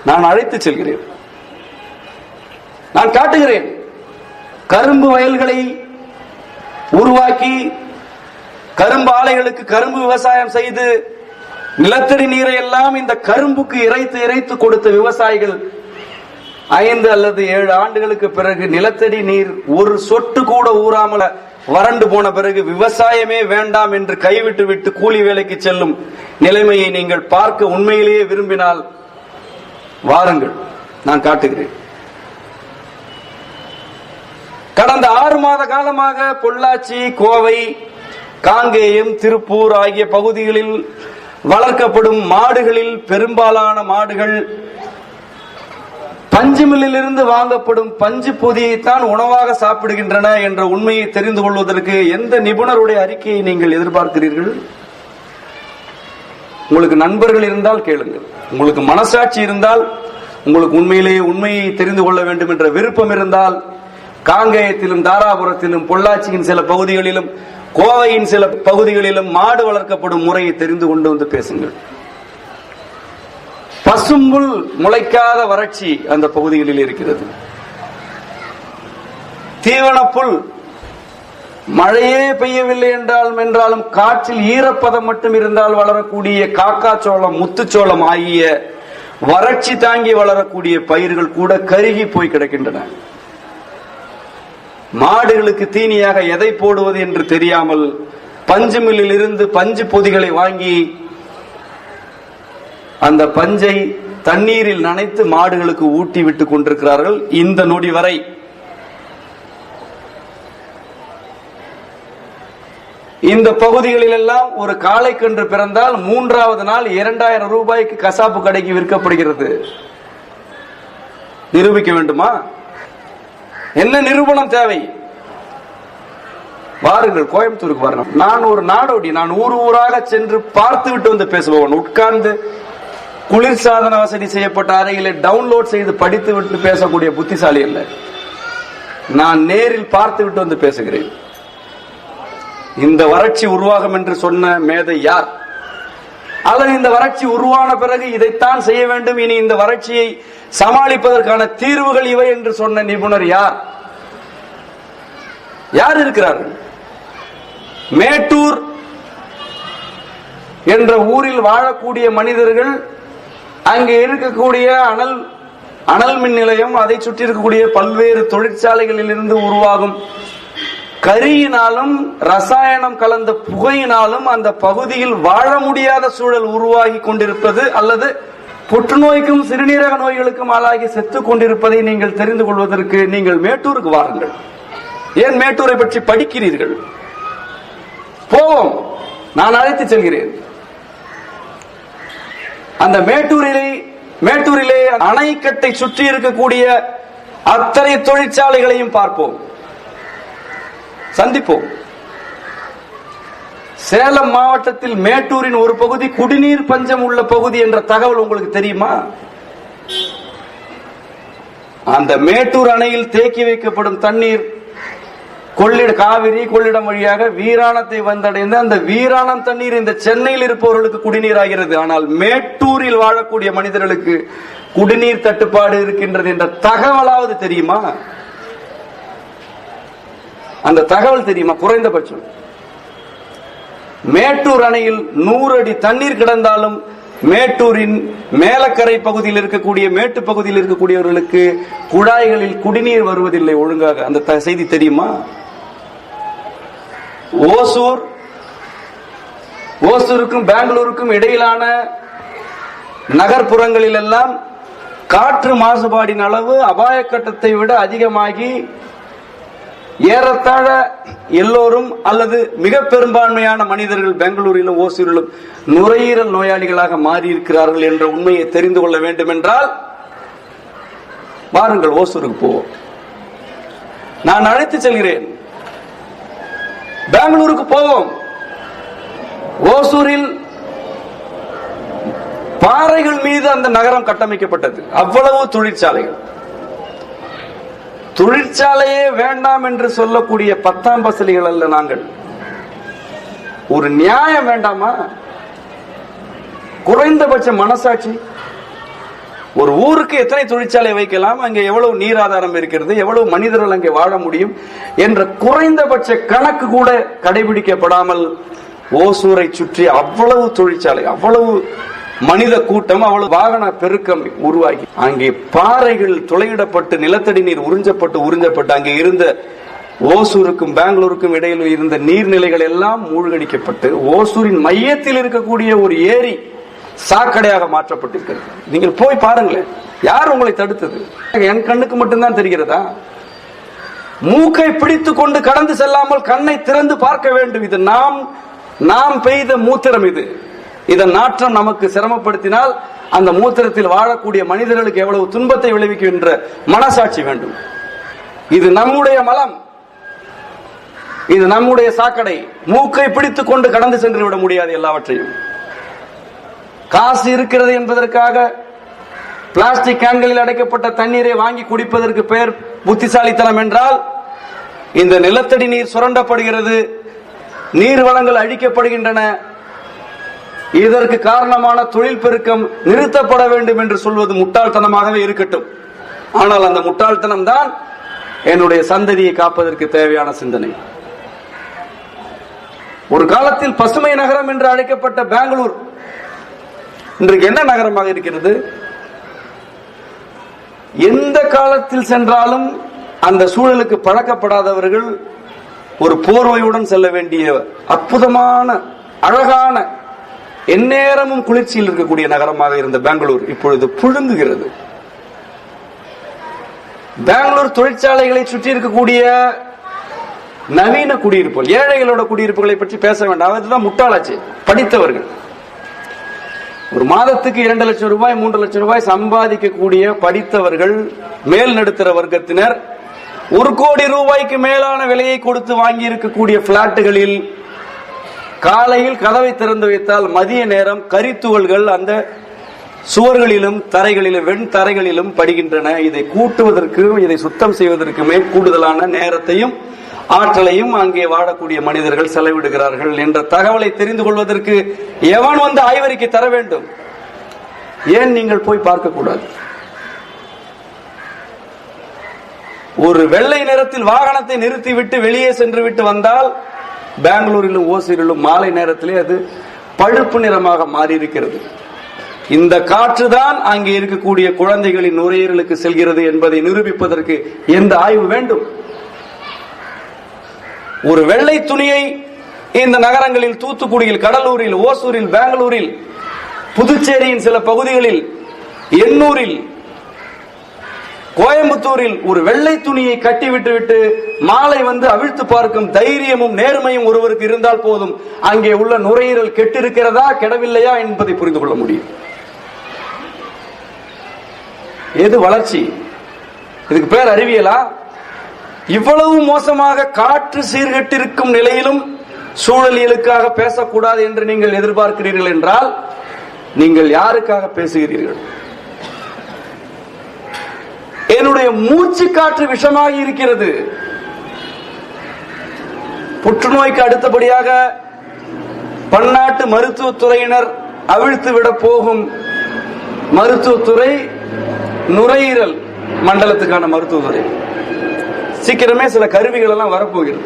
நான் அழைத்து செல்கிறேன், நான் காட்டுகிறேன். கரும்பு வயல்களை உருவாக்கி கரும்பு ஆலைகளுக்கு கரும்பு விவசாயம் செய்து நிலத்தடி நீரை எல்லாம் இந்த கரும்புக்கு இறைத்து கொடுத்த விவசாயிகள் 5 அல்லது 7 ஆண்டுகளுக்கு பிறகு நிலத்தடி நீர் ஒரு சொட்டு கூட ஊறாமல வறண்டு போன பிறகு விவசாயமே வேண்டாம் என்று கைவிட்டு கூலி வேலைக்கு செல்லும் நிலைமையை நீங்கள் பார்க்க உண்மையிலேயே விரும்பினால் வாருங்கள், நான் காட்டுகிறேன். கடந்த 6 மாத காலமாக பொள்ளாச்சி, கோவை, காங்கேயம், திருப்பூர் ஆகிய பகுதிகளில் வளர்க்கப்படும் மாடுகளில் பெரும்பாலான மாடுகள் பஞ்சு மில்லில் இருந்து வாங்கப்படும் பஞ்சு பொதியைத்தான் உணவாக சாப்பிடுகின்றன என்ற உண்மையை தெரிந்து கொள்வதற்கு எந்த நிபுணருடைய அறிக்கையை நீங்கள் எதிர்பார்க்கிறீர்கள்? உங்களுக்கு நண்பர்கள் இருந்தால் கேளுங்கள், உங்களுக்கு மனசாட்சி இருந்தால், உங்களுக்கு உண்மையிலேயே உண்மையை தெரிந்து கொள்ள வேண்டும் என்ற விருப்பம் இருந்தால் காங்கேயத்திலும் தாராபுரத்திலும் பொள்ளாச்சியின் சில பகுதிகளிலும் கோவையின் சில பகுதிகளிலும் மாடு வளர்க்கப்படும் முறையை தெரிந்து கொண்டு வந்து பேசுங்கள். பசும்புல் முளைக்காத வறட்சி அந்த பகுதிகளில் இருக்கிறது. தீவனப்புல் மழையே பெய்யவில்லை என்றாலும் காற்றில் ஈரப்பதம் மட்டும் இருந்தால் வளரக்கூடிய காக்காச்சோளம், முத்துச்சோளம் ஆகிய வறட்சி தாங்கி வளரக்கூடிய பயிர்கள் கூட கருகி போய் கிடக்கின்றன. மாடுகளுக்கு தீனியாக எதை போடுவது என்று தெரியாமல் பஞ்சு மில்லில் இருந்து பஞ்சு பொதிகளை வாங்கி அந்த பஞ்சை தண்ணீரில் நனைத்து மாடுகளுக்கு ஊட்டி விட்டுக் கொண்டிருக்கிறார்கள். இந்த நொடி வரை இந்த பகுதிகளில் எல்லாம் ஒரு காளைக்கன்று பிறந்தால் 3வது நாள் 2000 ரூபாய்க்கு கசாப்பு கடைக்கு விற்கப்படுகிறது. நிரூபிக்க வேண்டுமா? என்ன நிரூபணம் தேவை? வாருங்கள், கோயம்புத்தூருக்கு வரணும். நான் ஒரு நாடோடி, நான் ஊராக சென்று பார்த்து விட்டு வந்து பேசுபவன். உட்கார்ந்து குளிர்சாதன வசதி செய்யப்பட்ட அறையிலே டவுன்லோட் செய்து படித்து விட்டு பேசக்கூடிய புத்திசாலி அல்ல. நான் நேரில் பார்த்து விட்டு வந்து பேசுகிறேன். இந்த வறட்சி உருவாகும் என்று சொன்ன மேதை யார்? அல்லது இந்த வறட்சி உருவான பிறகு இதைத்தான் செய்ய வேண்டும், இனி இந்த வறட்சியை சமாளிப்பதற்கான தீர்வுகள் இவை என்று சொன்ன நிபுணர் யார்? யார் இருக்கிறார்கள்? மேட்டூர் என்ற ஊரில் வாழக்கூடிய மனிதர்கள், அங்கே இருக்கக்கூடிய அனல் மின் நிலையம், அதை சுற்றி இருக்கக்கூடிய பல்வேறு தொழிற்சாலைகளில் இருந்து உருவாகும் கரியினாலும் ரசாயனம் கலந்த புகையினாலும் அந்த பகுதியில் வாழ முடியாத சூழல் உருவாகி கொண்டிருப்பது, அல்லது புற்றுநோய்க்கும் சிறுநீரக நோய்களுக்கும் ஆளாகி செத்துக் கொண்டிருப்பதை நீங்கள் தெரிந்து கொள்வதற்கு நீங்கள் மேட்டூருக்கு வாருங்கள். ஏன் மேட்டூரை பற்றி படிக்கிறீர்கள்? போவோம், நான் அழைத்து செல்கிறேன். அந்த மேட்டூரிலே அணைக்கட்டை சுற்றி இருக்கக்கூடிய அத்தனை தொழிற்சாலைகளையும் பார்ப்போம், சந்திப்போம். சேலம் மாவட்டத்தில் மேட்டூரின் ஒரு பகுதி குடிநீர் பஞ்சம் உள்ள பகுதி என்ற தகவல் உங்களுக்கு தெரியுமா? அந்த மேட்டூர் அணையில் தேக்கி வைக்கப்படும் தண்ணீர் காவிரி கொள்ளிடம் வழியாக வீராணத்தை வந்தடைந்து அந்த வீராணம் தண்ணீர் இந்த சென்னையில் இருப்பவர்களுக்கு குடிநீர் ஆகிறது. ஆனால் மேட்டூரில் வாழக்கூடிய மனிதர்களுக்கு குடிநீர் தட்டுப்பாடு இருக்கின்றது என்ற தகவலாவது தெரியுமா? அந்த தகவல் தெரியுமா? குறைந்தபட்சம் மேட்டூர் அணையில் 100 அடி தண்ணீர் கிடந்தாலும் மேட்டூரின் மேலக்கரை பகுதியில் இருக்கக்கூடிய மேட்டு பகுதியில் இருக்கக்கூடியவர்களுக்கு குழாய்களில் குடிநீர் வருவதில்லை ஒழுங்காக. அந்த செய்தி தெரியுமா? ஓசூருக்கும் பெங்களூருக்கும் இடையிலான நகர்ப்புறங்களில் எல்லாம் காற்று மாசுபாடின் அளவு அபாய கட்டத்தை விட அதிகமாகி ஏறத்தாழ எல்லோரும் அல்லது மிக பெரும்பான்மையான மனிதர்கள் பெங்களூரிலும் ஓசூரிலும் நுரையீரல் நோயாளிகளாக மாறியிருக்கிறார்கள் என்ற உண்மையை தெரிந்து கொள்ள வேண்டும் என்றால் வாருங்கள், ஓசூருக்கு போவோம். நான் அழைத்து செல்கிறேன். பெங்களூருக்கு போவோம். ஓசூரில் பாறைகள் மீது அந்த நகரம் கட்டமைக்கப்பட்டது. அவ்வளவு தொழிற்சாலைகள். தொழிற்சாலையே வேண்டாம் என்று சொல்லக்கூடிய 10ஆம் பசலிகள் அல்ல நாங்கள். ஒரு நியாயம் வேண்டாமா? குறைந்தபட்ச மனசாட்சி. ஒரு ஊருக்கு எத்தனை தொழிற்சாலை வைக்கலாம், அங்கே எவ்வளவு நீர் ஆதாரம் இருக்கிறது, எவ்வளவு மனிதர்கள் அங்கே வாழ முடியும் என்ற குறைந்தபட்ச கணக்கு கூட கடைபிடிக்கப்படாமல் ஓசூரை சுற்றி அவ்வளவு தொழிற்சாலை, அவ்வளவு மனித கூட்டம், அவ்வளவு வாகன பெருக்கம் உருவாகி அங்கே பாறைகள் துளையிடப்பட்டு நிலத்தடி நீர் உறிஞ்சப்பட்டு அங்கே இருந்த ஓசூருக்கும் பெங்களூருக்கும் இடையில் இருந்த நீர்நிலைகள் எல்லாம் மூழ்கடிக்கப்பட்டு ஓசூரின் மையத்தில் இருக்கக்கூடிய ஒரு ஏரி சாக்கடையாக மாற்றப்பட்டிருக்கிறது. நீங்கள் போய் பாருங்களேன். யார் உங்களை தடுத்தது? என் கண்ணுக்கு மட்டும்தான் தெரிகிறதா? மூக்கை பிடித்துக் கொண்டு கடந்து செல்லாமல் கண்ணை திறந்து பார்க்க வேண்டும். இது நாம் பெய்த மூத்திரம். இதன் நாற்றம் நமக்கு சிரமப்படுத்தினால் அந்த மூத்திரத்தில் வாழக்கூடிய மனிதர்களுக்கு எவ்வளவு துன்பத்தை விளைவிக்கின்ற மனசாட்சி வேண்டும். இது நம்முடைய மலம், இது நம்முடைய சாக்கடை. மூக்கை பிடித்துக் கொண்டு கடந்து சென்று விட முடியாது எல்லாவற்றையும். காசு இருக்கிறது என்பதற்காக பிளாஸ்டிக் கேன்களில் அடைக்கப்பட்ட தண்ணீரை வாங்கி குடிப்பதற்கு பெயர் புத்திசாலித்தனம் என்றால், இந்த நிலத்தடி நீர் சுரண்டப்படுகிறது, நீர் வளங்கள் அழிக்கப்படுகின்றன, இதற்கு காரணமான தொழில் பெருக்கம் நிறுத்தப்பட வேண்டும் என்று சொல்வது முட்டாள்தனமாகவே இருக்கட்டும். ஆனால் அந்த முட்டாள்தனம் தான் என்னுடைய சந்ததியை காப்பதற்கு தேவையான சிந்தனை. ஒரு காலத்தில் பசுமை நகரம் என்று அழைக்கப்பட்ட பெங்களூர் இன்றைக்கு என்ன நகரமாக இருக்கிறது? எந்த காலத்தில் சென்றாலும் அந்த சூழலுக்கு பழக்கப்படாதவர்கள் ஒரு போர்வையுடன் செல்ல வேண்டிய அற்புதமான அழகான எந்நேரமும் குளிர்ச்சியில் இருக்கக்கூடிய நகரமாக இருந்த பெங்களூர் இப்பொழுது புழுங்குகிறது. பெங்களூர் தொழிற்சாலைகளை சுற்றி இருக்கக்கூடிய நவீன குடியிருப்புகள், ஏழைகளோட குடியிருப்புகளை பற்றி பேச வேண்டாம், அதுதான் முட்டாளாச்சு. படித்தவர்கள் ஒரு மாதத்துக்கு 2 லட்சம் ரூபாய் 3 லட்சம் ரூபாய் சம்பாதிக்கக்கூடிய படித்தவர்கள், மேல் நடுத்தர வர்க்கத்தினர் 1 கோடி ரூபாய்க்கு மேலான விலையை கொடுத்து வாங்கி இருக்கக்கூடிய பிளாட்டுகளில் காலையில் கதவை திறந்து வைத்தால் மதிய நேரம் கரித்துகள்கள் அந்த சுவர்களிலும் தரைகளிலும் வெண் தரைகளிலும் படுகின்றன. இதை கூட்டுவதற்கும் இதை சுத்தம் செய்வதற்குமே கூடுதலான நேரத்தையும் ஆற்றலையும் அங்கே வாழக்கூடிய மனிதர்கள் செலவிடுகிறார்கள் என்ற தகவலை தெரிந்து கொள்வதற்கு எவன் வந்து ஆய்வறிக்கை தர வேண்டும்? ஏன் நீங்கள் போய் பார்க்க கூடாது? ஒரு வெள்ளை நிறத்தில் வாகனத்தை நிறுத்திவிட்டு வெளியே சென்று விட்டு வந்தால் பெங்களூரிலும் ஓசூரிலும் மாலை நேரத்திலே அது பழுப்பு நிறமாக மாறி இருக்கிறது. இந்த காற்றுதான் அங்கே இருக்கக்கூடிய குழந்தைகளின் நுரையீரலுக்கு செல்கிறது என்பதை நிரூபிப்பதற்கு எந்த ஆய்வு வேண்டும்? ஒரு வெள்ளை துணியை இந்த நகரங்களில், தூத்துக்குடியில், கடலூரில், ஓசூரில், பெங்களூரில், புதுச்சேரியின் சில பகுதிகளில், எண்ணூரில், கோயம்புத்தூரில் ஒரு வெள்ளை துணியை கட்டிவிட்டு விட்டு மாலை வந்து அவிழ்த்து பார்க்கும் தைரியமும் நேர்மையும் ஒருவருக்கு இருந்தால் போதும், அங்கே உள்ள நுரையீரல் கெட்டிருக்கிறதா கெடவில்லையா என்பதை புரிந்து கொள்ள முடியும். எது வளர்ச்சி? இதுக்கு பேர் அறிவியலா? இவ்வளவு மோசமாக காற்று சீர்கெட்டிருக்கும் நிலையிலும் சூழலியலுக்காக பேசக்கூடாது என்று நீங்கள் எதிர்பார்க்கிறீர்கள் என்றால் நீங்கள் யாருக்காக பேசுகிறீர்கள்? என்னுடைய மூச்சு காற்று விஷமாகி இருக்கிறது. புற்றுநோய்க்கு அடுத்தபடியாக பன்னாட்டு மருத்துவத்துறையினர் அவிழ்த்து விட போகும் மருத்துவத்துறை நுரையீரல் மண்டலத்துக்கான மருத்துவத்துறை. சீக்கிரமே சில கருவிகள் எல்லாம் வரப்போகிறது.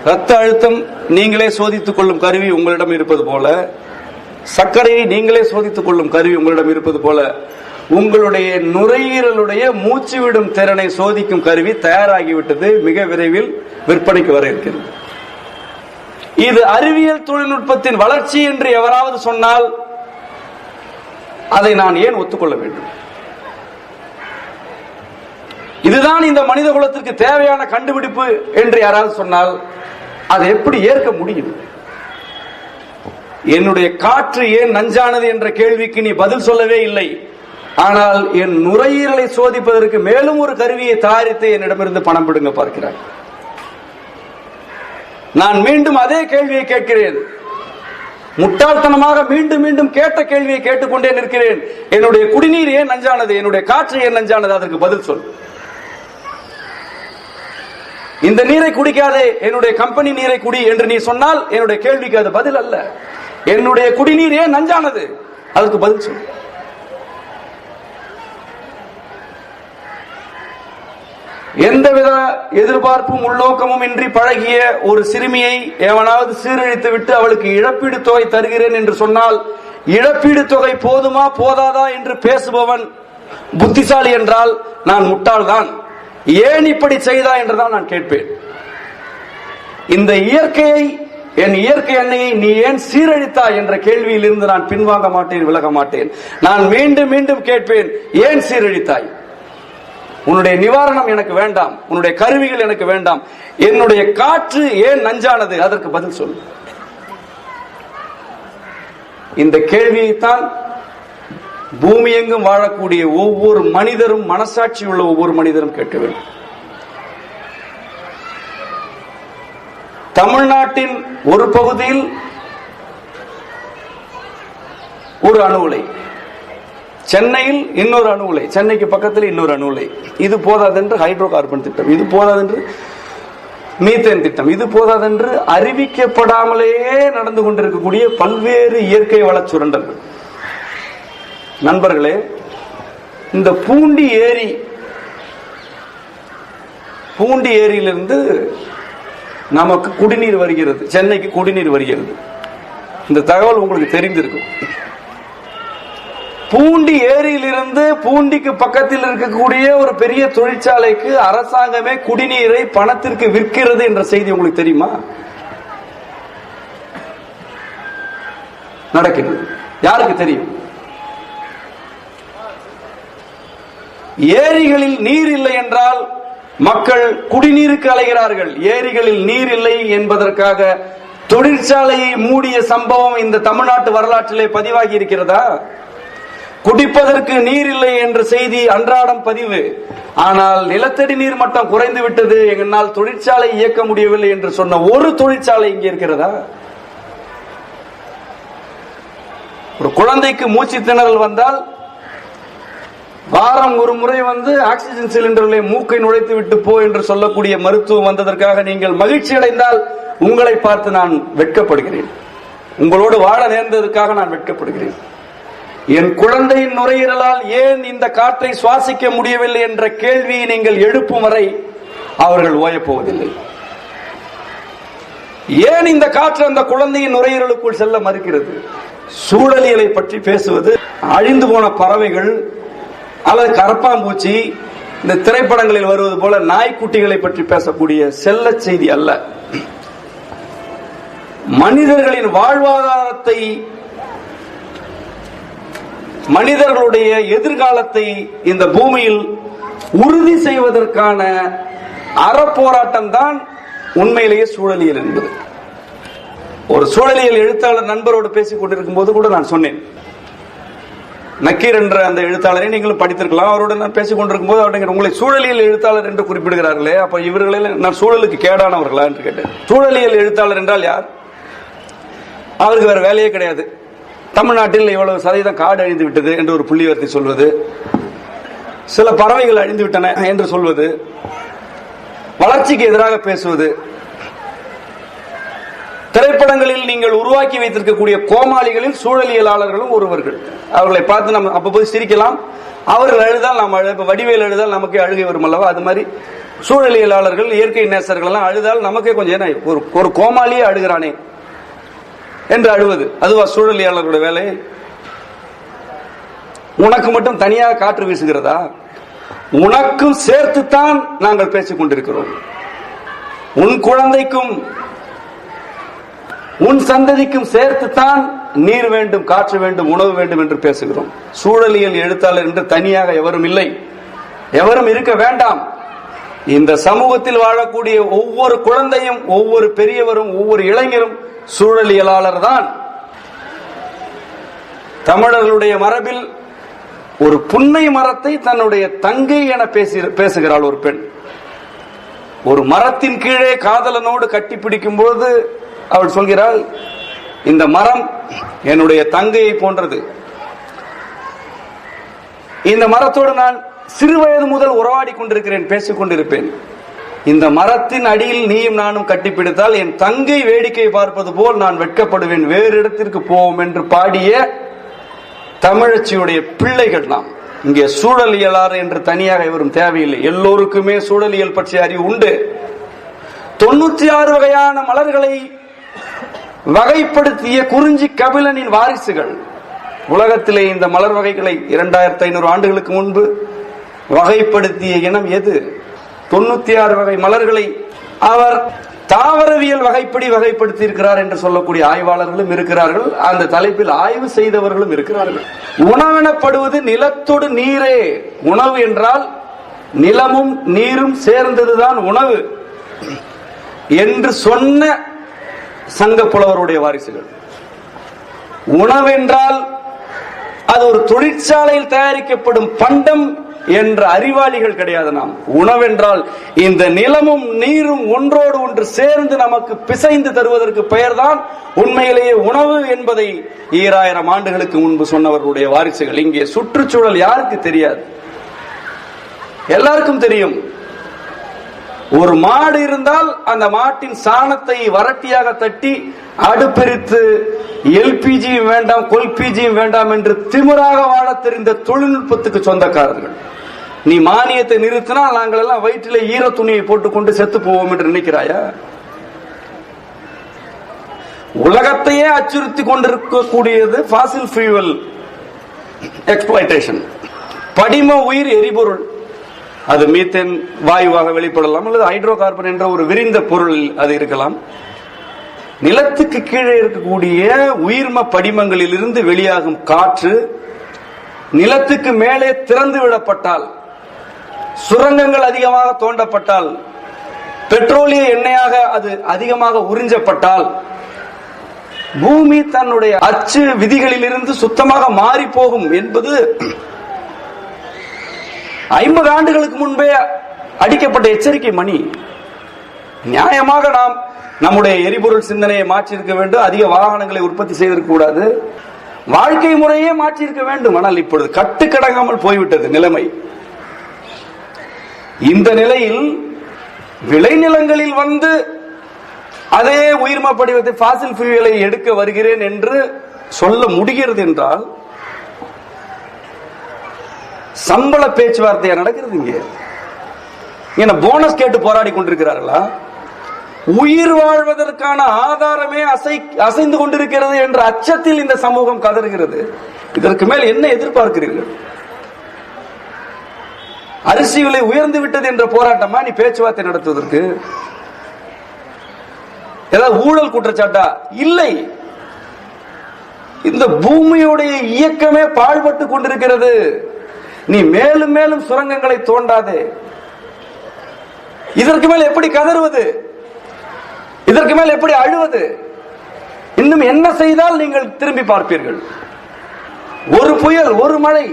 ரத்த அழுத்தம் நீங்களே சோதித்துக் கொள்ளும் கருவி உங்களிடம் இருப்பது போல, சர்க்கரையை நீங்களே சோதித்துக் கொள்ளும் கருவி உங்களிடம் இருப்பது போல, உங்களுடைய நுரையீரலுடைய மூச்சு விடும் திறனை சோதிக்கும் கருவி தயாராகிவிட்டது. மிக விரைவில் விற்பனைக்கு வர இருக்கிறது. இது அறிவியல் தொழில்நுட்பத்தின் வளர்ச்சி என்று எவராவது சொன்னால் அதை நான் ஏன் ஒத்துக்கொள்ள வேண்டும்? இதுதான் இந்த மனித குலத்திற்கு தேவையான கண்டுபிடிப்பு என்று யாராவது சொன்னால் அதை எப்படி ஏற்க முடியும்? என்னுடைய காற்று ஏன் நஞ்சானது என்ற கேள்விக்கு நீ பதில் சொல்லவே இல்லை. ஆனால் என் நுரையீரலை சோதிப்பதற்கு மேலும் ஒரு கருவியை தயாரித்து என்னிடமிருந்து பணம் பிடுங்க பார்க்கிறார். நான் மீண்டும் அதே கேள்வியை கேட்கிறேன். முட்டாள்தனமாக மீண்டும் மீண்டும் கேட்ட கேள்வியை கேட்டுக்கொண்டே நிற்கிறேன். என்னுடைய குடிநீர் ஏன் நஞ்சானது? என்னுடைய காற்று ஏன் நஞ்சானது? அதற்கு பதில் சொல். இந்த நீரை குடிக்காதே, என்னுடைய கம்பெனி நீரை குடி என்று நீ சொன்னால் என்னுடைய கேள்விக்கு அது பதில் அல்ல. என்னுடைய குடிநீர் ஏன் நஞ்சானது? அதற்கு பதில் சொல். எந்தவித எதிர்பார்ப்பும் உள்நோக்கமும் இன்றி பழகிய ஒரு சிறுமியை எவனாவது சீரழித்து விட்டு அவளுக்கு இழப்பீடு தொகை தருகிறேன் என்று சொன்னால் இழப்பீடு தொகை போதுமா போதாதா என்று பேசுபவன் புத்திசாலி என்றால் நான் முட்டாள்தான். ஏன் இப்படி செய்தா என்றுதான் நான் கேட்பேன். இந்த இயற்கையை, என் இயற்கை அன்னையை நீ ஏன் சீரழித்தா என்ற கேள்வியில் இருந்து நான் பின்வாங்க மாட்டேன், விலக மாட்டேன். நான் மீண்டும் மீண்டும் கேட்பேன், ஏன் சீரழித்தாய்? உன்னுடைய நிவாரணம் எனக்கு வேண்டாம், உன்னுடைய கருவிகள் எனக்கு வேண்டாம். என்னுடைய காற்று ஏன் நஞ்சானது? அதற்கு பதில் சொல். இந்த கேள்வியைத்தான் பூமி எங்கும் வாழக்கூடிய ஒவ்வொரு மனிதரும், மனசாட்சி உள்ள ஒவ்வொரு மனிதரும் கேட்க வேண்டும். தமிழ்நாட்டின் ஒரு பகுதியில் ஒரு அணு உலை, சென்னையில் இன்னொரு அணு உலை, சென்னைக்கு பக்கத்தில் இன்னொரு அணு உலை. இது போதாதென்று ஹைட்ரோ கார்பன் திட்டம், இது போதாதென்று மீத்தேன் திட்டம், இது போதாதென்று அறிவிக்கப்படாமலேயே நடந்து கொண்டிருக்கக்கூடிய பல்வேறு இயற்கை வள சுரண்டல்கள். நண்பர்களே, இந்த பூண்டி ஏரியிலிருந்து நமக்கு குடிநீர் வருகிறது, சென்னைக்கு குடிநீர் வருகிறது. இந்த தகவல் உங்களுக்கு தெரிந்திருக்கும். பூண்டி ஏரியிலிருந்து பூண்டிக்கு பக்கத்தில் இருக்கக்கூடிய ஒரு பெரிய தொழிற்சாலைக்கு அரசாங்கமே குடிநீரை பணத்திற்கு விற்கிறது என்ற செய்தி உங்களுக்கு தெரியுமா? நடக்கிறது. யாருக்கு தெரியும்? ஏரிகளில் நீர் இல்லை என்றால் மக்கள் குடிநீருக்கு அலைகிறார்கள். ஏரிகளில் நீர் இல்லை என்பதற்காக தொழிற்சாலையை மூடிய சம்பவம் இந்த தமிழ்நாட்டு வரலாற்றிலே பதிவாகி இருக்கிறதா? குடிப்பதற்கு நீர் இல்லை என்ற செய்தி அன்றாடம் பதிவு. ஆனால் நிலத்தடி நீர் மட்டம் குறைந்து விட்டது, என்னால் தொழிற்சாலை இயக்க முடியவில்லை என்று சொன்ன ஒரு தொழிற்சாலை இங்கே இருக்கிறதா? ஒரு குழந்தைக்கு மூச்சு திணறல் வந்தால் வாரம் ஒரு முறை வந்து ஆக்சிஜன் சிலிண்டர்களை மூக்கை நுழைத்து விட்டு போ என்று சொல்லக்கூடிய மருத்துவம் வந்ததற்காக நீங்கள் மகிழ்ச்சி அடைந்தால் உங்களை பார்த்து நான் வெட்கப்படுகிறேன். உங்களோடு வாழ நேர்ந்ததற்காக நான் வெட்கப்படுகிறேன். என் குழந்தையின் நுரையீரலால் ஏன் இந்த காற்றை சுவாசிக்க முடியவில்லை என்ற கேள்வியை நீங்கள் எழுப்பும் வரை அவர்கள் ஓயப்போவதில்லை. ஏன் இந்த காற்று அந்த குழந்தையின் நுரையீரலுக்குள் செல்ல மறுக்கிறது? சூழலியலை பற்றி பேசுவது அழிந்து போன பறவைகள் அல்லது கரப்பாம்பூச்சி இந்த திரைப்படங்களில் வருவது போல நாய்க்குட்டிகளை பற்றி பேசக்கூடிய செல்ல செய்தி அல்ல. மனிதர்களின் வாழ்வாதாரத்தை, மனிதர்களுடைய எதிர்காலத்தை இந்த பூமியில் உறுதி செய்வதற்கான அறப்போராட்டம் தான் உண்மையிலேயே சூழலியல் என்பது. ஒரு சூழலியல் எழுத்தாளர் நண்பரோடு பேசிக் கொண்டிருக்கும் போது கூட நான் சொன்னேன், நக்கீர் என்ற அந்த எழுத்தாளரை நீங்களும் படித்திருக்கலாம். அவரோடு நான் பேசிக் கொண்டிருக்கும் போது அவருடைய உங்களை சூழலியல் எழுத்தாளர் என்று குறிப்பிடுகிறார்களே, அப்ப இவர்களில் நான் சூழலுக்கு கேடானவர்களா என்று கேட்டேன். சூழலியல் எழுத்தாளர் என்றால் யார்? அவருக்கு வேற வேலையே கிடையாது. தமிழ்நாட்டில் இவ்வளவு சதவீதம் காடு அழிந்து விட்டது என்று ஒரு புள்ளிவரத்தை சொல்வது, சில பறவைகள் அழிந்து விட்டன என்று சொல்வது, வளர்ச்சிக்கு எதிராக பேசுவது, திரைப்படங்களில் நீங்கள் உருவாக்கி வைத்திருக்கக்கூடிய கோமாளிகளில் சூழலியலாளர்களும் ஒருவர்கள். அவர்களை பார்த்து நம்ம அப்போது சிரிக்கலாம், அவர்கள் அழுதால் நாம் வடிவேல் அழுதால் நமக்கே அழுகை வரும் அல்லவா, அது மாதிரி சூழலியலாளர்கள், இயற்கை நேசர்கள் எல்லாம் அழுதால் நமக்கே கொஞ்சம் ஒரு கோமாளியே அழுகிறானே என்று அழுவது, அதுவா சூழலியலாளர்களுடைய வேலை? உனக்கு மட்டும் தனியாக காற்று வீசுகிறதா? உனக்கும் சேர்த்துத்தான் நாங்கள் பேசிக் கொண்டிருக்கிறோம். உன் குழந்தைக்கும் உன் சந்ததிக்கும் சேர்த்துத்தான் நீர் வேண்டும், காற்று வேண்டும், உணவு வேண்டும் என்று பேசுகிறோம். சூழலியல் எழுத்தாளர் என்று தனியாக எவரும் இல்லை, எவரும் இருக்க வேண்டாம். இந்த சமூகத்தில் வாழக்கூடிய ஒவ்வொரு குழந்தையும், ஒவ்வொரு பெரியவரும், ஒவ்வொரு இளைஞரும் சூழலியலாளர் தான். தமிழர்களுடைய மரபில் ஒரு புன்னை மரத்தை தன்னுடைய தங்கை என பேசுகிறாள் ஒரு பெண். ஒரு மரத்தின் கீழே காதலனோடு கட்டி பிடிக்கும் போது அவள் சொல்கிறாள், இந்த மரம் என்னுடைய தங்கையை போன்றது, இந்த மரத்தோடு நான் சிறுவயது முதல் உறவாடி கொண்டிருக்கிறேன், பேசிக் கொண்டிருப்பேன். இந்த மரத்தின் அடியில் நீயும் நானும் கட்டிப்பிடித்தால் என் தங்கை வேடிக்கை பார்ப்பது போல் நான் வெட்கப்படுவேன், வேறு இடத்திற்கு போவோம் என்று பாடிய தமிழச்சியுடைய பிள்ளைகள் நாம். இங்கே சூழலியலார் என்று தனியாக இவரும் தேவையில்லை, எல்லோருக்குமே சூழலியல் பற்றிய அறிவு உண்டு. 96 வகையான மலர்களை வகைப்படுத்திய குறிஞ்சி கபிலனின் வாரிசுகள். உலகத்திலே இந்த மலர் வகைகளை 2500 ஆண்டுகளுக்கு முன்பு வகைப்படுத்திய இனம் எது? 96 வகை மலர்களை அவர் தாவரவியல் வகைப்படி வகைப்படுத்தி இருக்கிறார் என்று சொல்லக்கூடிய ஆய்வாளர்களும் இருக்கிறார்கள், அந்த தலைப்பில் ஆய்வு செய்தவர்களும் இருக்கிறார்கள். உணவெனப்படுவது நிலத்தோடு நீரே. உணவு என்றால் நிலமும் நீரும் சேர்ந்ததுதான் உணவு என்று சொன்ன சங்க புலவருடைய வாரிசுகள். உணவென்றால் அது ஒரு தொழிற்சாலையில் தயாரிக்கப்படும் பண்டம் என்ற அறிவாளிகள் கிடையாது நாம். உணவென்றால் இந்த நிலமும் நீரும் ஒன்றோடு ஒன்று சேர்ந்து நமக்கு பிசைந்து தருவதற்கு பெயர்தான் உண்மையிலேயே உணவு என்பதை 2000 ஆண்டுகளுக்கு முன்பு சொன்னவர்களுடைய வாரிசுகள். இங்கே சுற்றுச்சூழல் யாருக்கு தெரியாது? எல்லாருக்கும் தெரியும். ஒரு மாடு இருந்தால் அந்த மாட்டின் சாணத்தை வரட்டியாக தட்டி அடுப்பெரித்து எல்பிஜியும் வேண்டாம், கொல்பிஜியும் வேண்டாம் என்று திமிராக வாழ தெரிந்த தொழில்நுட்பத்துக்கு சொந்தக்காரர்கள். நீ மானியத்தை நிறுத்தினால் நாங்கள் எல்லாம் வயிற்றிலே ஈர துணியை போட்டுக்கொண்டு செத்து போவோம் என்று நினைக்கிறாயா? உலகத்தையே அச்சுறுத்தி கொண்டிருக்கக்கூடியது பாசில் ஃபியூவல் எக்ஸ்பிளாய்டேஷன், படிம உயிர் எரிபொருள். அது மீத்தேன் வாயுவாக வெளிப்படலாம், அல்லது ஹைட்ரோ கார்பன் என்ற ஒரு விரிந்த பொருள் அது இருக்கலாம். நிலத்துக்கு கீழே இருக்கக்கூடிய உயிர்ம படிமங்களில் இருந்து வெளியாகும் காற்று நிலத்துக்கு மேலே திறந்து விடப்பட்டால், சுரங்கங்கள் அதிகமாக தோண்டப்பட்டால், பெட்ரோலிய எண்ணெயாக அது அதிகமாக உறிஞ்சப்பட்டால், பூமி தன்னுடைய அச்சு விதிகளில் இருந்து சுத்தமாக மாறி போகும் என்பது 50 ஆண்டுகளுக்கு முன்பே அடிக்கப்பட்ட எச்சரிக்கை மணி. நியாயமாக நாம் நம்முடைய எரிபொருள் சிந்தனையை மாற்றியிருக்க வேண்டும், அதிக வாகனங்களை உற்பத்தி செய்திருக்க கூடாது, வாழ்க்கை முறையே மாற்றியிருக்க வேண்டும். ஆனால் இப்பொழுது கட்டுக்கடங்காமல் போய்விட்டது நிலைமை. இந்த நிலையில் விளைநிலங்களில் வந்து அதே உயிர்ம படிவத்தை பாசில் ஃபியூவலை எடுக்க வருகிறேன் என்று சொல்ல முடிகிறது என்றால் சம்பள பேச்சுவார்த்தையா நடக்கிறது? இங்கே என்ன போனஸ் கேட்டு போராடி கொண்டிருக்கிறார்களா? உயிர் வாழ்வதற்கான ஆதாரமே அசைந்து கொண்டிருக்கிறது என்ற அச்சத்தில் இந்த சமூகம் கதறுகிறது. இதற்கு மேல் என்ன எதிர்பார்க்கிறீர்கள்? அரிசி விலை உயர்ந்து விட்டது என்ற போராட்டமா நீ பேச்சுவார்த்தை நடத்துவதற்கு? ஏதாவது ஊழல் குற்றச்சாட்டா? இல்லை. இந்த பூமியுடைய இயக்கமே பாழ்பட்டு கொண்டிருக்கிறது. நீ மேலும் மேலும் சுரங்கங்களை தோண்டாதே. இதற்கு மேல் எப்படி கதறுவது? இதற்கு மேல் எப்படி அழுவது? இன்னும் என்ன செய்தால் நீங்கள் திரும்பி பார்ப்பீர்கள்? ஒரு புயல், ஒரு மழை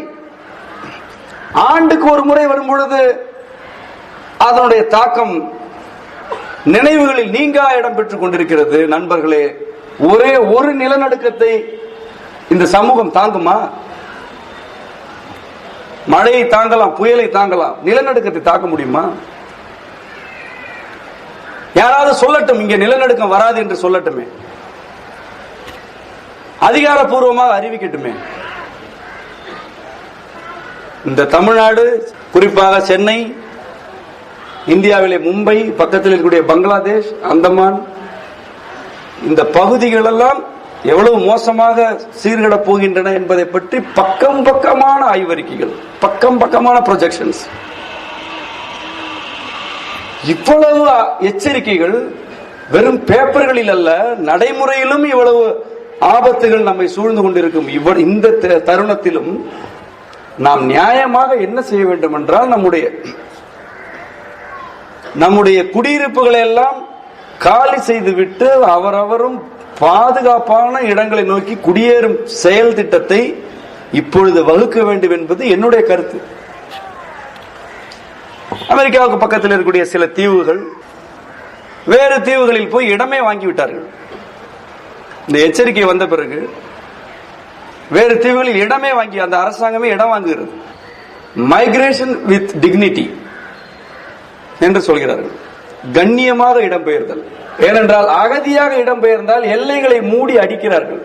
ஆண்டுக்கு ஒரு முறை வரும் பொழுது அதனுடைய தாக்கம் நினைவுகளில் நீங்கா இடம் பெற்றுக் கொண்டிருக்கிறது. நண்பர்களே, ஒரே ஒரு நிலநடுக்கத்தை இந்த சமூகம் தாங்குமா? மழையை தாங்கலாம், புயலை தாங்கலாம், நிலநடுக்கத்தை தாக்க முடியுமா? யாராவது சொல்லட்டும், இங்கே நிலநடுக்கம் வராது என்று சொல்லட்டுமே, அதிகாரப்பூர்வமாக அறிவிக்கட்டுமே. இந்த தமிழ்நாடு, குறிப்பாக சென்னை, இந்தியாவிலே மும்பை, பக்கத்தில் இருக்கக்கூடிய பங்களாதேஷ், அந்தமான், இந்த பகுதிகள் எல்லாம் எவ்வளவு மோசமாக சீர்கட போகின்றன என்பதை பற்றி பக்கம் பக்கமான ஆய்வறிக்கைகள், பக்கம் பக்கமான ப்ரொஜெக்ஷன்ஸ். இவ்வளவு எச்சரிக்கைகள் வெறும் பேப்பர்களில் அல்ல, நடைமுறையிலும் இவ்வளவு ஆபத்துகள் நம்மை சூழ்ந்து கொண்டிருக்கும் இந்த தருணத்திலும் நாம் நியாயமாக என்ன செய்ய வேண்டும் என்றால், நம்முடைய குடியிருப்புகளை எல்லாம் காலி செய்துவிட்டு அவரவரும் பாதுகாப்பான இடங்களை நோக்கி குடியேறும் செயல் திட்டத்தை இப்பொழுது வகுக்க வேண்டும் என்பது என்னுடைய கருத்து. அமெரிக்காவுக்கு பக்கத்தில் இருக்கக்கூடிய சில தீவுகள் வேறு தீவுகளில் போய் இடமே வாங்கிவிட்டார்கள். இந்த எச்சரிக்கை வந்த பிறகு வேறு தீவுகளில் இடமே வாங்கி அந்த அரசாங்கமே இடம் வாங்குகிறது. மைக்ரேஷன் வித் டிக்னிட்டி என்று சொல்கிறார்கள். கண்ணியமாக இடம்பெயர்தல். ஏனென்றால் அகதியாக இடம்பெயர்ந்தால் எல்லைகளை மூடி அடிக்கிறார்கள்.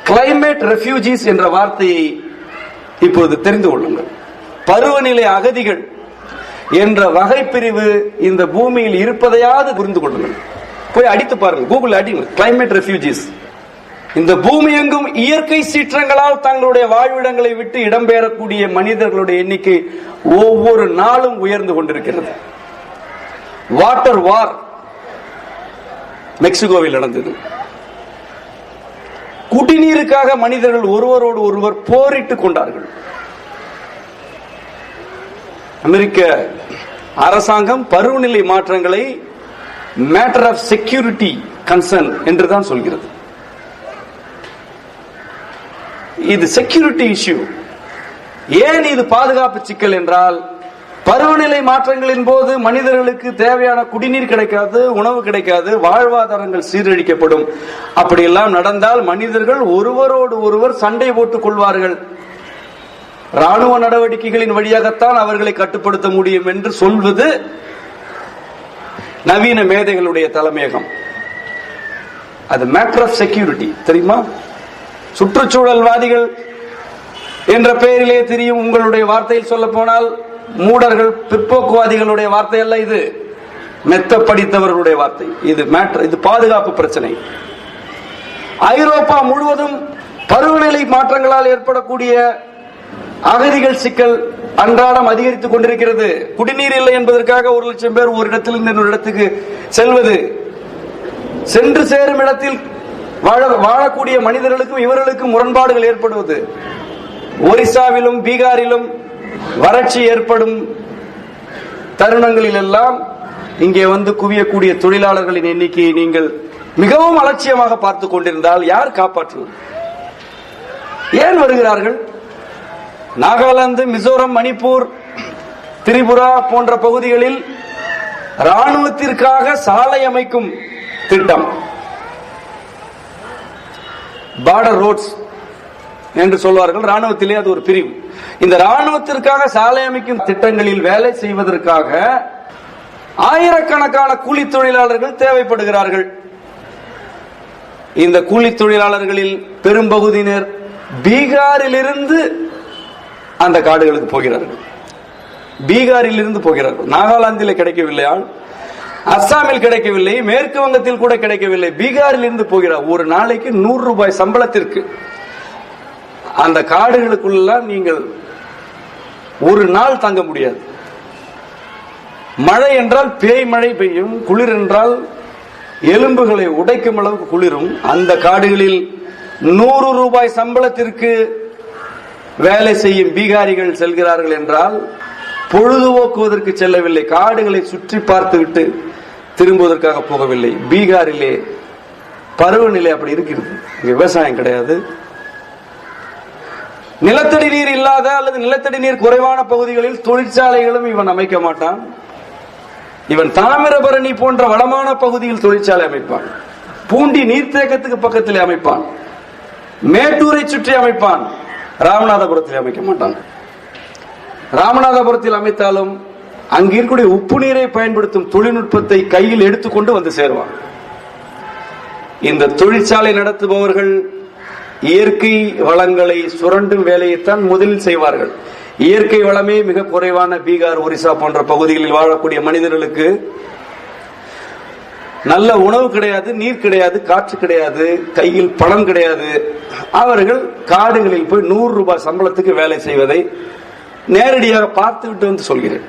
கிளைமேட் ரெஃப்யூஜிஸ் என்ற வார்த்தையை இப்பொழுது தெரிந்து கொள்ளுங்கள். பருவநிலை அகதிகள் என்ற வகைப்பிரிவு இந்த பூமியில் இருப்பதையாவது புரிந்து கொள்ளுங்கள். போய் அடித்து பாருங்கள், கூகுள் அடிங்க, கிளைமேட் ரெஃப்யூஜிஸ். இந்த பூமி எங்கும் இயற்கை சீற்றங்களால் தங்களுடைய வாழ்விடங்களை விட்டு இடம்பெயரக்கூடிய மனிதர்களுடைய எண்ணிக்கை ஒவ்வொரு நாளும் உயர்ந்து கொண்டிருக்கிறது. வாட்டர் வார் மெக்சிகோவில் நடந்தது. குடிநீருக்காக மனிதர்கள் ஒருவரோடு ஒருவர் போரிட்டுக் கொண்டார்கள். அமெரிக்க அரசாங்கம் பருவநிலை மாற்றங்களை மேட்டர் ஆஃப் செக்யூரிட்டி கன்சர்ன் என்றுதான் சொல்கிறது. இது செக்யூரிட்டி இஷ்யூ. ஏன் இது பாதுகாப்பு சிக்கல் என்றால், பருவநிலை மாற்றங்களின் போது மனிதர்களுக்கு தேவையான குடிநீர் கிடைக்காது, உணவு கிடைக்காது, வாழ்வாதாரங்கள் சீரழிக்கப்படும். அப்படியெல்லாம் நடந்தால் மனிதர்கள் ஒருவரோடு ஒருவர் சண்டை போட்டுக் கொள்வார்கள். ராணுவ நடவடிக்கைகளின் வழியாகத்தான் அவர்களை கட்டுப்படுத்த முடியும் என்று சொல்வது நவீன மேதைகளுடைய தலைமையகம். அது மேட்டர் ஆஃப் செக்யூரிட்டி, தெரியுமா? சுற்றுச்சூழல்வாதிகள் என்ற பெயரிலே தெரியும். உங்களுடைய வார்த்தையில் சொல்ல போனால் மூடர்கள், பிற்போக்குவாதிகளுடைய வார்த்தை அல்ல இது, மெத்த படித்தவர்களுடைய வார்த்தை. இது மேட்டர், இது பாதுகாப்பு பிரச்சனை. ஐரோப்பா முழுவதும் பருவநிலை மாற்றங்களால் ஏற்படக்கூடிய அகதிகள் சிக்கல் அன்றாடம் அதிகரித்துக் கொண்டிருக்கிறது. குடிநீர் இல்லை என்பதற்காக 1,00,000 பேர் ஒரு இடத்திலிருந்து இன்னொரு இடத்துக்கு செல்வது, சென்று சேரும் இடத்தில் வாழக்கூடிய மனிதர்களுக்கும் இவர்களுக்கும் முரண்பாடுகள் ஏற்படுவது, ஒரிசாவிலும் பீகாரிலும் வறட்சி ஏற்படும் தருணங்களில் எல்லாம் இங்கே வந்து குவியக்கூடிய தொழிலாளர்களின் எண்ணிக்கையை நீங்கள் மிகவும் அலட்சியமாக பார்த்துக் கொண்டிருந்தால் யார் காப்பாற்றுவது? ஏன் வருகிறார்கள்? நாகாலாந்து, மிசோரம், மணிப்பூர், திரிபுரா போன்ற பகுதிகளில் ராணுவத்திற்காக சாலை அமைக்கும் திட்டம், பார்டர் ரோட்ஸ் என்று சொல்வார்கள், ராணுவத்திலே அது ஒரு பிரிவு. இந்த ராணுவத்திற்காக சாலை அமைக்கும் திட்டங்களில் வேலை செய்வதற்காக ஆயிரக்கணக்கான கூலி தொழிலாளர்கள் தேவைப்படுகிறார்கள். இந்த கூலி தொழிலாளர்களில் பெரும்பகுதியினர் பீகாரிலிருந்து அந்த காடுகளுக்கு போகிறார்கள். பீகாரில் இருந்து போகிறார்கள். நாகாலாந்தில் கிடைக்கவில்லை ஆள், அஸ்ஸாமில் கிடைக்கவில்லை, மேற்கு வங்கத்தில் கூட கிடைக்கவில்லை, பீகாரில் இருந்து போகிறார். ஒரு நாளைக்கு 100 ரூபாய் சம்பளத்திற்கு அந்த காடுகளுக்குள்ள நீங்கள் ஒரு நாள் தங்க முடியாது. மழை என்றால் பேய் மழை பெய்யும், குளிர் என்றால் எலும்புகளை உடைக்கும் அளவுக்கு குளிரும். அந்த காடுகளில் 100 ரூபாய் சம்பளத்திற்கு வேலை செய்யும் பீகாரிகள் செல்கிறார்கள் என்றால் பொழுதுபோக்குவதற்கு செல்லவில்லை, காடுகளை சுற்றி பார்த்துவிட்டு திரும்புவதற்காக போகவில்லை. பீகாரிலே பருவநிலை அப்படி இருக்கிறது. விவசாயம் கிடையாது. நிலத்தடி நீர் இல்லாத அல்லது நிலத்தடி நீர் குறைவான பகுதிகளில் தொழிற்சாலைகளும் இவன் அமைக்க மாட்டான். இவன் தாமிரபரணி போன்ற வளமான பகுதியில் தொழிற்சாலை அமைப்பான், பூண்டி நீர்த்தேக்கத்துக்கு பக்கத்தில் அமைப்பான், மேட்டூரை சுற்றி அமைப்பான். ராமநாதபுரத்தில் அமைக்க மாட்டான். ராமநாதபுரத்தில் அமைத்தாலும் அங்கு இருக்கக்கூடிய உப்பு நீரை பயன்படுத்தும் தொழில்நுட்பத்தை கையில் எடுத்துக்கொண்டு வந்து சேருவான். இந்த தொழிற்சாலை நடத்துபவர்கள் இயற்கை வளங்களை சுரண்டும் வேலையைத்தான் முதலில் செய்வார்கள். இயற்கை வளமே மிக குறைவான பீகார், ஒரிசா போன்ற பகுதிகளில் வாழக்கூடிய மனிதர்களுக்கு நல்ல உணவு கிடையாது, நீர் கிடையாது, காற்று கிடையாது, கையில் பணம் கிடையாது. அவர்கள் காடுகளில் போய் 100 ரூபாய் சம்பளத்துக்கு வேலை செய்வதை நேரடியாக பார்த்துவிட்டு வந்து சொல்கிறேன்.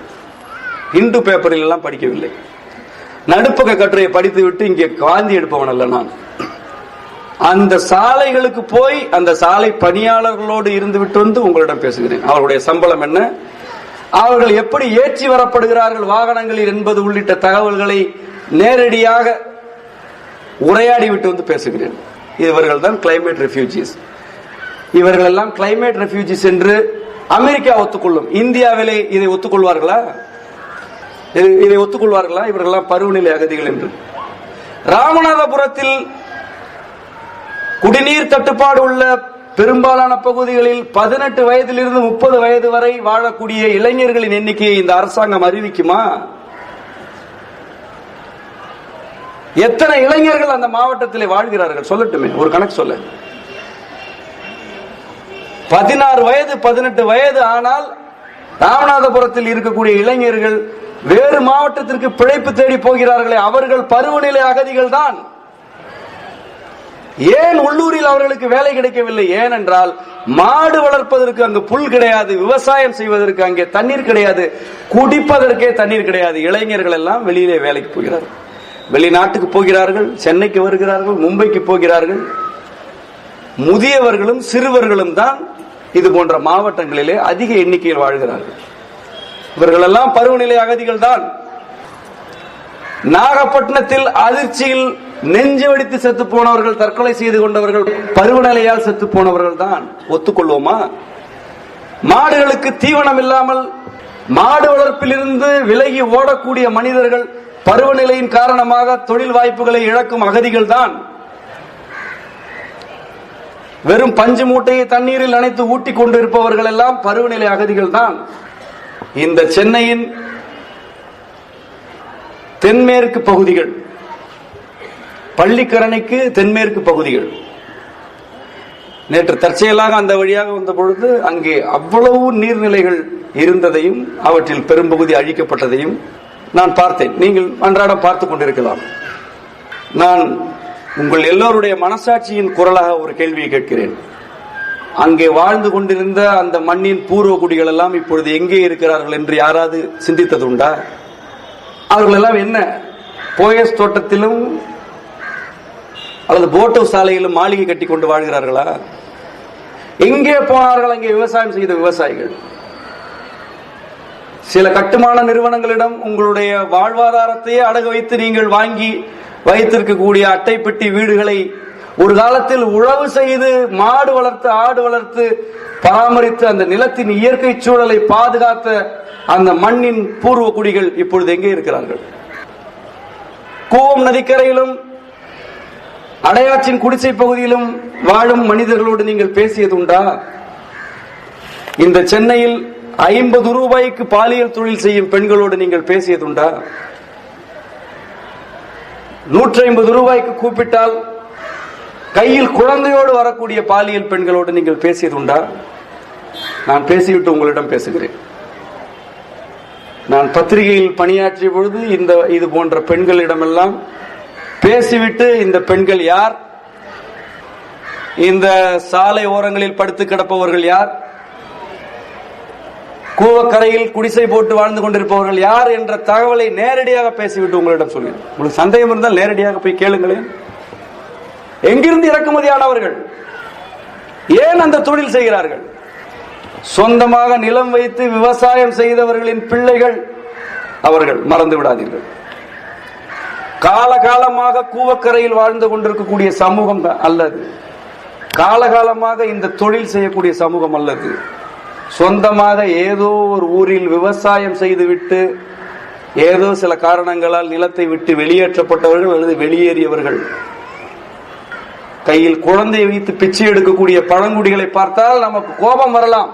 இந்து பேப்பரில் எல்லாம் படிக்கவில்லை, நடுப்பக்க கட்டுரையை படித்துவிட்டு இங்கே காந்தி எடுப்பவன் அல்ல நான். அந்த சாலைகளுக்கு போய் அந்த சாலை பணியாளர்களோடு இருந்து விட்டு வந்து உங்களிடம் பேசுகிறேன். அவர்களுடைய சம்பளம் என்ன, அவர்கள் எப்படி ஏற்றி வரப்படுகிறார்கள் வாகனங்களில் என்பது உள்ளிட்ட தகவல்களை நேரடியாக உரையாடி விட்டு வந்து பேசுகிறேன். இவர்கள் தான் கிளைமேட் ரெஃப்யூஜிஸ். இவர்கள் எல்லாம் கிளைமேட் ரெஃப்யூஜிஸ் என்று அமெரிக்கா ஒத்துக்கொள்ளும். இந்தியாவிலே இதை ஒத்துக்கொள்வார்களா? இதை ஒத்துக்கொள்வார்களா? இவர்களெல்லாம் பருவநிலை அகதிகள் என்று. ராமநாதபுரத்தில் குடிநீர் தட்டுப்பாடு உள்ள பெரும்பாலான பகுதிகளில் 18 வயதிலிருந்து 30 வயது வரை வாழக்கூடிய இளைஞர்களின் எண்ணிக்கையை இந்த அரசாங்கம் அறிவிக்குமா? எத்தனை இளைஞர்கள் அந்த மாவட்டத்தில் வாழ்கிறார்கள் சொல்லட்டுமே, ஒரு கணக்கு சொல்ல. 16 வயது 18 வயது ஆனால் ராமநாதபுரத்தில் இருக்கக்கூடிய இளைஞர்கள் வேறு மாவட்டத்திற்கு பிழைப்பு தேடி போகிறார்களே, அவர்கள் பருவநிலை அகதிகள் தான். ஏன் உள்ளூரில் அவர்களுக்கு வேலை கிடைக்கவில்லை? ஏனென்றால் மாடு வளர்ப்பதற்கு அங்கு புல் கிடையாது, விவசாயம் செய்வதற்கு அங்கே தண்ணீர் கிடையாது, குடிப்பதற்கே தண்ணீர் கிடையாது. இளைஞர்கள் எல்லாம் வெளியிலே வேலைக்கு போகிறார்கள், வெளிநாட்டுக்கு போகிறார்கள், சென்னைக்கு வருகிறார்கள், மும்பைக்கு போகிறார்கள். முதியவர்களும் சிறுவர்களும் தான் இது போன்ற மாவட்டங்களிலே அதிக எண்ணிக்கையில் வாழ்கிறார்கள். இவர்கள் எல்லாம் பருவநிலை அகதிகள் தான். நாகப்பட்டினத்தில் அதிர்ச்சியில் நெஞ்சு வெடித்து செத்து போனவர்கள், தற்கொலை செய்து கொண்டவர்கள் பருவநிலையால் செத்து போனவர்கள் தான். ஒத்துக்கொள்வோமா? மாடுகளுக்கு தீவனம் இல்லாமல் மாடு வளர்ப்பில் இருந்து விலகி ஓடக்கூடிய மனிதர்கள் பருவநிலையின் காரணமாக தொழில் வாய்ப்புகளை இழக்கும் அகதிகள் தான். வெறும் பஞ்சு மூட்டையை தண்ணீரில் நனைத்து ஊட்டிக் கொண்டு இருப்பவர்கள் எல்லாம் பருவநிலை அகதிகள் தான். இந்த சென்னையின் தென்மேற்கு பகுதிகள், பள்ளிக்கரணைக்கு தென்மேற்கு பகுதிகள், நேற்று தற்செயலாக அந்த வழியாக வந்த பொழுது அங்கே அவ்வளவு நீர்நிலைகள் இருந்ததையும் அவற்றில் பெரும்பகுதி அழிக்கப்பட்டதையும் நான் பார்த்தேன். நீங்கள் அன்றாடம் பார்த்துக் கொண்டிருக்கலாம். நான் உங்கள் எல்லோருடைய மனசாட்சியின் குரலாக ஒரு கேள்வியை கேட்கிறேன். அங்கே வாழ்ந்து கொண்டிருந்த அந்த மண்ணின் பூர்வ குடிகள் எல்லாம் இப்பொழுது எங்கே இருக்கிறார்கள் என்று யாராவது சிந்தித்தது உண்டா? அவர்கள் எல்லாம் என்ன போயஸ் தோட்டத்திலும் அல்லது போட்டோ சாலையிலும் மாளிகை கட்டி கொண்டு வாழ்கிறார்களா? எங்கே போனார்கள் அங்கே விவசாயம் செய்த விவசாயிகள்? சில கட்டுமான நிறுவனங்களிடம் உங்களுடைய வாழ்வாதாரத்தையே அடகு வைத்து நீங்கள் வாங்கி வைத்திருக்கக்கூடிய அட்டைப்பெட்டி வீடுகளை ஒரு காலத்தில் உழவு செய்து மாடு வளர்த்து ஆடு வளர்த்து பராமரித்து அந்த நிலத்தின் இயற்கை சூழலை பாதுகாத்த அந்த மண்ணின் பூர்வ குடிகள் இப்பொழுது எங்கே இருக்கிறார்கள்? கூவம் நதிக்கரையிலும் அடையாற்றின் குடிசை பகுதியிலும் வாழும் மனிதர்களோடு நீங்கள் பேசியது உண்டா? இந்த சென்னையில் 50 ரூபாய்க்கு பாலியல் தொழில் செய்யும் பெண்களோடு நீங்கள் பேசியது உண்டா? 150 ரூபாய்க்கு கூப்பிட்டால் கையில் குழந்தையோடு வரக்கூடிய பாலியல் பெண்களோடு நீங்கள் பேசியது உண்டா? நான் பேசிவிட்டு உங்களிடம் பேசுகிறேன். நான் பத்திரிகையில் பணியாற்றிய பொழுது இது போன்ற பெண்களிடமெல்லாம் பேசிவிட்டு, இந்த பெண்கள் யார், இந்த சாலை ஓரங்களில் படுத்து கிடப்பவர்கள் யார், கூவக்கரையில் குடிசை போட்டு வாழ்ந்து கொண்டிருப்பவர்கள் யார் என்ற தகவலை நேரடியாக பேசிவிட்டு உங்களிடம் சொல்கிறேன். உங்களுக்கு சந்தேகம் இருந்தால் நேரடியாக போய் கேளுங்களேன். எங்கிருந்து இறக்குமதியானவர்கள்? ஏன் அந்த தொழில் செய்கிறார்கள்? சொந்தமாக நிலம் வைத்து விவசாயம் செய்தவர்களின் பிள்ளைகள் அவர்கள், மறந்து விடாதீர்கள். காலகாலமாக கூவக்கரையில் வாழ்ந்து கொண்டிருக்கக்கூடிய சமூகம் அல்லது, காலகாலமாக இந்த தொழில் செய்யக்கூடிய சமூகம் அல்லது, சொந்தமாக ஏதோ ஒரு ஊரில் விவசாயம் செய்துவிட்டு ஏதோ சில காரணங்களால் நிலத்தை விட்டு வெளியேற்றப்பட்டவர்கள் அல்லது வெளியேறியவர்கள், கையில் குழந்தையை வைத்து பிச்சை எடுக்கக்கூடிய பழங்குடிகளை பார்த்தால் நமக்கு கோபம் வரலாம்.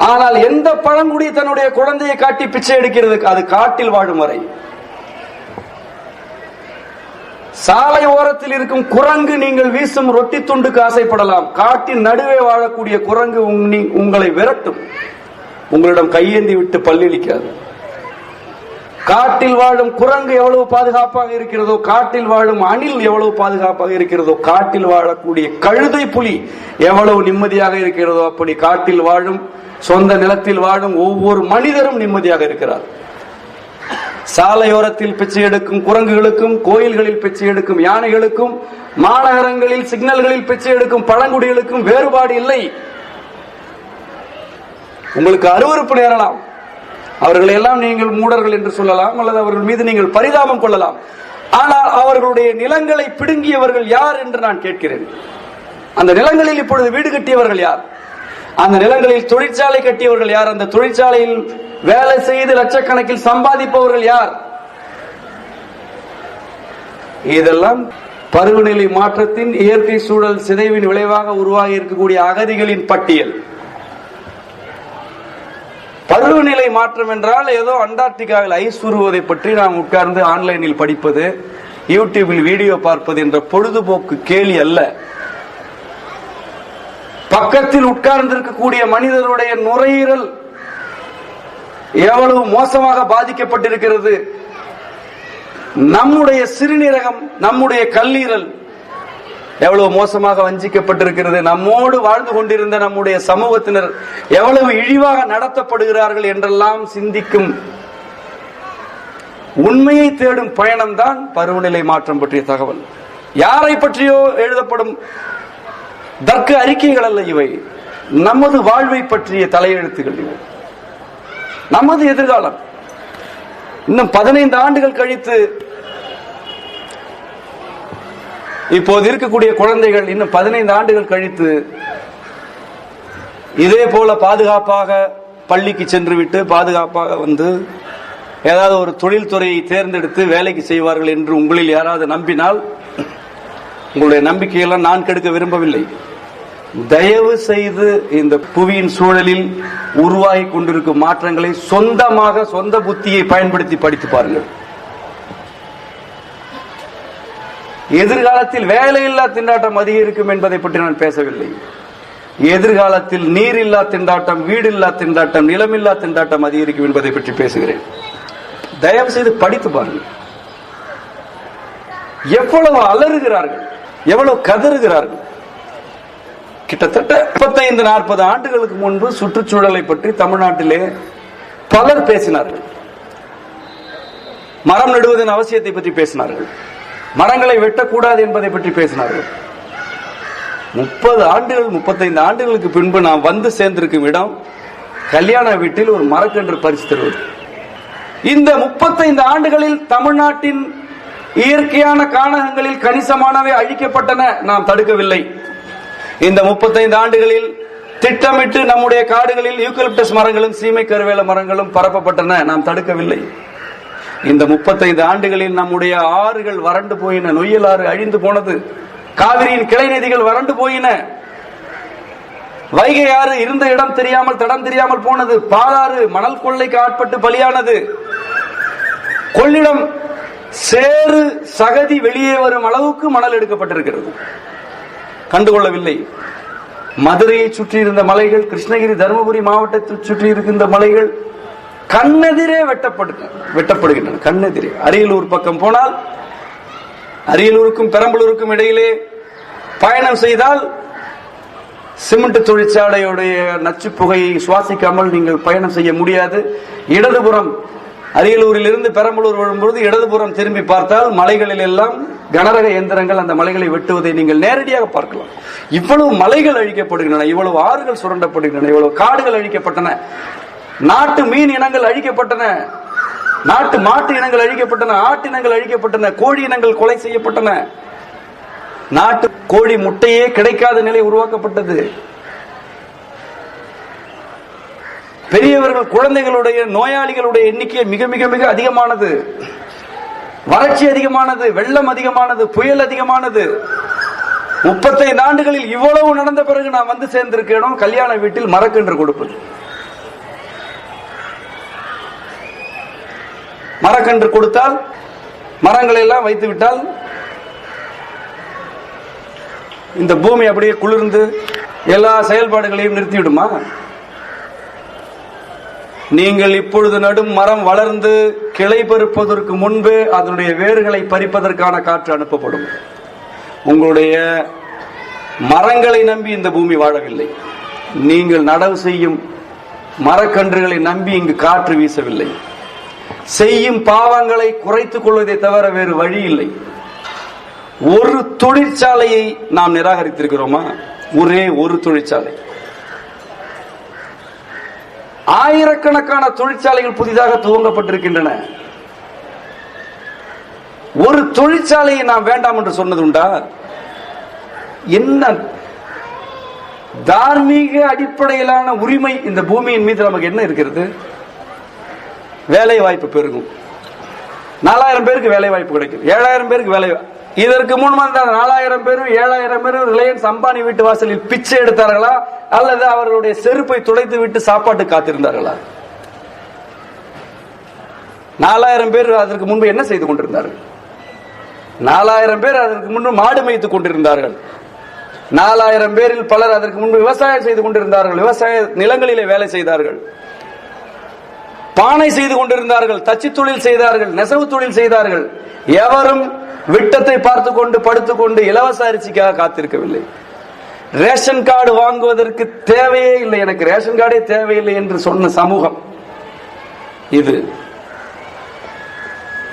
ஆனால் எந்த பழங்குடி தன்னுடைய குழந்தையை காட்டி பிச்சை எடுக்கிறது? அது காட்டில் வாழும் வரை. சாலை ஓரத்தில் இருக்கும் குரங்கு நீங்கள் வீசும் ரொட்டி துண்டுக்கு ஆசைப்படலாம். காட்டின் நடுவே வாழக்கூடிய குரங்கு உங்களை விரட்டும், உங்களிடம் கையேந்தி விட்டு பல்லிழிக்காது. காட்டில் வாழும் குரங்கு எவ்வளவு பாதுகாப்பாக இருக்கிறதோ, காட்டில் வாழும் அணில் எவ்வளவு பாதுகாப்பாக இருக்கிறதோ, காட்டில் வாழக்கூடிய கழுதை புலி எவ்வளவு நிம்மதியாக இருக்கிறதோ, அப்படி காட்டில் வாழும், சொந்த நிலத்தில் வாழும் ஒவ்வொரு மனிதரும் நிம்மதியாக இருக்கிறார். சாலையோரத்தில் பிச்சை எடுக்கும் குரங்குகளுக்கும், கோயில்களில் பிச்சை எடுக்கும் யானைகளுக்கும், மாநகரங்களில் சிக்னல்களில் பிச்சை எடுக்கும் பழங்குடிகளுக்கும் வேறுபாடு இல்லை. உங்களுக்கு அருவருப்பு நேரலாம். அவர்களை எல்லாம் நீங்கள் மூடர்கள் என்று சொல்லலாம், அல்லது அவர்கள் மீது நீங்கள் பரிதாபம் கொள்ளலாம். ஆனால் அவர்களுடைய நிலங்களை பிடுங்கியவர்கள் யார் என்று நான் கேட்கிறேன். அந்த நிலங்களில் இப்பொழுது வீடு கட்டியவர்கள் யார்? அந்த நிலங்களில் தொழிற்சாலை கட்டியவர்கள் யார்? அந்த தொழிற்சாலையில் வேலை செய்து லட்சக்கணக்கில் சம்பாதிப்பவர்கள் யார்? இதெல்லாம் பருவநிலை மாற்றத்தின், இயற்கை சூழல் சிதைவின் விளைவாக உருவாகி இருக்கக்கூடிய அகதிகளின் பட்டியல். பருவநிலை மாற்றம் என்றால் ஏதோ அண்டார்டிகாவில் ஐஸ் உருவதை பற்றி நாம் உட்கார்ந்து ஆன்லைனில் படிப்பது, யூடியூபில் வீடியோ பார்ப்பது என்ற பொழுதுபோக்கு கேலி அல்ல. பக்கத்தில் உட்கார்ந்திருக்கக்கூடிய மனிதனுடைய நுரையீரல் எவ்வளவு மோசமாக பாதிக்கப்பட்டிருக்கிறது, நம்முடைய சிறுநீரகம், நம்முடைய கல்லீரல் எவ்வளவு மோசமாக வஞ்சிக்கப்பட்டிருக்கிறது, நம்மோடு வாழ்ந்து கொண்டிருந்த நம்முடைய சமூகத்தினர் எவ்வளவு இழிவாக நடத்தப்படுகிறார்கள் என்றெல்லாம் சிந்திக்கும், உண்மையை தேடும் பயணம்தான் பருவநிலை மாற்றம் பற்றிய தகவல். யாரை பற்றியோ எழுதப்படும் தர்க்க அறிக்கைகள் அல்ல இவை. நமது வாழ்வை பற்றிய தலையெழுத்துகள் இவை. நமது எதிர்காலம். இன்னும் 15 ஆண்டுகள் கழித்து, இப்போது இருக்கக்கூடிய குழந்தைகள் இன்னும் 15 ஆண்டுகள் கழித்து இதே போல பாதுகாப்பாக பள்ளிக்கு சென்று விட்டு பாதுகாப்பாக வந்து ஏதாவது ஒரு தொழில்துறையை தேர்ந்தெடுத்து வேலைக்கு செய்வார்கள் என்று உங்களில் யாராவது நம்பினால், உங்களுடைய நம்பிக்கையெல்லாம் நான் கெடுக்க விரும்பவில்லை. தயவு செய்து இந்த புவியின் சூழலில் உருவாகி கொண்டிருக்கும் மாற்றங்களை சொந்தமாக, சொந்த புத்தியை பயன்படுத்தி படித்து பாருங்கள். எதிர்காலத்தில் வேலையில்லா திண்டாட்டம் அதிகரிக்கும் என்பதை பற்றி நான் பேசவில்லை. எதிர்காலத்தில் நீரில்லா திண்டாட்டம், வீடில்லா திண்டாட்டம், நிலமில்லா திண்டாட்டம் அதிகரிக்கும் என்பதை பற்றி பேசுகிறேன். தயவு செய்து படித்து பாருங்கள். எவ்வளவு அலறுகிறார்கள், எவ்வளவு கதறுகிறார்கள். கிட்டத்தட்ட 35-40 ஆண்டுகளுக்கு முன்பு சுற்றுச்சூழலை பற்றி தமிழ்நாட்டிலே பலர் பேசினார்கள். மரம் நடுவதன் அவசியத்தை பற்றி பேசினார்கள். மரங்களை வெட்டக்கூடாது என்பதை பற்றி பேசினார்கள். 30 ஆண்டுகள் 35 ஆண்டுகளுக்கு பின்பு நாம் வந்து சேர்ந்திருக்கும் இடம் கல்யாண வீட்டில் ஒரு மரக்கன்று பரிசு தருவது. இந்த 35 ஆண்டுகளில் தமிழ்நாட்டின் இயற்கையான கானகங்களில் கணிசமானவை அழிக்கப்பட்டன, நாம் தடுக்கவில்லை. இந்த 35 ஆண்டுகளில் திட்டமிட்டு நம்முடைய காடுகளில் யூக்கலிப்டஸ் மரங்களும் சீமை கருவேல மரங்களும் பரப்பப்பட்டன, நாம் தடுக்கவில்லை. இந்த 35 ஆண்டுகளில் நம்முடைய ஆறுகள் வறண்டு போயின, நொய்யல் ஆறு அழிந்து போனது, காவிரியின் கிளை நதிகள் வறண்டு போயின, வைகை ஆறு இருந்த இடம் தெரியாமல் தடம் தெரியாமல் போனது, பாலாறு மணல் கொள்ளைக்கு ஆட்பட்டு பலியானது, கொள்ளிடம் சேறு சகதி வெளியே வரும் அளவுக்கு மணல் எடுக்கப்பட்டிருக்கிறது, கண்டுகொள்ளவில்லை. மதுரையை சுற்றி இருந்த மலைகள், கிருஷ்ணகிரி தருமபுரி மாவட்டத்தை சுற்றி இருக்கின்ற மலைகள், கண்ணெதிரே வெட்டப்படுகின்றன. கண்ணெதிரே. அரியலூர் பக்கம் போனால், அரியலூருக்கும் பெரம்பலூருக்கும் இடையிலே பயணம் செய்தால் சிமெண்ட் தொழிற்சாலையுடைய நச்சு புகையை சுவாசிக்காமல் நீங்கள் பயணம் செய்ய முடியாது. இடதுபுறம் அரியலூரில் இருந்து பெரம்பலூர் வரும்பொழுது இடதுபுறம் திரும்பி பார்த்தால் மலைகளில் எல்லாம் கனரக இயந்திரங்கள் அந்த மலைகளை வெட்டுவதை நீங்கள் நேரடியாக பார்க்கலாம். இவ்வளவு மலைகள் அழிக்கப்படுகின்றன, இவ்வளவு ஆறுகள் சுரண்டப்படுகின்றன, இவ்வளவு காடுகள் அழிக்கப்பட்டன, நாட்டு மீன் இனங்கள் அழிக்கப்பட்டன, நாட்டு மாட்டு இனங்கள் அழிக்கப்பட்டன, ஆட்டு இனங்கள் அழிக்கப்பட்டன, கோழி இனங்கள் கொலை செய்யப்பட்டன, நாட்டு கோழி முட்டையே கிடைக்காத நிலை உருவாக்கப்பட்டது. பெரியவர்கள் குழந்தைகளுடைய நோயாளிகளுடைய எண்ணிக்கை மிக மிக மிக அதிகமானது. வறட்சி அதிகமானது, வெள்ளம் அதிகமானது, புயல் அதிகமானது. 35 ஆண்டுகளில் இவ்வளவு நடந்த பிறகு நான் வந்து சேர்ந்திருக்கேன் கல்யாண வீட்டில் மரக்கன்று கொடுப்பது. மரக்கன்று கொடுத்தால், மரங்களை எல்லாம் வைத்து விட்டால் இந்த பூமி அப்படியே குளிர்ந்து எல்லா செயல்பாடுகளையும் நிறுத்திவிடுமா? நீங்கள் இப்பொழுது நடும் மரம் வளர்ந்து கிளை பறிப்பதற்கு முன்பு அதனுடைய வேர்களை பறிப்பதற்கான காற்று அனுப்பப்படும். உங்களுடைய மரங்களை நம்பி இந்த பூமி வாழவில்லை. நீங்கள் நடவு செய்யும் மரக்கன்றுகளை நம்பி இங்கு காற்று வீசவில்லை. செய்யும் பாவங்களை குறைத்துக் கொள்வதை தவிர வேறு வழி இல்லை. ஒரு தொழிற்சாலையை நாம் நிராகரித்திருக்கிறோமா? ஒரே ஒரு தொழிற்சாலை. ஆயிரக்கணக்கான தொழிற்சாலைகள் புதிதாக துவங்கப்பட்டிருக்கின்றன. ஒரு தொழிற்சாலையை நாம் வேண்டாம் என்று சொன்னது உண்டா? என்ன தார்மீக அடிப்படையிலான உரிமை இந்த பூமியின் மீது நமக்கு என்ன இருக்கிறது? வேலை வாய்ப்பு பெருகும். 4000 பேருக்கு வேலை வாய்ப்பு கிடைக்கும், 7000 பேருக்கு வேலை. இதற்கு முன் வந்த 4000 பேரும் 7000 பேரும் ரிலையன்ஸ் அம்பானி வீட்டு வாசலில் பிச்சை எடுத்தார்களா அல்லது அவர்களுடைய செருப்பை துடைத்து விட்டு சாப்பாட்டு காத்திருந்தார்களா? 4000 பேர் அதற்கு முன்பு என்ன செய்து கொண்டிருந்தார்கள்? 4000 பேர் அதற்கு முன்பு மாடு மேய்த்துக் கொண்டிருந்தார்கள். 4000 பேரில் பலர் அதற்கு முன்பு விவசாயம் செய்து கொண்டிருந்தார்கள், விவசாய நிலங்களிலே வேலை செய்தார்கள், பானை செய்து கொண்டிருந்தார்கள், தச்சு தொழில் செய்தார்கள், நெசவு தொழில் செய்தார்கள். எவரும் விட்டத்தை பார்த்துக் கொண்டு படுத்துக்கொண்டு இலவச அரிசிக்காக காத்திருக்கவில்லை. ரேஷன் கார்டு வாங்குவதற்கு தேவையே இல்லை, எனக்கு ரேஷன் கார்டே தேவையில்லை என்று சொன்ன சமூகம் இது.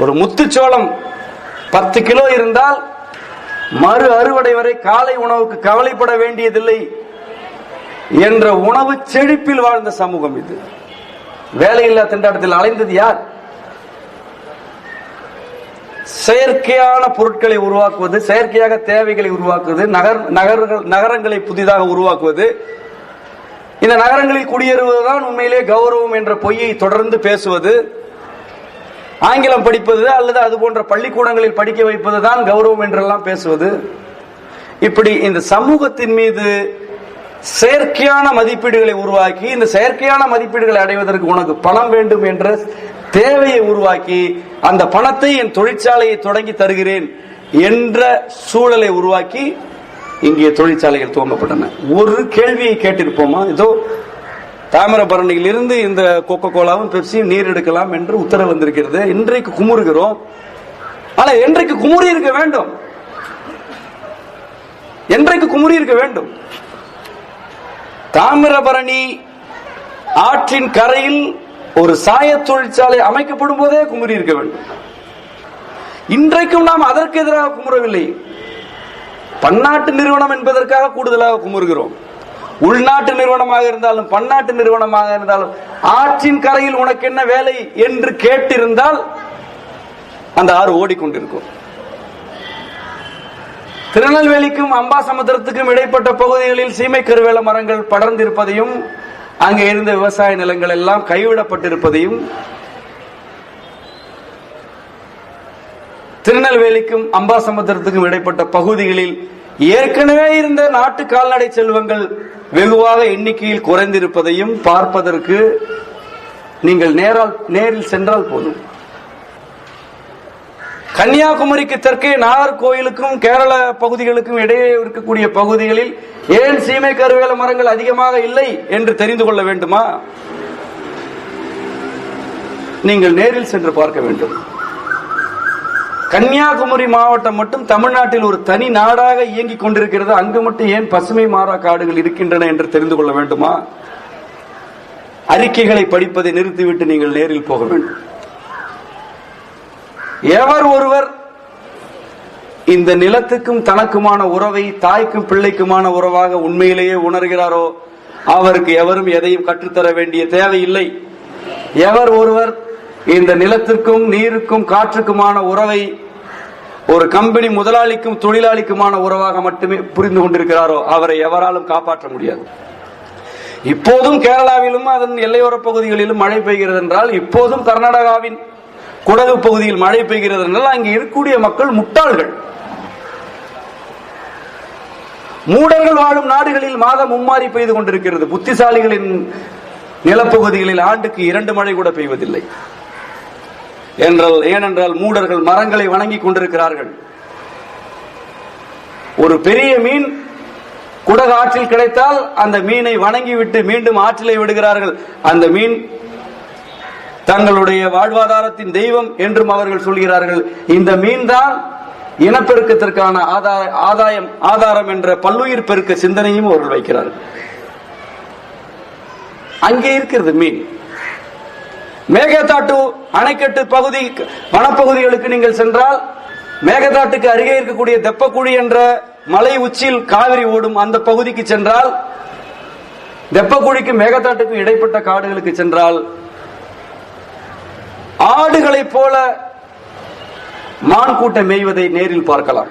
ஒரு முத்துச்சோளம் 10 கிலோ இருந்தால் மறு அறுவடை வரை காலை உணவுக்கு கவலைப்பட வேண்டியதில்லை என்ற உணவு செழிப்பில் வாழ்ந்த சமூகம் இது. வேலையில்லா திண்டாட்டத்தில் அலைந்தது யார்? செயற்கையான பொருட்களை உருவாக்குவது, செயற்கையாக தேவைகளை உருவாக்குவது, நகரங்களை புதிதாக உருவாக்குவது, இந்த நகரங்களில் குடியேறுவதுதான் உண்மையிலே கௌரவம் என்ற பொய்யை தொடர்ந்து பேசுவது, ஆங்கிலம் படிப்பது அல்லது அது போன்ற பள்ளிக்கூடங்களில் படிக்க வைப்பதுதான் கௌரவம் என்றெல்லாம் பேசுவது. இப்படி இந்த சமூகத்தின் மீது செயற்கையான மதிப்பீடுகளை உருவாக்கி, இந்த செயற்கையான மதிப்பீடுகளை அடைவதற்கு உனக்கு பணம் வேண்டும் என்ற தேவையை உருவாக்கி, அந்த பணத்தை என் தொழிற்சாலையை தொடங்கி தருகிறேன் என்ற சூழலை உருவாக்கி இங்கே தொழிற்சாலைகள் துவங்கப்பட்டன. ஒரு கேள்வியை கேட்டிருப்போமா? இதோ தாமிரபரணியில் இருந்து இந்த கோகோ கோலாவும் பெப்சியும் நீர் எடுக்கலாம் என்று உத்தரவு வந்திருக்கிறது. இன்றைக்கு குமுறுகிறோம். ஆனால் என்றைக்கு குமுறி இருக்க வேண்டும்? என்றைக்கு குமுறி இருக்க வேண்டும்? தாமிரபரணி ஆற்றின் கரையில் ஒரு சாய தொழிற்சாலை அமைக்கப்படும் போதே குமுறி இருக்க வேண்டும். இன்றைக்கும் நாம் அதற்கு எதிராக குமுறவில்லை. பன்னாட்டு நிறுவனம் என்பதற்காக கூடுதலாக குமுறுகிறோம். உள்நாட்டு நிறுவனமாக இருந்தாலும் பன்னாட்டு நிறுவனமாக இருந்தாலும் ஆற்றின் கரையில் உனக்கு என்ன வேலை என்று கேட்டிருந்தால் அந்த ஆறு ஓடிக்கொண்டிருக்கும். திருநெல்வேலிக்கும் அம்பாசமுத்திரத்துக்கும் இடைப்பட்ட பகுதிகளில் சீமை கருவேல மரங்கள் படர்ந்திருப்பதையும், அங்கே இருந்த விவசாய நிலங்கள் எல்லாம் கைவிடப்பட்டிருப்பதையும், திருநெல்வேலிக்கும் அம்பாசமுத்திரத்துக்கும் இடைப்பட்ட பகுதிகளில் ஏற்கனவே இருந்த நாட்டு கால்நடை செல்வங்கள் வெகுவாக எண்ணிக்கையில் குறைந்திருப்பதையும் பார்ப்பதற்கு நீங்கள் நேரில் சென்றால் போதும். கன்னியாகுமரிக்கு தெற்கே நாகர்கோயிலுக்கும் கேரள பகுதிகளுக்கும் இடையே இருக்கக்கூடிய பகுதிகளில் ஏன் சீமை கருவேல மரங்கள் அதிகமாக இல்லை என்று தெரிந்து கொள்ள வேண்டுமா? நீங்கள் நேரில் சென்று பார்க்க வேண்டும். கன்னியாகுமரி மாவட்டம் மட்டும் தமிழ்நாட்டில் ஒரு தனி நாடாக இயங்கிக் கொண்டிருக்கிறது. அங்கு மட்டும் ஏன் பசுமை மாறா காடுகள் இருக்கின்றன என்று தெரிந்து கொள்ள வேண்டுமா? அறிக்கைகளை படிப்பதை நிறுத்திவிட்டு நீங்கள் நேரில் போக வேண்டும். எவர் ஒருவர் இந்த நிலத்துக்கும் தனக்குமான உறவை, தாய்க்கும் பிள்ளைக்குமான உறவாக உண்மையிலேயே உணர்கிறாரோ அவருக்கு எவரும் எதையும் கற்றுத்தர வேண்டிய தேவையில்லை. எவர் ஒருவர் இந்த நிலத்திற்கும் நீருக்கும் காற்றுக்குமான உறவை ஒரு கம்பெனி முதலாளிக்கும் தொழிலாளிக்குமான உறவாக மட்டுமே புரிந்து கொண்டிருக்கிறாரோ அவரை எவராலும் காப்பாற்ற முடியாது. இப்போதும் கேரளாவிலும் அதன் எல்லையோர பகுதிகளிலும் மழை பெய்கிறது என்றால், இப்போதும் கர்நாடகாவின் குடகு பகுதியில் மழை பெய்கிறது என்றால் அங்கே இருக்கக்கூடிய மக்கள் முட்டாள்கள். மூடர்கள் வாழும் நாடுகளில் மாதம் மும்மாறி பெய்து கொண்டிருக்கிறது. புத்திசாலிகளின் நிலப்பகுதிகளில் ஆண்டுக்கு 2 மழை கூட பெய்வதில்லை. ஏனென்றால் மூடர்கள் மரங்களை வணங்கிக் கொண்டிருக்கிறார்கள். ஒரு பெரிய மீன் குடகு ஆற்றில் கிடைத்தால் அந்த மீனை வணங்கிவிட்டு மீண்டும் ஆற்றிலே விடுகிறார்கள். அந்த மீன் தங்களுடைய வாழ்வாதாரத்தின் தெய்வம் என்றும் அவர்கள் சொல்கிறார்கள். இந்த மீன் தான் இனப்பெருக்கத்திற்கான ஆதாரம் என்ற பல்லுயிர் பெருக்க சிந்தனையும் அவர்கள் வைக்கிறார்கள். அங்கே இருக்கிறது மீன். மேகதாட்டு அணைக்கட்டு பகுதி வனப்பகுதிகளுக்கு நீங்கள் சென்றால், மேகதாட்டுக்கு அருகே இருக்கக்கூடிய தெப்பக்குழி என்ற மலை உச்சியில் காவிரி ஓடும் அந்த பகுதிக்கு சென்றால், தெப்பக்குழிக்கு மேகதாட்டுக்கு இடைப்பட்ட காடுகளுக்கு சென்றால், ஆடுகளைப் போல மான் கூட்டம் மேய்வதை நேரில் பார்க்கலாம்.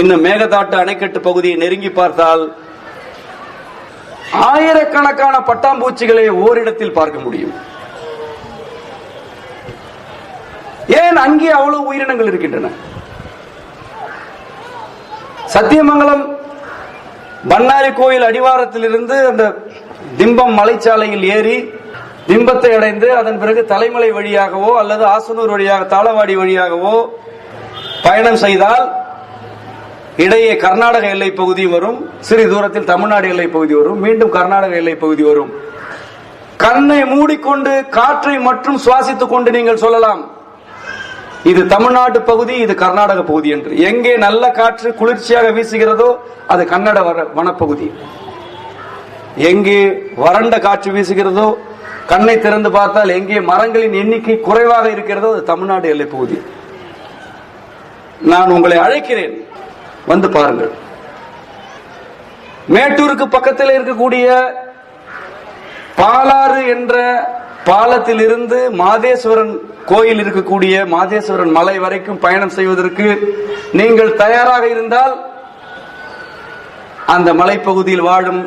இன்னும் மேகதாட்டு அணைக்கட்டு பகுதியை நெருங்கி பார்த்தால் ஆயிரக்கணக்கான பட்டாம்பூச்சிகளை ஓரிடத்தில் பார்க்க முடியும். ஏன் அங்கே அவ்வளவு உயிரினங்கள் இருக்கின்றன? சத்தியமங்கலம் பண்ணாரி கோயில் அடிவாரத்தில் இருந்து அந்த திம்பம் மலைச்சாலையில் ஏறி திம்பத்தை அடைந்து அதன் பிறகு தலைமலை வழியாகவோ அல்லது ஆசனூர் வழியாக தாளவாடி வழியாகவோ பயணம் செய்தால் இடையே கர்நாடக எல்லை பகுதி வரும், சிறிது தூரத்தில் தமிழ்நாடு எல்லை பகுதி வரும், மீண்டும் கர்நாடக எல்லை பகுதி வரும். கண்ணை மூடிக்கொண்டு காற்றை மட்டும் சுவாசித்துக் கொண்டு நீங்கள் சொல்லலாம் இது தமிழ்நாடு பகுதி, இது கர்நாடக பகுதி என்று. எங்கே நல்ல காற்று குளிர்ச்சியாக வீசுகிறதோ அது கன்னட வனப்பகுதி. எங்கே வறண்ட காற்று வீசுகிறதோ, கண்ணை திறந்து பார்த்தால் எங்கே மரங்களின் எண்ணிக்கை குறைவாக இருக்கிறதோ அது தமிழ்நாடு எல்லை பகுதி. நான் உங்களை அழைக்கிறேன், வந்து பாருங்கள். மேட்டூருக்கு பக்கத்தில் இருக்கக்கூடிய பாலாறு என்ற பாலத்தில் இருந்து மாதேஸ்வரன் கோயில் இருக்கக்கூடிய மாதேஸ்வரன் மலை வரைக்கும் பயணம் செய்வதற்கு நீங்கள் தயாராக இருந்தால் அந்த மலைப்பகுதியில் வாழும்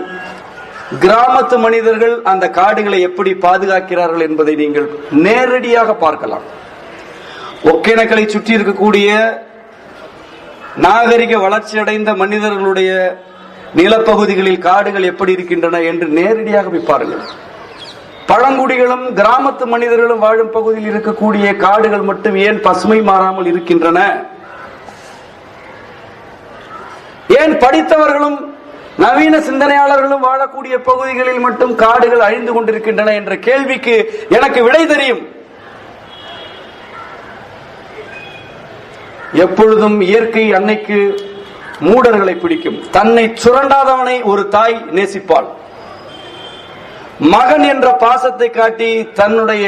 கிராமத்து மனிதர்கள் அந்த காடுகளை எப்படி பாதுகாக்கிறார்கள் என்பதை நீங்கள் நேரடியாக பார்க்கலாம். ஒகேனக்கலை சுற்றி இருக்கக்கூடிய நாகரிக வளர்ச்சி அடைந்த மனிதர்களுடைய நிலப்பகுதிகளில் காடுகள் எப்படி இருக்கின்றன என்று நேரடியாக போய் பாருங்கள். பழங்குடிகளும் கிராமத்து மனிதர்களும் வாழும் பகுதியில் இருக்கக்கூடிய காடுகள் மட்டும் ஏன் பசுமை மாறாமல் இருக்கின்றன? ஏன் படித்தவர்களும் நவீன சிந்தனையாளர்களும் வாழக்கூடிய பகுதிகளில் மட்டும் காடுகள் அழிந்து கொண்டிருக்கின்றன என்ற கேள்விக்கு எனக்கு விடை தெரியும். எப்பொழுதும் இயற்கை அன்னைக்கு மூடர்களை பிடிக்கும். தன்னை சுரண்டாதவனை ஒரு தாய் நேசிப்பாள். மகன் என்ற பாசத்தை காட்டி தன்னுடைய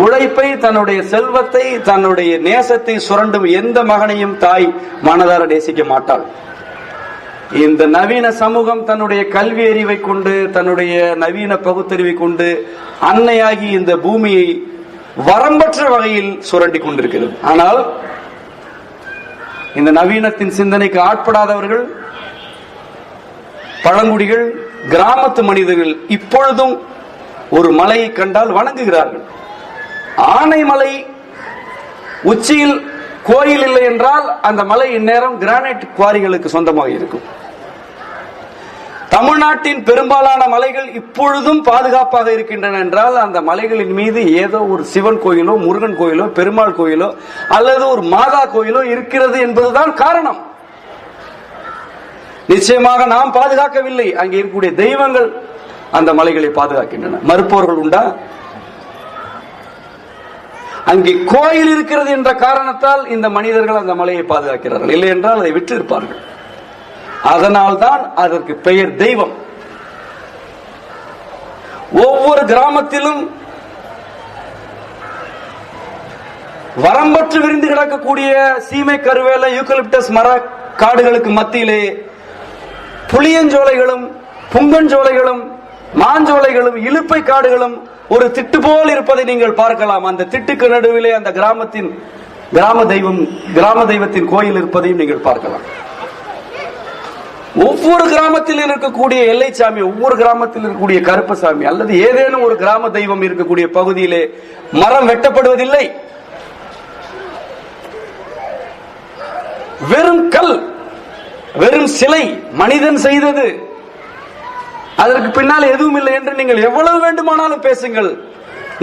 உழைப்பை, தன்னுடைய செல்வத்தை, தன்னுடைய நேசத்தை சுரண்டும் எந்த மகனையும் தாய் மனதார நேசிக்க மாட்டாள். இந்த நவீன சமூகம் தன்னுடைய கல்வி அறிவை கொண்டு, தன்னுடைய நவீன பகுத்தறிவை கொண்டு அன்னையாகி இந்த பூமியை வரம்பற்ற வகையில் சுரண்டி கொண்டிருக்கிறது. ஆனால் இந்த நவீனத்தின் சிந்தனைக்கு ஆட்படாதவர்கள், பழங்குடிகள், கிராமத்து மனிதர்கள் இப்பொழுதும் ஒரு மலையை கண்டால் வணங்குகிறார்கள். ஆனைமலை உச்சியில் கோயில் இல்லை என்றால் அந்த மலை இந்நேரம் கிரானைட் குவாரிகளுக்கு சொந்தமாக இருக்கும். தமிழ்நாட்டின் பெரும்பாலான மலைகள் இப்பொழுதும் பாதுகாப்பாக இருக்கின்றன என்றால் அந்த மலைகளின் மீது ஏதோ ஒரு சிவன் கோயிலோ, முருகன் கோயிலோ, பெருமாள் கோயிலோ அல்லது ஒரு மாதா கோயிலோ இருக்கிறது என்பதுதான் காரணம். நிச்சயமாக நாம் பாதுகாக்கவில்லை, அங்கே இருக்கக்கூடிய தெய்வங்கள் அந்த மலைகளை பாதுகாக்கின்றன. மறுப்பவர்கள் உண்டா? அங்கே கோயில் இருக்கிறது என்ற காரணத்தால் இந்த மனிதர்கள் அந்த மலையை பாதுகாக்கிறார்கள், இல்லை என்றால் அதை விட்டு இருப்பார்கள். அதனால்தான் அதற்கு பெயர் தெய்வம். ஒவ்வொரு கிராமத்திலும் வரம்பற்று விரிந்து கிடக்கக்கூடிய சீமை, கருவேல, யூக்கலிப்டஸ் மர காடுகளுக்கு மத்தியிலே புளியஞ்சோலைகளும், புங்கஞ்சோலைகளும், மாஞ்சோலைகளும், இலுப்பை காடுகளும் ஒரு திட்டு போல் இருப்பதை நீங்கள் பார்க்கலாம். அந்த திட்டுக்கு நடுவிலே அந்த கிராம தெய்வத்தின் கோயில் இருப்பதையும் நீங்கள் பார்க்கலாம். ஒவ்வொரு கிராமத்தில் இருக்கக்கூடிய எல்லைச்சாமி, ஒவ்வொரு கிராமத்தில் இருக்கக்கூடிய கருப்பசாமி அல்லது ஏதேனும் ஒரு கிராம தெய்வம் இருக்கக்கூடிய பகுதியிலே மரம் வெட்டப்படுவதில்லை. வெறும் கல், வெறும் சிலை, மனிதன் செய்தது, அதற்கு பின்னால் எதுவும் இல்லை என்று நீங்கள் எவ்வளவு வேண்டுமானாலும் பேசுங்கள்,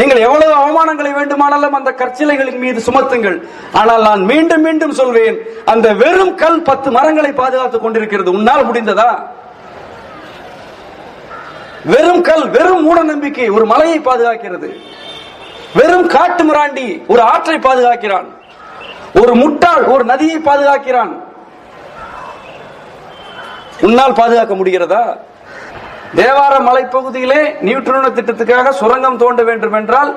நீங்கள் எவ்வளவு அவமானங்களை வேண்டுமானாலும் அந்த கற்சிலைகளின் மீது சுமத்துங்கள். ஆனால் நான் மீண்டும் மீண்டும் சொல்வேன், அந்த வெறும் கல் 10 மரங்களை பாதுகாத்துக் கொண்டிருக்கிறது. உன்னால் முடிந்ததா? வெறும் கல், வெறும் மூட நம்பிக்கை ஒரு மலையை பாதுகாக்கிறது. வெறும் காட்டு மிராண்டி ஒரு ஆற்றை பாதுகாக்கிறான். ஒரு முட்டாள் ஒரு நதியை பாதுகாக்கிறான். உன்னால் பாதுகாக்க முடிகிறதா? தேவார மலைப்பகுதியிலே நியூட்ரினோ திட்டத்துக்காக சுரங்கம் தோண்ட வேண்டும் என்றால்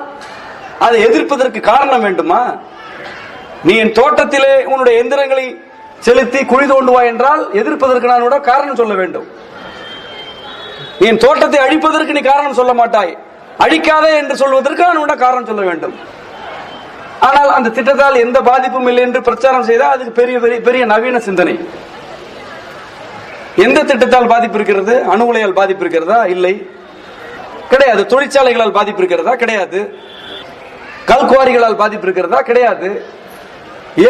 அதை எதிர்ப்பதற்கு காரணம் வேண்டுமா? நீ என் தோட்டத்திலே உன்னுடைய எந்திரங்களை செலுத்தி குழி தோண்டுவாய் என்றால் எதிர்ப்பதற்கு நான் காரணம் சொல்ல வேண்டும். என் தோட்டத்தை அழிப்பதற்கு நீ காரணம் சொல்ல மாட்டாய், அழிக்காதே என்று சொல்வதற்கு நான் காரணம் சொல்ல வேண்டும். ஆனால் அந்த திட்டத்தால் எந்த பாதிப்பும் இல்லை என்று பிரச்சாரம் செய்தால் அதுக்கு பெரிய பெரிய நவீன சிந்தனை. எந்த திட்டத்தால் பாதிப்பு இருக்கிறது? அணு உலையால் பாதிப்பு இருக்கிறதா? இல்லை, கிடையாது. தொழிற்சாலைகளால் பாதிப்பு இருக்கிறதா? கிடையாது. கல்குவாரிகளால் பாதிப்பு இருக்கிறதா? கிடையாது.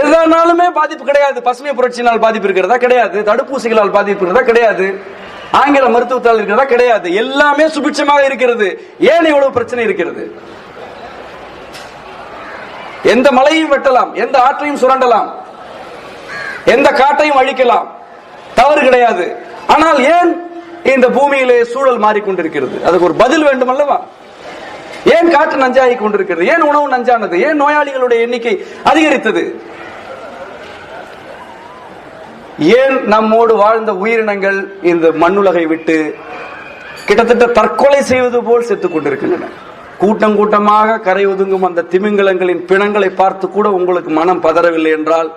எதனாலுமே பாதிப்பு கிடையாது. பசுமை புரட்சியினால் பாதிப்பு இருக்கிறதா? கிடையாது. தடுப்பூசிகளால் பாதிப்பு இருக்கிறதா? கிடையாது. ஆங்கில மருத்துவத்தால் இருக்கிறதா? கிடையாது. எல்லாமே சுபிட்சமாக இருக்கிறது. ஏன் இவ்வளவு பிரச்சனை இருக்கிறது? எந்த மலையும் வெட்டலாம், எந்த ஆற்றையும் சுரண்டலாம், எந்த காட்டையும் அழிக்கலாம், தவறு கிடையாது. ஆனால் ஏன் இந்த பூமியிலே சூழல் மாறிக்கொண்டிருக்கிறது? அதுக்கு ஒரு பதில் வேண்டும் அல்லவா? ஏன் காற்று நஞ்சாகி கொண்டிருக்கிறது? ஏன் உணவு நஞ்சானது? ஏன் நோயாளிகளுடைய எண்ணிக்கை அதிகரித்தது? ஏன் நம்மோடு வாழ்ந்த உயிரினங்கள் இந்த மண்ணுலகை விட்டு கிட்டத்தட்ட தற்கொலை செய்வது போல் செத்துக் கொண்டிருக்கின்றன? கூட்டம் கூட்டமாக கரை ஒதுங்கும் அந்த திமிங்கலங்களின் பிணங்களை பார்த்து கூட உங்களுக்கு மனம் பதறவில்லை என்றால்,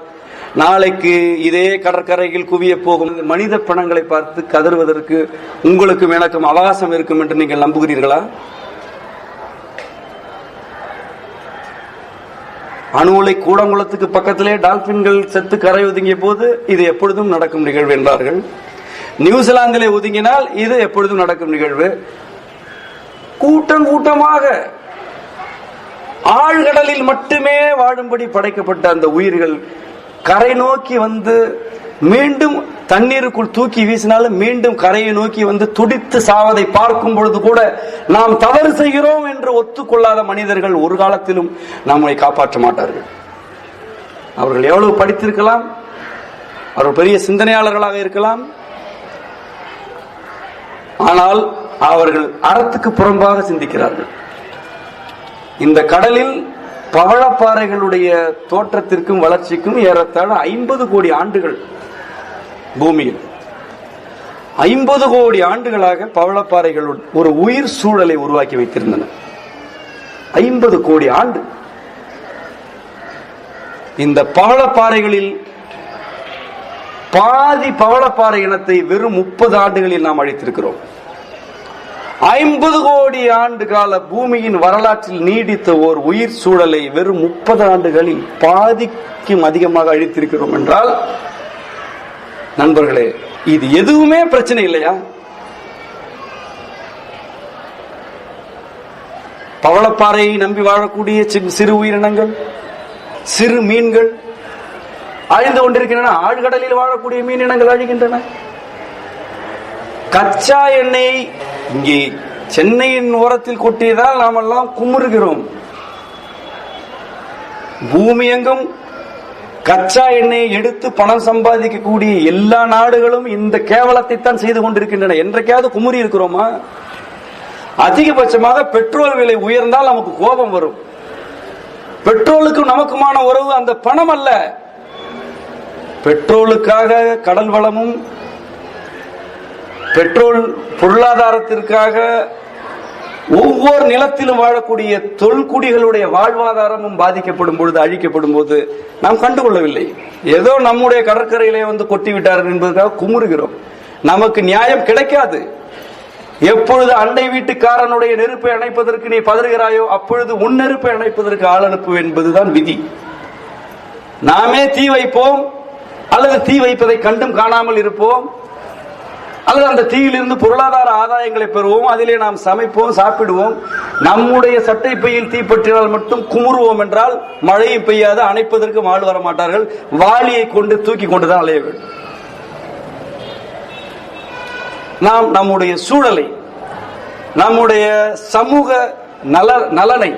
நாளைக்கு இதே கடற்கரையில் குவிய போகும் மனித பிணங்களை பார்த்து கதறுவதற்கு உங்களுக்கும் எனக்கும் அவகாசம் இருக்கும் என்று நீங்கள் நம்புகிறீர்களா? அணு உலை கூடங்குளத்துக்கு பக்கத்திலே டால்பின்கள் செத்து கரை ஒதுங்கிய போது இது எப்பொழுதும் நடக்கும் நிகழ்வு என்றார்கள். நியூசிலாந்திலே ஒதுங்கினால் இது எப்பொழுதும் நடக்கும் நிகழ்வு. கூட்டம் கூட்டமாக ஆழ்கடலில் மட்டுமே வாழும்படி படைக்கப்பட்ட அந்த உயிர்கள் கரை நோக்கி வந்து மீண்டும் தண்ணீருக்குள் தூக்கி வீசினாலும் மீண்டும் கரையை நோக்கி வந்து துடித்து சாவதை பார்க்கும் பொழுது கூட நாம் தவறு செய்கிறோம் என்று ஒத்துக்கொள்ளாத மனிதர்கள் ஒரு காலத்திலும் நம்மை காப்பாற்ற மாட்டார்கள். அவர்கள் எவ்வளவு படித்திருக்கலாம், அவர்கள் பெரிய சிந்தனையாளர்களாக இருக்கலாம், ஆனால் அவர்கள் அறத்துக்கு புறம்பாக சிந்திக்கிறார்கள். இந்த கடலில் பவளப்பாறைகளுடைய தோற்றத்திற்கும் வளர்ச்சிக்கும் ஏறத்தாழ 50 கோடி ஆண்டுகள், பூமியில் 50 கோடி ஆண்டுகளாக பவளப்பாறைகள் ஒரு உயிர் சூழலை உருவாக்கி வைத்திருந்தன. 50 கோடி ஆண்டு. இந்த பவளப்பாறைகளில் பாதி பவளப்பாறை இனத்தை வெறும் 30 ஆண்டுகளில் நாம் அழித்திருக்கிறோம். 50 கோடி ஆண்டு கால பூமியின் வரலாற்றில் நீடித்த ஓர் உயிர் சூழலை வெறும் 30 ஆண்டுகளில் பாதிக்கும் அதிகமாக அழித்திருக்கிறோம் என்றால், நண்பர்களே, இது எதுவுமே பிரச்சனை இல்லையா? பவளப்பாறையை நம்பி வாழக்கூடிய சிறு உயிரினங்கள், சிறு மீன்கள் அழிந்து கொண்டிருக்கின்றன. ஆழ்கடலில் வாழக்கூடிய மீனினங்கள் அழிகின்றன. கச்சா எண்ணெய் இங்கே சென்னையின் ஓரத்தில் கொட்டியதால் நாம் எல்லாம் குமுறுகிறோம். பூமி எங்கும் கச்சா எண்ணெயை எடுத்து பணம் சம்பாதிக்கக்கூடிய எல்லா நாடுகளும் இந்த கேவலத்தை தான் செய்து கொண்டிருக்கின்றன. என்றைக்காவது குமுறி இருக்கிறோமா? அதிகபட்சமாக பெட்ரோல் விலை உயர்ந்தால் நமக்கு கோபம் வரும். பெட்ரோலுக்கும் நமக்குமான உறவு அந்த பணம் அல்ல. பெட்ரோலுக்காக கடல் வளமும், பெட்ரோல் பொருளாதாரத்திற்காக ஒவ்வொரு நிலத்திலும் வாழக்கூடிய தொல்குடிகளுடைய வாழ்வாதாரமும் பாதிக்கப்படும் பொழுது, அழிக்கப்படும் போது நாம் கண்டுகொள்ளவில்லை. ஏதோ நம்முடைய கடற்கரையிலே வந்து கொட்டி விட்டார்கள் என்பதற்காக குமுறுகிறோம். நமக்கு நியாயம் கிடைக்காது. எப்பொழுது அண்டை வீட்டுக்காரனுடைய நெருப்பை அணைப்பதற்கு நீ பதறுகிறாயோ அப்பொழுது உன் நெருப்பை அணைப்பதற்கு ஆள் அனுப்பு என்பதுதான் விதி. நாமே தீ வைப்போம், அல்லது தீ வைப்பதை கண்டும் காணாமல் இருப்போம், அல்லது அந்த தீயிலிருந்து பொருளாதார ஆதாயங்களை பெறுவோம், அதிலே நாம் சமைப்போம், சாப்பிடுவோம். நம்முடைய சட்டை பையில் தீப்பற்றினால் மட்டும் குமுறுவோம் என்றால் மழையும் பெய்யாது, அணைப்பதற்கு ஆள் வர மாட்டார்கள். வாளியை கொண்டு தூக்கி கொண்டுதான் அலைய வேண்டும். நாம் நம்முடைய சூழலை, நம்முடைய சமூக நலனை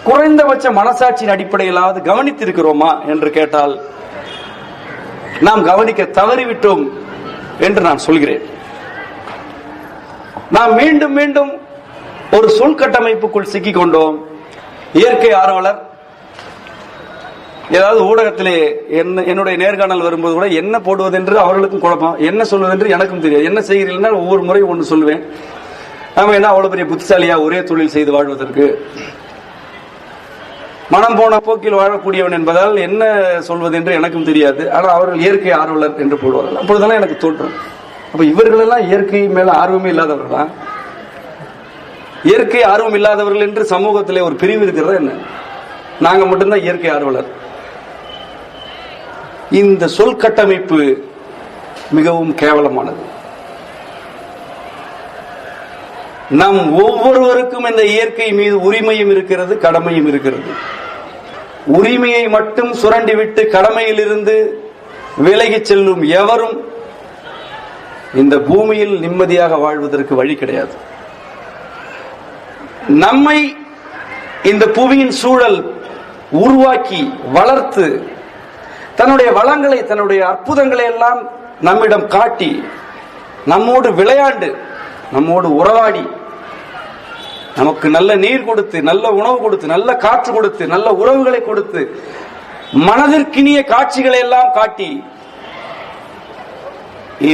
குறைந்தபட்ச மனசாட்சியின் அடிப்படையிலாவது கவனித்திருக்கிறோமா என்று கேட்டால் நாம் கவனிக்க தவறிவிட்டோம் என்று நான் சொல்கிறேன். நாம் மீண்டும் மீண்டும் ஒரு சொல் கட்டமைப்புக்குள் சிக்கிக் கொண்டோம். இயற்கை ஆர்வலர், ஏதாவது ஊடகத்திலே என்னுடைய நேர்காணல் வரும்போது கூட என்ன போடுவது என்று அவர்களுக்கும் குழப்பம், என்ன சொல்வது என்று எனக்கும் தெரியாது. என்ன செய்கிறீர்கள் ஒவ்வொரு முறை ஒன்று சொல்லுவேன். நாம என்ன அவ்வளவு பெரிய புத்திசாலியா ஒரே தொழில் செய்து வாழ்வதற்கு? மனம் போன போக்கில் வாழக்கூடியவன் என்பதால் என்ன சொல்வது என்று எனக்கும் தெரியாது. ஆனால் அவர்கள் இயற்கை ஆர்வலர் என்று போடுவார்கள். அப்பொழுதெல்லாம் எனக்கு தோன்றும், அப்ப இவர்கள் எல்லாம் இயற்கை மேல ஆர்வமே இல்லாதவர்களா? இயற்கை ஆர்வம் இல்லாதவர்கள் என்று சமூகத்திலே ஒரு பிரிவு இருக்கிறதா என்ன? நாங்க மட்டும்தான் இயற்கை ஆர்வலர். இந்த சொல் கட்டமைப்பு மிகவும் கேவலமானது. நம் ஒவ்வொருவருக்கும் இந்த இயற்கை மீது உரிமையும் இருக்கிறது, கடமையும் இருக்கிறது. உரிமையை மட்டும் சுரண்டிவிட்டு கடமையில் இருந்து விலகி செல்லும் எவரும் இந்த பூமியில் நிம்மதியாக வாழ்வதற்கு வழி கிடையாது. நம்மை இந்த புவியின் சூழல் உருவாக்கி வளர்த்து தன்னுடைய வளங்களை, தன்னுடைய அற்புதங்களை எல்லாம் நம்மிடம் காட்டி, நம்மோடு விளையாண்டு, நம்மோடு உறவாடி, நமக்கு நல்ல நீர் கொடுத்து, நல்ல உணவு கொடுத்து, நல்ல காற்று கொடுத்து, நல்ல உறவுகளை கொடுத்து, மனதிற்கினிய காட்சிகளை எல்லாம் காட்டி,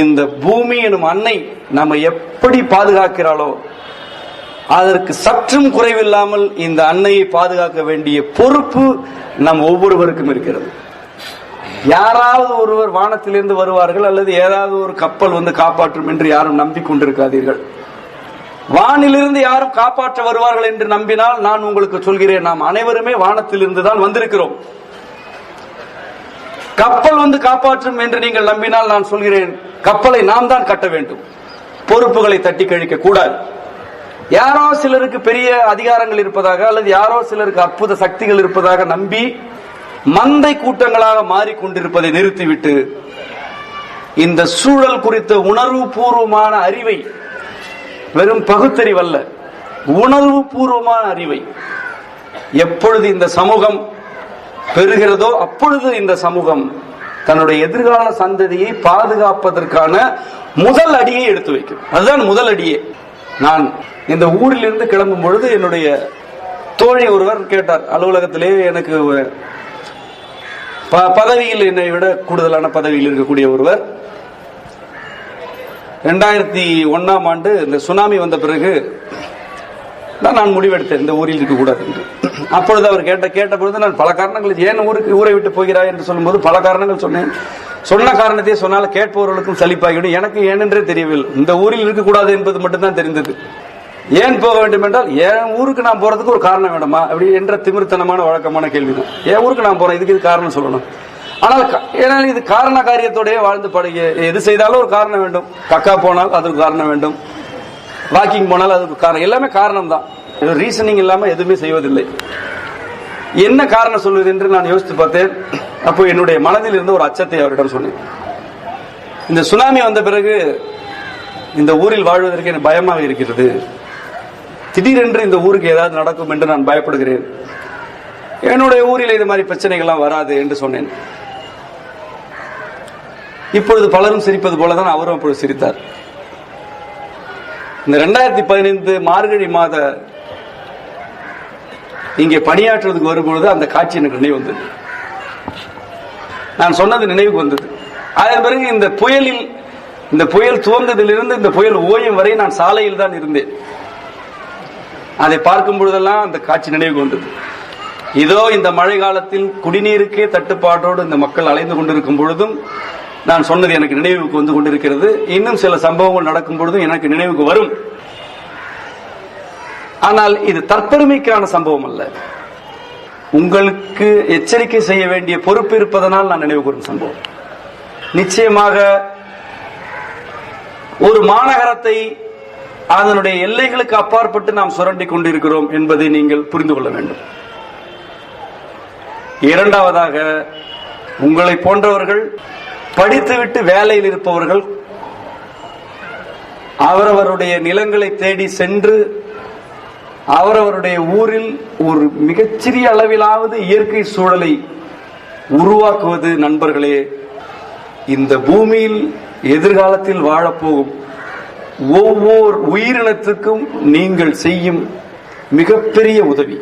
இந்த பூமி எனும் அன்னை நம்ம எப்படி பாதுகாக்கிறாளோ அதற்கு சற்றும் குறைவில்லாமல் இந்த அன்னையை பாதுகாக்க வேண்டிய பொறுப்பு நம் ஒவ்வொருவருக்கும் இருக்கிறது. யாராவது ஒருவர் வானத்திலிருந்து வருவார்கள் அல்லது ஏதாவது ஒரு கப்பல் வந்து காப்பாற்றும் என்று யாரும் நம்பிக்கொண்டிருக்காதீர்கள். வானிலிருந்து யாரும் காப்பாற்ற வருவார்கள் என்று நம்பினால் நான் உங்களுக்கு சொல்கிறேன், நாம் அனைவருமே வானத்திலிருந்து தான் வந்திருக்கிறோம். கப்பல் வந்து காப்பாற்றும் என்று நீங்கள் நம்பினால் நான் சொல்கிறேன், கப்பலை நாம் தான் கட்ட வேண்டும். பொறுப்புகளை தட்டி கழிக்க கூடாது. யாரோ சிலருக்கு பெரிய அதிகாரங்கள் இருப்பதாக அல்லது யாரோ சிலருக்கு அற்புத சக்திகள் இருப்பதாக நம்பி மந்தை கூட்டங்களாக மாறிக்கொண்டிருப்பதை நிறுத்திவிட்டு இந்த சூழல் குறித்த உணர்வு பூர்வமான அறிவை, வெறும் பகுத்தறிவல்ல, உணர்வு பூர்வமான அறிவை எப்பொழுது இந்த சமூகம் பெறுகிறதோ அப்பொழுது இந்த சமூகம் தன்னுடைய எதிர்கால சந்ததியை பாதுகாப்பதற்கான முதல் அடியை எடுத்து வைக்கும். அதுதான் முதல் அடியே. நான் இந்த ஊரில் இருந்து கிளம்பும் பொழுது என்னுடைய தோழி ஒருவர் கேட்டார், அலுவலகத்திலே எனக்கு பதவியில் என்னை விட கூடுதலான பதவியில் இருக்கக்கூடிய ஒருவர், 2001ஆம் ஆண்டு இந்த சுனாமி வந்த பிறகு நான் முடிவெடுத்தேன் இந்த ஊரில் இருக்கக்கூடாது என்று. அப்பொழுது அவர் கேட்ட பொழுது நான் பல காரணங்கள், ஏன் ஊரை விட்டு போகிறாய் என்று சொல்லும்போது பல காரணங்கள் சொன்னேன். சொன்ன காரணத்தை சொன்னால் கேட்பவர்களுக்கும் சலிப்பாகிவிடும். எனக்கு ஏனென்றே தெரியவில்லை. இந்த ஊரில் இருக்கக்கூடாது என்பது மட்டும்தான் தெரிந்தது. ஏன் போக வேண்டும் என்றால், என் ஊருக்கு நான் போறதுக்கு ஒரு காரணம் வேணுமா அப்படி என்ற திமிர்த்தனமான வழக்கமான கேள்விதான். என் ஊருக்கு நான் போறேன், இதுக்கு இது காரணம் சொல்லணும். ஆனால் இது காரண காரியத்தோடய வாழ்ந்து பழக, எது செய்தாலும் ஒரு காரணம் வேண்டும். கக்கா போனால் அதுக்கு காரணம் வேண்டும், வாக்கிங் போனால் அதுக்கு காரணம், எல்லாமே காரணம் தான். ரீசனிங் இல்லாம எதுவுமே செய்வதில்லை. என்ன காரணம் சொல்வது என்று நான் யோசித்து பார்த்தேன். அப்போ என்னுடைய மனதில் இருந்த ஒரு அச்சத்தை அவரிடம் சொன்னேன். இந்த சுனாமி வந்த பிறகு இந்த ஊரில் வாழ்வதற்கு எனக்கு பயமாக இருக்கிறது. திடீரென்று இந்த ஊருக்கு ஏதாவது நடக்கும் என்று நான் பயப்படுகிறேன். என்னுடைய ஊரில் இது மாதிரி பிரச்சனைகள்லாம் வராது என்று சொன்னேன். இப்பொழுது பலரும் சிரிப்பது போலதான் அவரும் அப்பொழுது சிரித்தார். இந்த 2015 மார்கழி மாத இங்கே பணியாற்றுவதற்கு வரும்பொழுது அந்த காட்சி எனக்கு நினைவு வந்தது. நான் சொன்னது நினைவுக்கு வந்தது. அதன் பிறகு இந்த புயல் துவங்குவதிலிருந்து இந்த புயல் ஓயும் வரை நான் சாலையில் தான் இருந்தேன். அதை பார்க்கும் பொழுதெல்லாம் அந்த காட்சி நினைவுக்கு வந்தது. இதோ இந்த மழை காலத்தில் குடிநீருக்கே தட்டுப்பாட்டோடு இந்த மக்கள் அலைந்து கொண்டிருக்கும் பொழுதும் நான் சொன்னது எனக்கு நினைவுக்கு வந்து கொண்டிருக்கிறது. இன்னும் சில சம்பவங்கள் நடக்கும் பொழுதும் எனக்கு நினைவுக்கு வரும். ஆனால் இது தற்பெருமைக்கான சம்பவம் அல்ல. உங்களுக்கு எச்சரிக்கை செய்ய வேண்டிய பொறுப்பு இருப்பதனால் நான் நினைவு கூறும் சம்பவம். நிச்சயமாக ஒரு மாநகரத்தை அதனுடைய எல்லைகளுக்கு அப்பாற்பட்டு நாம் சுரண்டி கொண்டிருக்கிறோம் என்பதை நீங்கள் புரிந்து கொள்ள வேண்டும். இரண்டாவதாக, உங்களை போன்றவர்கள் படித்துவிட்டு வேலையில் இருப்பவர்கள் அவரவருடைய நிலங்களை தேடி சென்று அவரவருடைய ஊரில் ஒரு மிகச்சிறிய அளவிலாவது இயற்கை சூழலை உருவாக்குவது நண்பர்களே, இந்த பூமியில் எதிர்காலத்தில் வாழப்போகும் ஒவ்வொரு உயிரினத்துக்கும் நீங்கள் செய்யும் மிகப்பெரிய உதவி.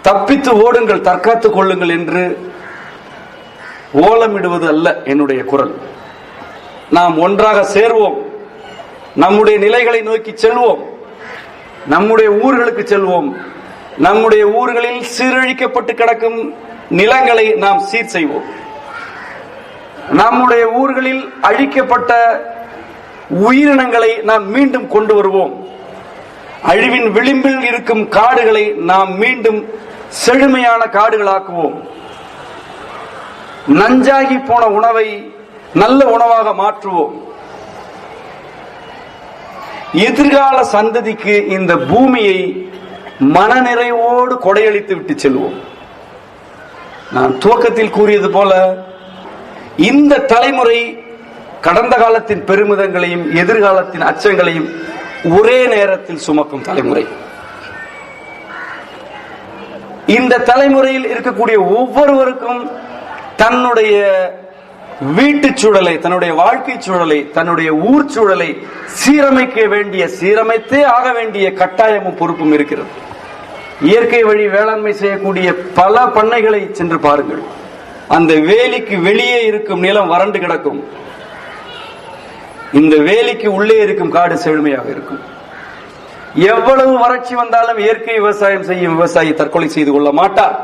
தப்பித்து ஓடுங்கள், தற்காத்துக் கொள்ளுங்கள் என்று ஓலமிடுவது அல்ல என்னுடைய குரல். நாம் ஒன்றாக சேர்வோம், நம்முடைய நிலைகளை நோக்கி செல்வோம், நம்முடைய ஊர்களுக்கு செல்வோம், நம்முடைய ஊர்களில் சீரழிக்கப்பட்டு கிடக்கும் நிலங்களை நாம் சீர் செய்வோம், நம்முடைய ஊர்களில் அழிக்கப்பட்ட உயிரினங்களை நாம் மீண்டும் கொண்டு வருவோம், அழிவின் விளிம்பில் இருக்கும் காடுகளை நாம் மீண்டும் செழுமையான காடுகளாக்குவோம், நஞ்சாகி போன உணவை நல்ல உணவாக மாற்றுவோம், எதிர்கால சந்ததிக்கு இந்த பூமியை மனநிறைவோடு கொடையளித்து விட்டு செல்வோம். நான் துவக்கத்தில் கூறியது போல இந்த தலைமுறை கடந்த காலத்தின் பெருமிதங்களையும் எதிர்காலத்தின் அச்சங்களையும் ஒரே நேரத்தில் சுமக்கும் தலைமுறை. இந்த தலைமுறையில் இருக்கக்கூடிய ஒவ்வொருவருக்கும் தன்னுடைய வீட்டு சூழலை, தன்னுடைய வாழ்க்கை சூழலை, தன்னுடைய ஊர் சூழலை சீரமைக்க வேண்டிய, சீரமைத்தே ஆக வேண்டிய கட்டாயமும் பொறுப்பும் இருக்கிறது. இயற்கை வழி வேளாண்மை செய்யக்கூடிய பல பண்ணைகளை சென்று பாருங்கள். அந்த வேலிக்கு வெளியே இருக்கும் நிலம் வறண்டு கிடக்கும், இந்த வேலிக்கு உள்ளே இருக்கும் காடு செழுமையாக இருக்கும். எவ்வளவு வறட்சி வந்தாலும் இயற்கை விவசாயம் செய்யும் விவசாயி தற்கொலை செய்து கொள்ள மாட்டார்.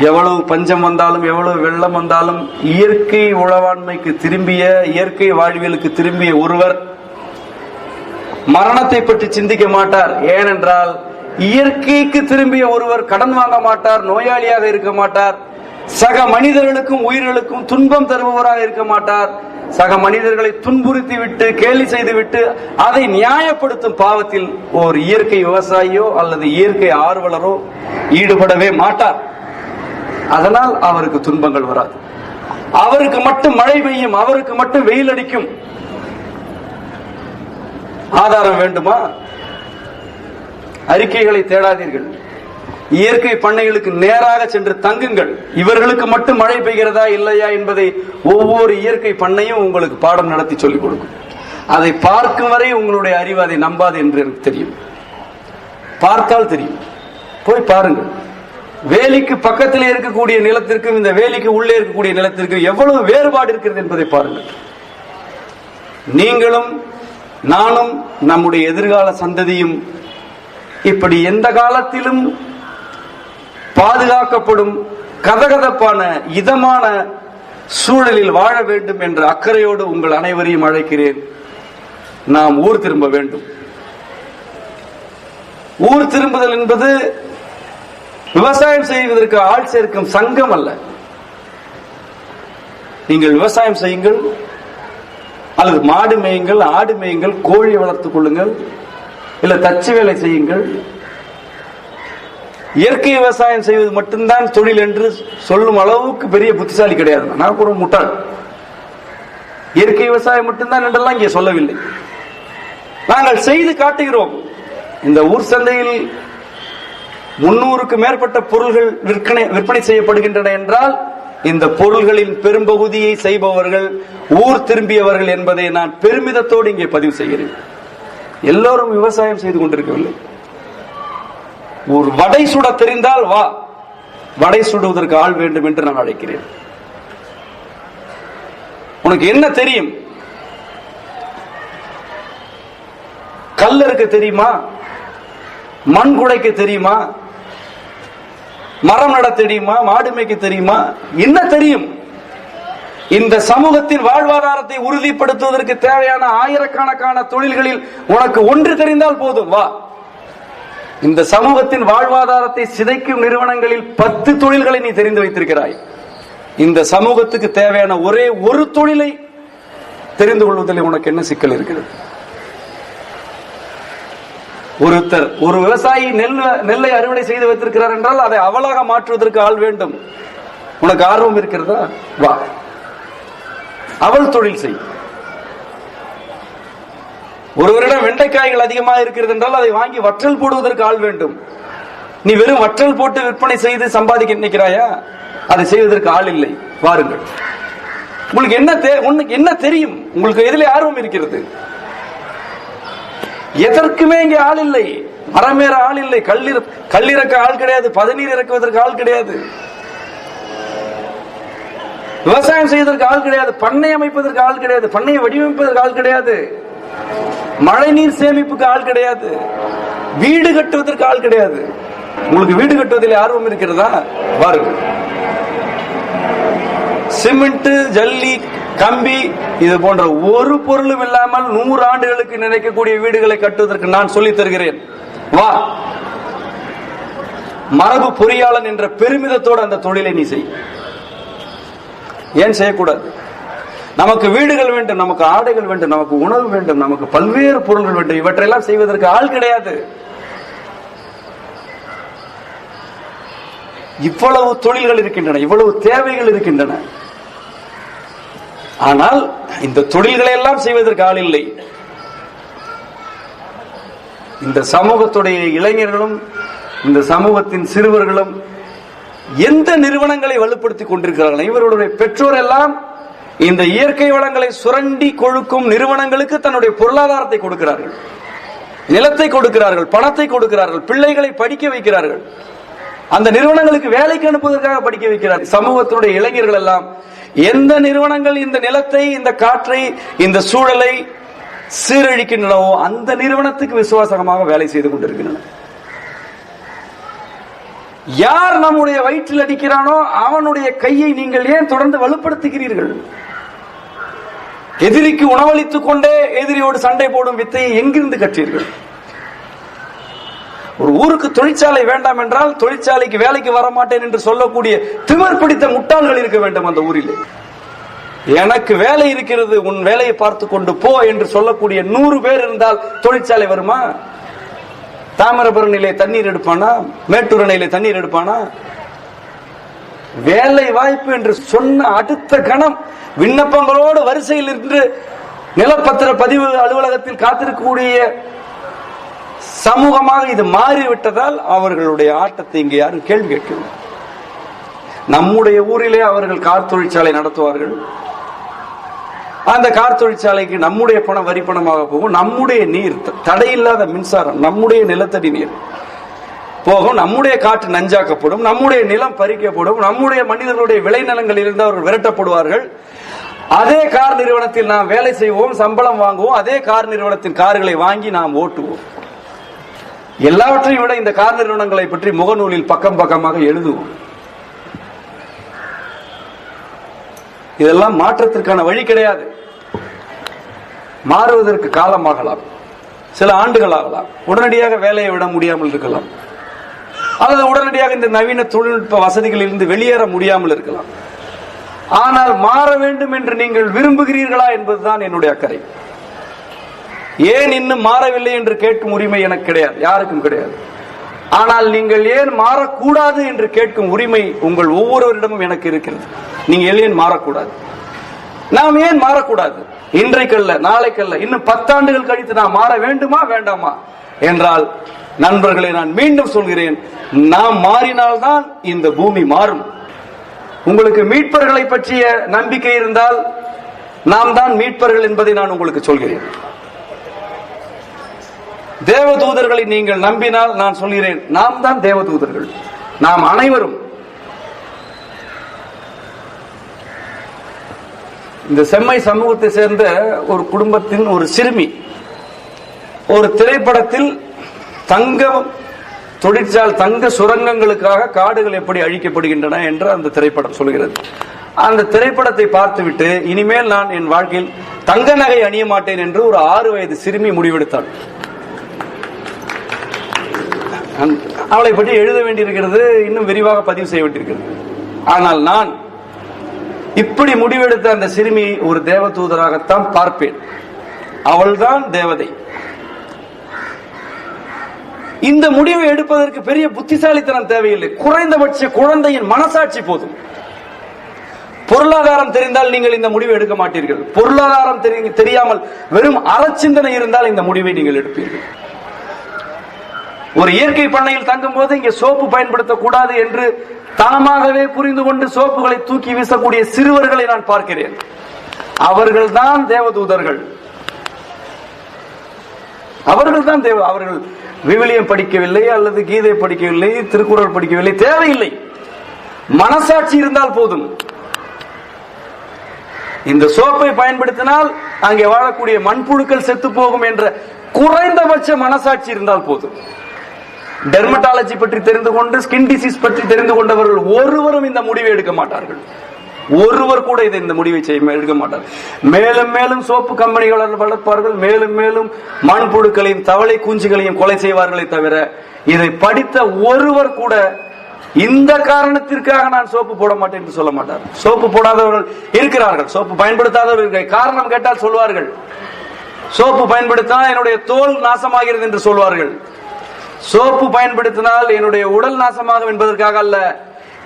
எவ்வளவு பஞ்சம் வந்தாலும், எவ்வளவு வெள்ளம் வந்தாலும் இயற்கை உழவாண்மைக்கு திரும்பிய, இயற்கை வாழ்வியலுக்கு திரும்பிய ஒருவர் மரணத்தை பற்றி சிந்திக்க மாட்டார். ஏனென்றால் இயற்கைக்கு திரும்பிய ஒருவர் கடன் வாங்க மாட்டார், நோயாளியாக இருக்க மாட்டார், சக மனிதர்களுக்கும் உயிர்களுக்கும் துன்பம் தருபவராக இருக்க மாட்டார். சக மனிதர்களை துன்புறுத்தி விட்டு, கேலி செய்து விட்டு அதை நியாயப்படுத்தும் பாவத்தில் ஒரு இயற்கை விவசாயியோ அல்லது இயற்கை ஆர்வலரோ ஈடுபடவே மாட்டார். அதனால் அவருக்கு துன்பங்கள் வராது. அவருக்கு மட்டும் மழை பெய்யும், அவருக்கு மட்டும் வெயில் அடிக்கும். ஆதாரம் வேண்டுமா? அறிக்கைகளை தேடாதீர்கள். இயற்கை பண்ணைகளுக்கு நேராக சென்று தங்குங்கள். இவர்களுக்கு மட்டும் மழை பெய்கிறதா இல்லையா என்பதை ஒவ்வொரு இயற்கை பண்ணையும் உங்களுக்கு பாடம் நடத்தி சொல்லிக் கொடுக்கும். அதை பார்க்கும் வரை உங்களுடைய அறிவு அதை நம்பாது என்று எனக்கு தெரியும். பார்த்தால் தெரியும். போய் பாருங்கள். வேலிக்கு பக்கத்தில் இருக்கக்கூடிய நிலத்திற்கும் இந்த வேலிக்கு உள்ளே இருக்கக்கூடிய நிலத்திற்கும் எவ்வளவு வேறுபாடு இருக்கிறது என்பதை பாருங்கள். நீங்களும் நானும் நம்முடைய எதிர்கால சந்ததியும் இப்படி எந்த காலத்திலும் பாதுகாக்கப்படும் கதகதப்பான இதமான சூழலில் வாழ வேண்டும் என்ற அக்கறையோடு உங்கள் அனைவரையும் அழைக்கிறேன். நாம் ஊர் திரும்ப வேண்டும். ஊர் திரும்புதல் என்பது விவசாயம் செய்வதற்கு ஆள் சேர்க்கும் சங்கம் அல்ல. நீங்கள் விவசாயம் செய்யுங்கள், அல்லது மாடு மேயுங்கள், ஆடு மேயுங்கள், கோழி வளர்த்துக் கொள்ளுங்கள், இல்ல தச்சு வேலை செய்யுங்கள். இயற்கை விவசாயம் செய்வது மட்டும்தான் தொழில் என்று சொல்லும் அளவுக்கு பெரிய புத்திசாலி கிடையாது. நான் ஒரு முட்டாள். இயற்கை விவசாயம் மட்டும்தான் என்றெல்லாம் இங்கே சொல்லவில்லை. நாங்கள் செய்து காட்டுகிறோம். இந்த ஊர் சந்தையில் 300க்கு மேற்பட்ட பொருள்கள் விற்பனை செய்யப்படுகின்றன என்றால் இந்த பொருள்களின் பெரும்பகுதியை செய்பவர்கள் ஊர் திரும்பியவர்கள் என்பதை நான் பெருமிதத்தோடு இங்கே பதிவு செய்கிறேன். எல்லோரும் விவசாயம் செய்து கொண்டிருக்கவில்லை. ஒரு வடை சுட தெரிந்தால் வா, வடை சுடுவதற்கு ஆள் வேண்டும் என்று நான் அழைக்கிறேன். உனக்கு என்ன தெரியும்? கல் இருக்க தெரியுமா? மண் குடைக்க தெரியுமா? மரம் நட தெரியுமா? மாடு மேய்க்க தெரியுமா? என்ன தெரியும்? இந்த சமூகத்தின் வாழ்வாதாரத்தை உறுதிப்படுத்துவதற்கு தேவையான ஆயிரக்கணக்கான தொழில்களில் உனக்கு ஒன்று தெரிந்தால் போதும், வா. இந்த சமூகத்தின் வாழ்வாதாரத்தை சிதைக்கும் நிறுவனங்களில் 10 தொழில்களை நீ தெரிந்து வைத்திருக்கிறாய். இந்த சமூகத்துக்கு தேவையான ஒரே ஒரு தொழிலை தெரிந்து கொள்வதில் உனக்கு என்ன சிக்கல் இருக்கிறது? ஒருத்தர், ஒரு விவசாயி நெல்லை அறுவடை செய்து வைத்திருக்கிறார் என்றால் அதை அவலாக மாற்றுவதற்கு ஆள் வேண்டும். உனக்கு ஆர்வம் இருக்கிறதா? வா, அவள் தொழில் செய். ஒருவரிடம் வெண்டைக்காய்கள் அதிகமாக இருக்கிறது என்றால் அதை வாங்கி வற்றல் போடுவதற்கு ஆள் வேண்டும். நீ வெறும் வற்றல் போட்டு விற்பனை செய்து சம்பாதிக்க நினைக்கிறாயா? அதை செய்வதற்கு ஆள் இல்லை. வாருங்கள். உங்களுக்கு என்ன தெரியும்? உங்களுக்கு எதிலே ஆர்வம் இருக்கிறது? எதற்குமே இங்கே ஆள் இல்லை. மரமேற ஆள் இல்லை, கல்லிறக்க ஆள் கிடையாது, பதநீர் இறக்குவதற்கு ஆள் கிடையாது, விவசாயம் செய்வதற்கு ஆள் கிடையாது, பண்ணை அமைப்பதற்கு ஆள் கிடையாது, பண்ணையை வடிவமைப்பதற்கு ஆள் கிடையாது, மழை நீர் சேமிப்புக்கு ஆள் கிடையாது, வீடு கட்டுவதற்கு ஆள் கிடையாது. உங்களுக்கு வீடு கட்டுவதில் ஆர்வம் இருக்கிறதா? வாருங்கள். சிமெண்ட், ஜல்லி, கம்பி இது போன்ற ஒரு பொருளும் இல்லாமல் 100 ஆண்டுகளுக்கு நினைக்கக்கூடிய வீடுகளை கட்டுவதற்கு நான் சொல்லித் தருகிறேன். வா, மரபு பொறியாளன் என்ற பெருமிதத்தோடு அந்த தொழிலை நீ செய். ஏன் செய்யக்கூடாது? நமக்கு வீடுகள் வேண்டும், நமக்கு ஆடைகள் வேண்டும், நமக்கு உணவு வேண்டும், நமக்கு பல்வேறு பொருள்கள் வேண்டும். இவற்றையெல்லாம் செய்வதற்கு ஆள் கிடையாது. இவ்வளவு தொழில்கள் இருக்கின்றன, இவ்வளவு தேவைகள் இருக்கின்றன. ஆனால் இந்த தொழில்களை எல்லாம் செய்வதற்கு ஆள் இல்லை. இந்த சமூகத்துடைய இளைஞர்களும் இந்த சமூகத்தின் சிறுவர்களும் எந்த நிறுவனங்களை வலுப்படுத்திக் கொண்டிருக்கிறார்கள்? இவருடைய பெற்றோர் எல்லாம் இந்த இயற்கை வளங்களை சுரண்டி கொழுக்கும் நிறுவனங்களுக்கு தன்னுடைய பொருளாதாரத்தை கொடுக்கிறார்கள், நிலத்தை கொடுக்கிறார்கள், பணத்தை கொடுக்கிறார்கள், பிள்ளைகளை படிக்க வைக்கிறார்கள், அந்த நிறுவனங்களுக்கு வேலைக்கு அனுப்புவதற்காக படிக்க வைக்கிறார்கள். சமூகத்தினுடைய இளைஞர்கள் எல்லாம் எந்த நிறுவனங்கள் இந்த நிலத்தை, இந்த காற்றை, இந்த சூழலை சீரழிக்கின்றனவோ அந்த நிறுவனத்துக்கு விசுவாசமாக வேலை செய்து கொண்டிருக்கின்றன. யார் நம்முடைய வயிற்றில் அடிக்கிறானோ அவனுடைய கையை நீங்கள் ஏன் தொடர்ந்து வலுப்படுத்துகிறீர்கள்? எதிரிக்கு உணவளித்துக் கொண்டே எதிரியோடு சண்டை போடும் வித்தையை எங்கிருந்து கற்றீர்கள்? ஒரு ஊருக்கு தொழிற்சாலை வேண்டாம் என்றால் தொழிற்சாலைக்கு வேலைக்கு வரமாட்டேன் என்று சொல்லக்கூடிய திமிர் பிடித்த முட்டாள்கள் இருக்க வேண்டும் அந்த ஊரில். எனக்கு வேலை இருக்கிறது, உன் வேலையை பார்த்து கொண்டு போ என்று சொல்லக்கூடிய 100 பேர் இருந்தால் தொழிற்சாலை வருமா? தாமிரபரணியிலே தண்ணீர் எடுப்பானா? மேட்டூர் அணையிலே தண்ணீர் எடுப்பானா? வேலை வாய்ப்பு என்று சொன்ன அடுத்த கணம் விண்ணப்பங்களோடு வரிசையில் நின்று நிலப்பத்திர பதிவு அலுவலகத்தில் காத்திருக்கக்கூடிய சமூகமாக இது மாறிவிட்டதால் அவர்களுடைய ஆட்டத்தை இங்கே யாரும் கேள்வி கேட்கவில்லை. நம்முடைய ஊரிலே அவர்கள் கார் தொழிற்சாலை நடத்துவார்கள். அந்த கார் தொழிற்சாலைக்கு நம்முடைய பணம் வரி பணமாக போகும். நம்முடைய நீர், தடையில்லாத மின்சாரம், நம்முடைய நிலத்தடி நீர் போகும். நம்முடைய காற்று நஞ்சாக்கப்படும், நம்முடைய நிலம் பறிக்கப்படும், நம்முடைய மனிதர்களுடைய விளைநிலங்களில் இருந்து அவர்கள் விரட்டப்படுவார்கள். அதே கார் நிறுவனத்தில் நாம் வேலை செய்வோம், சம்பளம் வாங்குவோம், அதே கார் நிறுவனத்தின் கார்களை வாங்கி நாம் ஓட்டுவோம். எல்லாவற்றையும் விட இந்த கார் நிறுவனங்களை பற்றி முகநூலில் பக்கம் பக்கமாக எழுதுவோம். இதெல்லாம் மாற்றத்திற்கான வழி கிடையாது. மாறுவதற்கு காலமாகலாம், சில ஆண்டுகள் ஆகலாம், உடனடியாக வேலையை விட முடியாமல் இருக்கலாம், அல்லது உடனடியாக இந்த நவீன தொழில்நுட்ப வசதிகளில் இருந்து வெளியேற முடியாமல் இருக்கலாம். ஆனால் மாற வேண்டும் என்று நீங்கள் விரும்புகிறீர்களா என்பதுதான் என்னுடைய அக்கறை. ஏன் இன்னும் மாறவில்லை என்று கேட்கும் உரிமை எனக்கு கிடையாது, யாருக்கும் கிடையாது. ஆனால் நீங்கள் ஏன் மாறக்கூடாது என்று கேட்கும் உரிமை உங்கள் ஒவ்வொருவரிடமும் எனக்கு இருக்கிறது. நீங்கள் ஏன் மாறக்கூடாது? நாம் ஏன் மாறக்கூடாது? இன்றைக்கல்ல, நாளைக்கல்ல, இன்னும் 10 ஆண்டுகள் கழித்து நாம் மாற வேண்டுமா வேண்டாமா என்றால், நண்பர்களை நான் மீண்டும் சொல்கிறேன், நாம் மாறினால்தான் இந்த பூமி மாறும். உங்களுக்கு மீட்பர்களை பற்றிய நம்பிக்கை இருந்தால் நாம் தான் மீட்பர்கள் என்பதை நான் உங்களுக்கு சொல்கிறேன். தேவதூதர்களை நீங்கள் நம்பினால் நான் சொல்கிறேன், நாம் தான் தேவதூதர்கள். நாம் அனைவரும் இந்த செம்மை சமூகத்தை சேர்ந்த ஒரு குடும்பத்தின் ஒரு சிறுமி ஒரு திரைப்படத்தில் தங்க தொழிற்சாலை தங்க சுரங்கங்களுக்காக காடுகள் எப்படி அழிக்கப்படுகின்றன என்று அந்த திரைப்படம் சொல்கிறது. அந்த திரைப்படத்தை பார்த்துவிட்டு இனிமேல் நான் என் வாழ்க்கையில் தங்க நகை அணிய மாட்டேன் என்று ஒரு 6 வயது சிறுமி முடிவெடுத்தாள். அவளை பற்றி எழுத வேண்டியிருக்கிறது, இன்னும் விரிவாக பதிவு செய்ய வேண்டியிருக்கிறது. ஆனால் நான் இப்படி முடிவெடுத்த அந்த சிறுமி ஒரு தேவதூதராகத்தான் பார்ப்பேன். அவள்தான் தேவதை. இந்த முடிவை எடுப்பதற்கு பெரிய புத்திசாலித்தனம் தேவையில்லை. குறைந்தபட்ச குழந்தையின் மனசாட்சி போதும். பொருளாதாரம் தெரிந்தால் நீங்கள் இந்த முடிவை எடுக்க மாட்டீர்கள். பொருளாதாரம் தெரியாமல் வெறும் அறச்சிந்தனை இருந்தால் இந்த முடிவை நீங்கள் எடுப்பீர்கள். ஒரு இயற்கை பண்ணையில் தங்கும் போது இங்கே சோப்பு பயன்படுத்தக்கூடாது என்று தாமாகவே புரிந்து கொண்டு சோப்புகளை தூக்கி வீசக்கூடிய சிறுவர்களை நான் பார்க்கிறேன். அவர்கள் தான் தேவதூதர்கள். அவர்கள் தான் அவர்கள் விவிலியம் படிக்கவில்லை, அல்லது கீதை படிக்கவில்லை, திருக்குறள் படிக்கவில்லை, தேவையில்லை. மனசாட்சி இருந்தால் போதும். இந்த சோப்பை பயன்படுத்தினால் அங்கே வாழக்கூடிய மண்புழுக்கள் செத்து போகும் என்ற குறைந்தபட்ச மனசாட்சி இருந்தால் போதும். டெர்மட்டாலஜி பற்றி தெரிந்து கொண்டு, ஸ்கின் டிசீஸ் பற்றி தெரிந்து கொண்டவர்கள் ஒருவரும் இந்த முடிவை எடுக்க மாட்டார்கள். ஒருவர் கூட இந்த முடிவை எடுக்க மாட்டார்கள். மேலும் மேலும் சோப்பு கம்பெனிகள் வளர்ப்பார்கள். மேலும் மேலும் மண்புழுக்களையும் தவளை குஞ்சுகளையும் கொலை செய்வார்களே தவிர இதை படித்த ஒருவர் கூட இந்த காரணத்திற்காக நான் சோப்பு போட மாட்டேன் என்று சொல்ல மாட்டார். சோப்பு போடாதவர்கள் இருக்கிறார்கள், சோப்பு பயன்படுத்தாதவர்கள். காரணம் கேட்டால் சொல்வார்கள், சோப்பு பயன்படுத்தினால் என்னுடைய தோல் நாசமாகிறது என்று சொல்வார்கள். சோப்பு பயன்படுத்தினால் என்னுடைய உடல் நாசமாகும் என்பதற்காக அல்ல,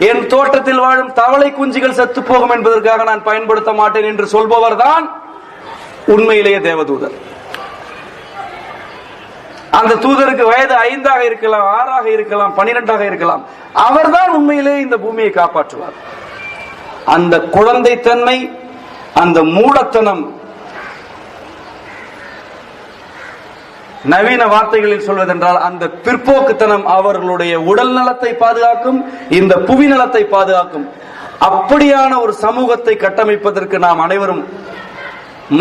என் தோட்டத்தில் வாழும் தவளை குஞ்சுகள் செத்து போகும் என்பதற்காக நான் பயன்படுத்த மாட்டேன் என்று சொல்பவர் தான் உண்மையிலேயே தேவதூதர். அந்த தூதருக்கு வயது 5ஆக இருக்கலாம், 6ஆக இருக்கலாம், 12ஆக இருக்கலாம். அவர்தான் உண்மையிலே இந்த பூமியை காப்பாற்றுவார். அந்த குழந்தைத்தன்மை, அந்த மூடத்தனம், நவீன வார்த்தைகளில் சொல்வதென்றால் அந்த பிற்போக்குத்தனம் அவர்களுடைய உடல் நலத்தை பாதுகாக்கும், இந்த புவி நலத்தை பாதுகாக்கும். அப்படியான ஒரு சமூகத்தை கட்டமைப்பதற்கு நாம் அனைவரும்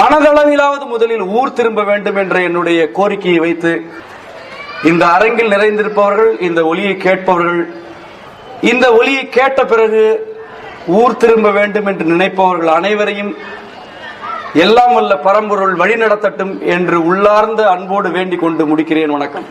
மனதளவிலாவது முதலில் ஊர் திரும்ப வேண்டும் என்ற என்னுடைய கோரிக்கையை வைத்து இந்த அரங்கில் நிறைந்திருப்பவர்கள், இந்த ஒலியை கேட்பவர்கள், இந்த ஒலியை கேட்ட பிறகு ஊர் திரும்ப வேண்டும் என்று நினைப்பவர்கள் அனைவரையும் எல்லாம் வல்ல பரம்பொருள் வழி நடத்தட்டும் என்று உள்ளார்ந்த அன்போடு வேண்டிக் கொண்டு முடிக்கிறேன். வணக்கம்.